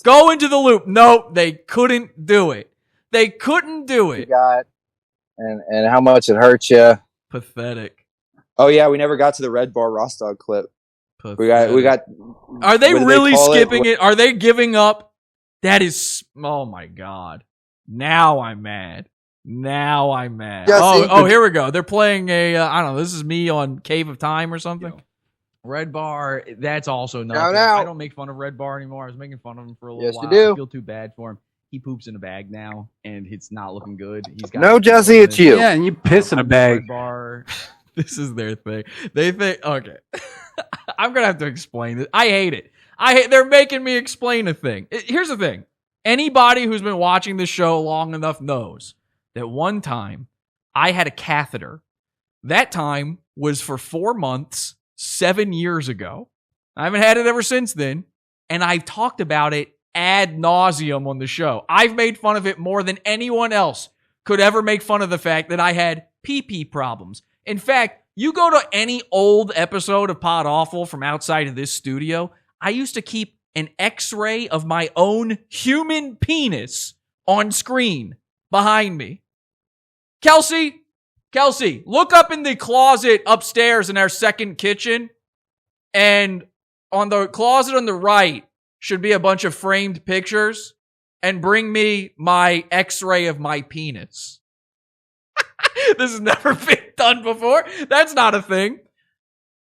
Go into the loop. Nope, they couldn't do it. They couldn't do it. And how much it hurts you. Pathetic. Oh yeah, we never got to the Red Bar Rostog clip. Pathetic. We got. Are they really skipping it? it? Are they giving up? That is. Oh my god. Now I'm mad. Oh, here we go. They're playing a. I don't know. This is me on Cave of Time or something. Red Bar, that's also nothing. Now. I don't make fun of Red Bar anymore. I was making fun of him for a little Yes, while. you do. I feel too bad for him. He poops in a bag now, and it's not looking good. He's got No, Jesse, it's you. Yeah, and you piss in a bag. Red Bar. This is their thing. They think, okay. I'm going to have to explain it. I hate it. They're making me explain a thing. Here's the thing. Anybody who's been watching this show long enough knows that one time I had a catheter. That time was for 4 months, 7 years ago. I haven't had it ever since then. And I've talked about it ad nauseum on the show. I've made fun of it more than anyone else could ever make fun of the fact that I had pee-pee problems. In fact, you go to any old episode of Pod Awful from outside of this studio, I used to keep an X-ray of my own human penis on screen behind me. Kelsey, look up in the closet upstairs in our second kitchen, and on the closet on the right should be a bunch of framed pictures, and bring me my X-ray of my penis. This has never been done before. That's not a thing.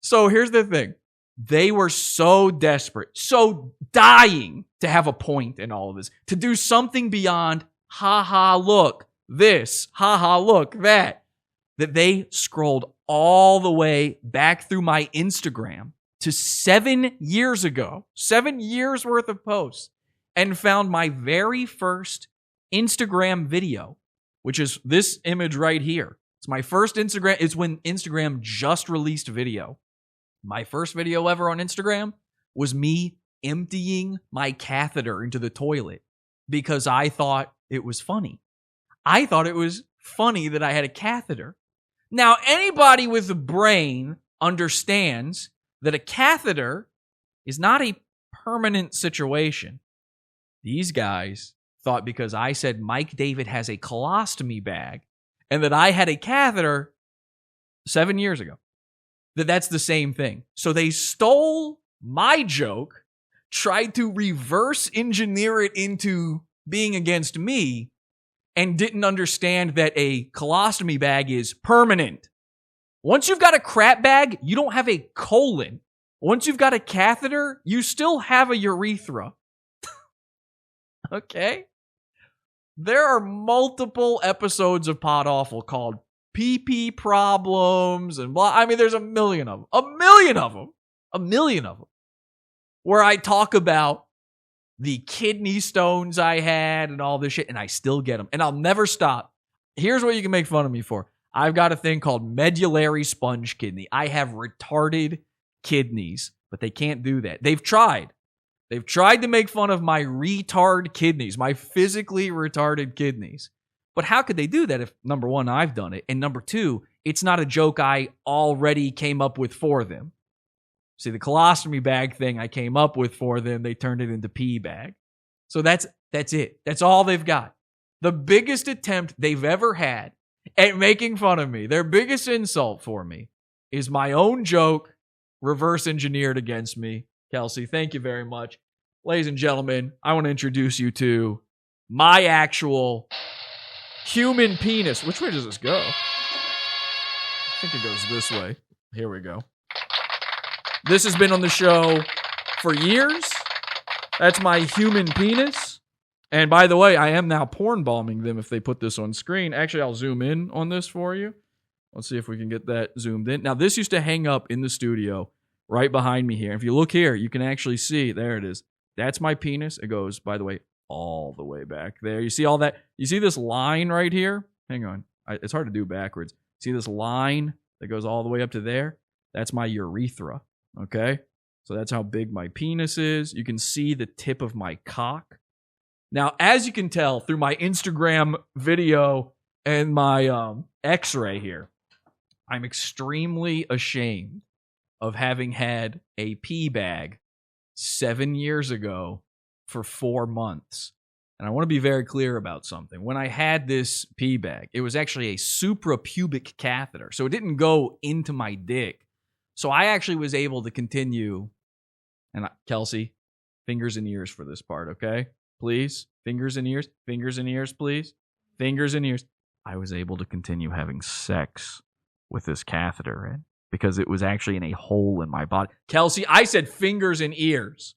So here's the thing. They were so desperate, so dying to have a point in all of this, to do something beyond, look this, look that they scrolled all the way back through my Instagram to 7 years ago, 7 years worth of posts, and found my very first Instagram video, which is this image right here. It's my first Instagram. It's when Instagram just released video. My first video ever on Instagram was me emptying my catheter into the toilet because I thought it was funny. I thought it was funny that I had a catheter. Now, anybody with a brain understands that a catheter is not a permanent situation. These guys thought because I said Mike David has a colostomy bag and that I had a catheter 7 years ago, that's the same thing. So they stole my joke, tried to reverse engineer it into being against me, and didn't understand that a colostomy bag is permanent. Once you've got a crap bag, you don't have a colon. Once you've got a catheter, you still have a urethra. Okay? There are multiple episodes of Pod Awful called PP problems and blah. I mean, there's a million of them, where I talk about the kidney stones I had and all this shit, and I still get them, and I'll never stop. Here's what you can make fun of me for. I've got a thing called medullary sponge kidney. I have retarded kidneys, but they can't do that. They've tried to make fun of my retard kidneys, my physically retarded kidneys. But how could they do that if, number one, I've done it, and number two, it's not a joke I already came up with for them. See, the colostomy bag thing I came up with for them, they turned it into pee bag. So that's it. That's all they've got. The biggest attempt they've ever had at making fun of me, their biggest insult for me, is my own joke reverse engineered against me. Kelsey, thank you very much. Ladies and gentlemen, I want to introduce you to my actual human penis. Which way does this go? I think it goes this way. Here we go. This has been on the show for years. That's my human penis. And by the way, I am now porn bombing them if they put this on screen. Actually, I'll zoom in on this for you. Let's see if we can get that zoomed in. Now, this used to hang up in the studio right behind me here. If you look here, you can actually see, there it is. That's my penis. It goes, by the way, all the way back there. You see all that? You see this line right here? Hang on. It's hard to do backwards. See this line that goes all the way up to there? That's my urethra. Okay? So that's how big my penis is. You can see the tip of my cock. Now, as you can tell through my Instagram video and my x-ray here, I'm extremely ashamed of having had a pee bag 7 years ago for 4 months. And I want to be very clear about something. When I had this pee bag, it was actually a suprapubic catheter. So it didn't go into my dick. So I actually was able to continue. And Kelsey, fingers and ears for this part, okay? Please. Fingers and ears. Fingers and ears, please. Fingers and ears. I was able to continue having sex with this catheter in because it was actually in a hole in my body. Kelsey, I said fingers and ears.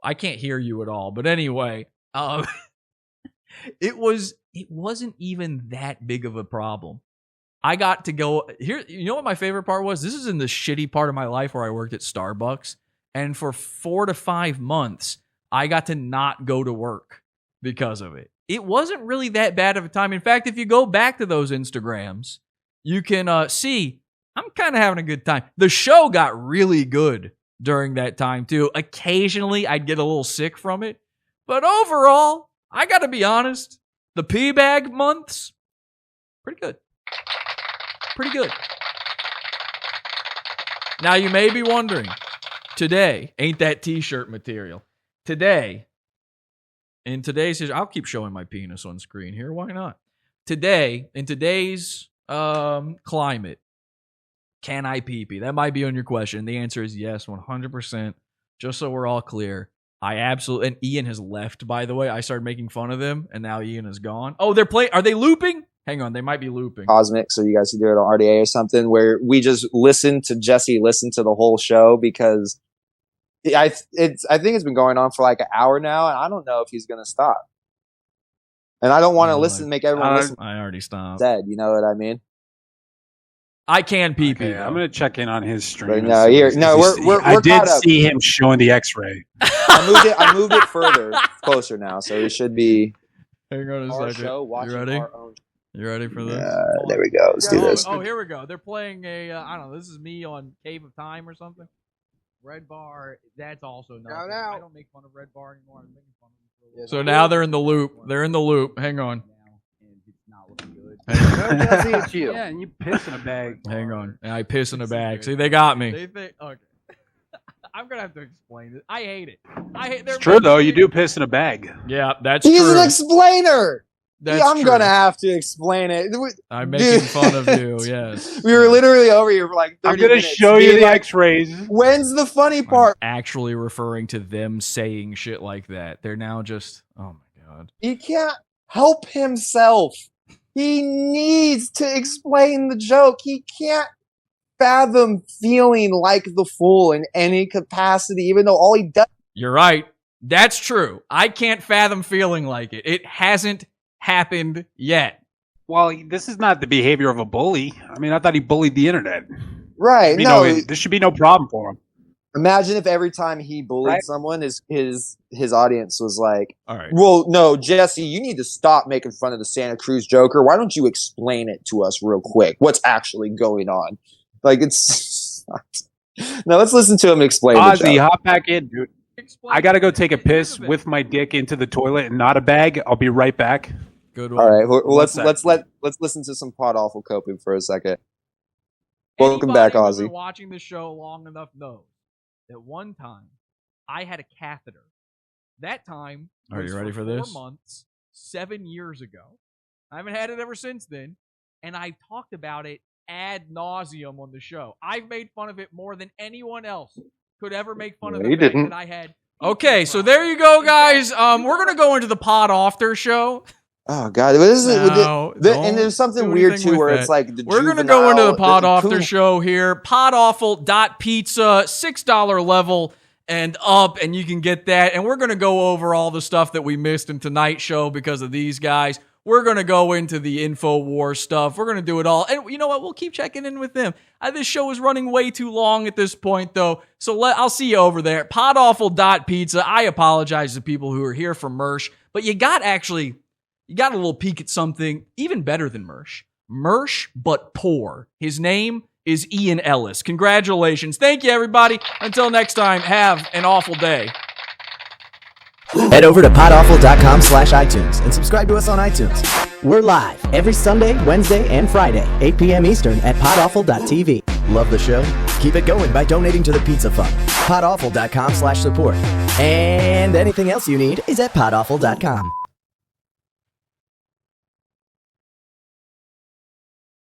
I can't hear you at all. But anyway, it wasn't even that big of a problem. I got to go here. You know what my favorite part was? This is in the shitty part of my life where I worked at Starbucks. And for 4 to 5 months, I got to not go to work because of it. It wasn't really that bad of a time. In fact, if you go back to those Instagrams, you can see I'm kind of having a good time. The show got really good during that time, too. Occasionally, I'd get a little sick from it. But overall, I got to be honest, the pee bag months, pretty good. Pretty good. Now, you may be wondering, today, ain't that t-shirt material? Today, in today's, I'll keep showing my penis on screen here. Why not? Today, in today's climate, can I pee-pee? That might be on your question. The answer is yes, 100%. Just so we're all clear. I absolutely, and Ian has left, by the way. I started making fun of them, and now Ian is gone. Oh, are they looping? Hang on, they might be looping. Cosmic, so you guys can do it on RDA or something, where we just listen to Jesse listen to the whole show, because I think it's been going on for like an hour now, and I don't know if he's going to stop. And I don't want to make everyone listen. I already stopped. Dead, you know what I mean? I can pee-pee. Okay, I'm going to check in on his stream. No, we're I did caught up. see him showing the X-ray. I moved it further, closer now, so it should be. Hang on a second. You ready? You ready for this? There we go. Let's do this. Oh, here we go. They're playing I don't know. This is me on Cave of Time or something. Red Bar. That's also not. I don't make fun of Red Bar anymore. I'm making fun of them. So now they're in the loop. They're in the loop. Hang on. Yeah, and you piss in a bag. Hang on. And I piss in a bag. See, they got me. They think, okay. I'm going to have to explain it. I hate it. It's true, though. You do piss in a bag. Yeah, that's He's true. an explainer. That's I'm true. going to have to explain it. I'm making fun of you, yes. We were literally over here for like 30 I'm going to minutes. show you the like, X-rays. When's the funny part? Actually referring to them saying shit like that. They're now just, oh my God. He can't help himself. He needs to explain the joke. He can't fathom feeling like the fool in any capacity, even though all he does. You're right. That's true. I can't fathom feeling like it. It hasn't happened yet. Well, this is not the behavior of a bully. I mean, I thought he bullied the internet. Right. This should be no problem for him. Imagine if every time he bullied someone, his audience was like, all right. Well, no, Jesse, you need to stop making fun of the Santa Cruz Joker. Why don't you explain it to us real quick? What's actually going on? Like, it's... Now, let's listen to him explain the Ozzy, joke. hop back in, dude. I got to go take a piss with my dick into the toilet and not a bag. I'll be right back. Good one. All right, well, let's listen to some pod awful coping for a second. Welcome back, Anybody who's Ozzy. been watching the show long enough knows that one time I had a catheter. That time Are you was ready for 4 this? months, 7 years ago. I haven't had it ever since then, and I talked about it ad nauseum on the show. I've made fun of it more than anyone else could ever make fun of No, the you fact didn't. that I had. Okay, so there you go, guys. We're gonna go into the pod after show. Oh God, this is No, and there's something weird too, where it's like the we're gonna go into the pod juvenile- after show here. Podawful.pizza, $6 level and up, and you can get that. And we're gonna go over all the stuff that we missed in tonight's show because of these guys. We're going to go into the InfoWars stuff. We're going to do it all. And you know what? We'll keep checking in with them. This show is running way too long at this point, though. So I'll see you over there. Podawful.pizza. I apologize to people who are here from Mersh. But you got a little peek at something even better than Mersh. Mersh, but poor. His name is Ian Ellis. Congratulations. Thank you, everybody. Until next time, have an awful day. Head over to podawful.com/iTunes and subscribe to us on iTunes. We're live every Sunday, Wednesday, and Friday, 8 p.m. Eastern at podawful.tv. Love the show? Keep it going by donating to the Pizza Fund. podawful.com/support. And anything else you need is at podawful.com.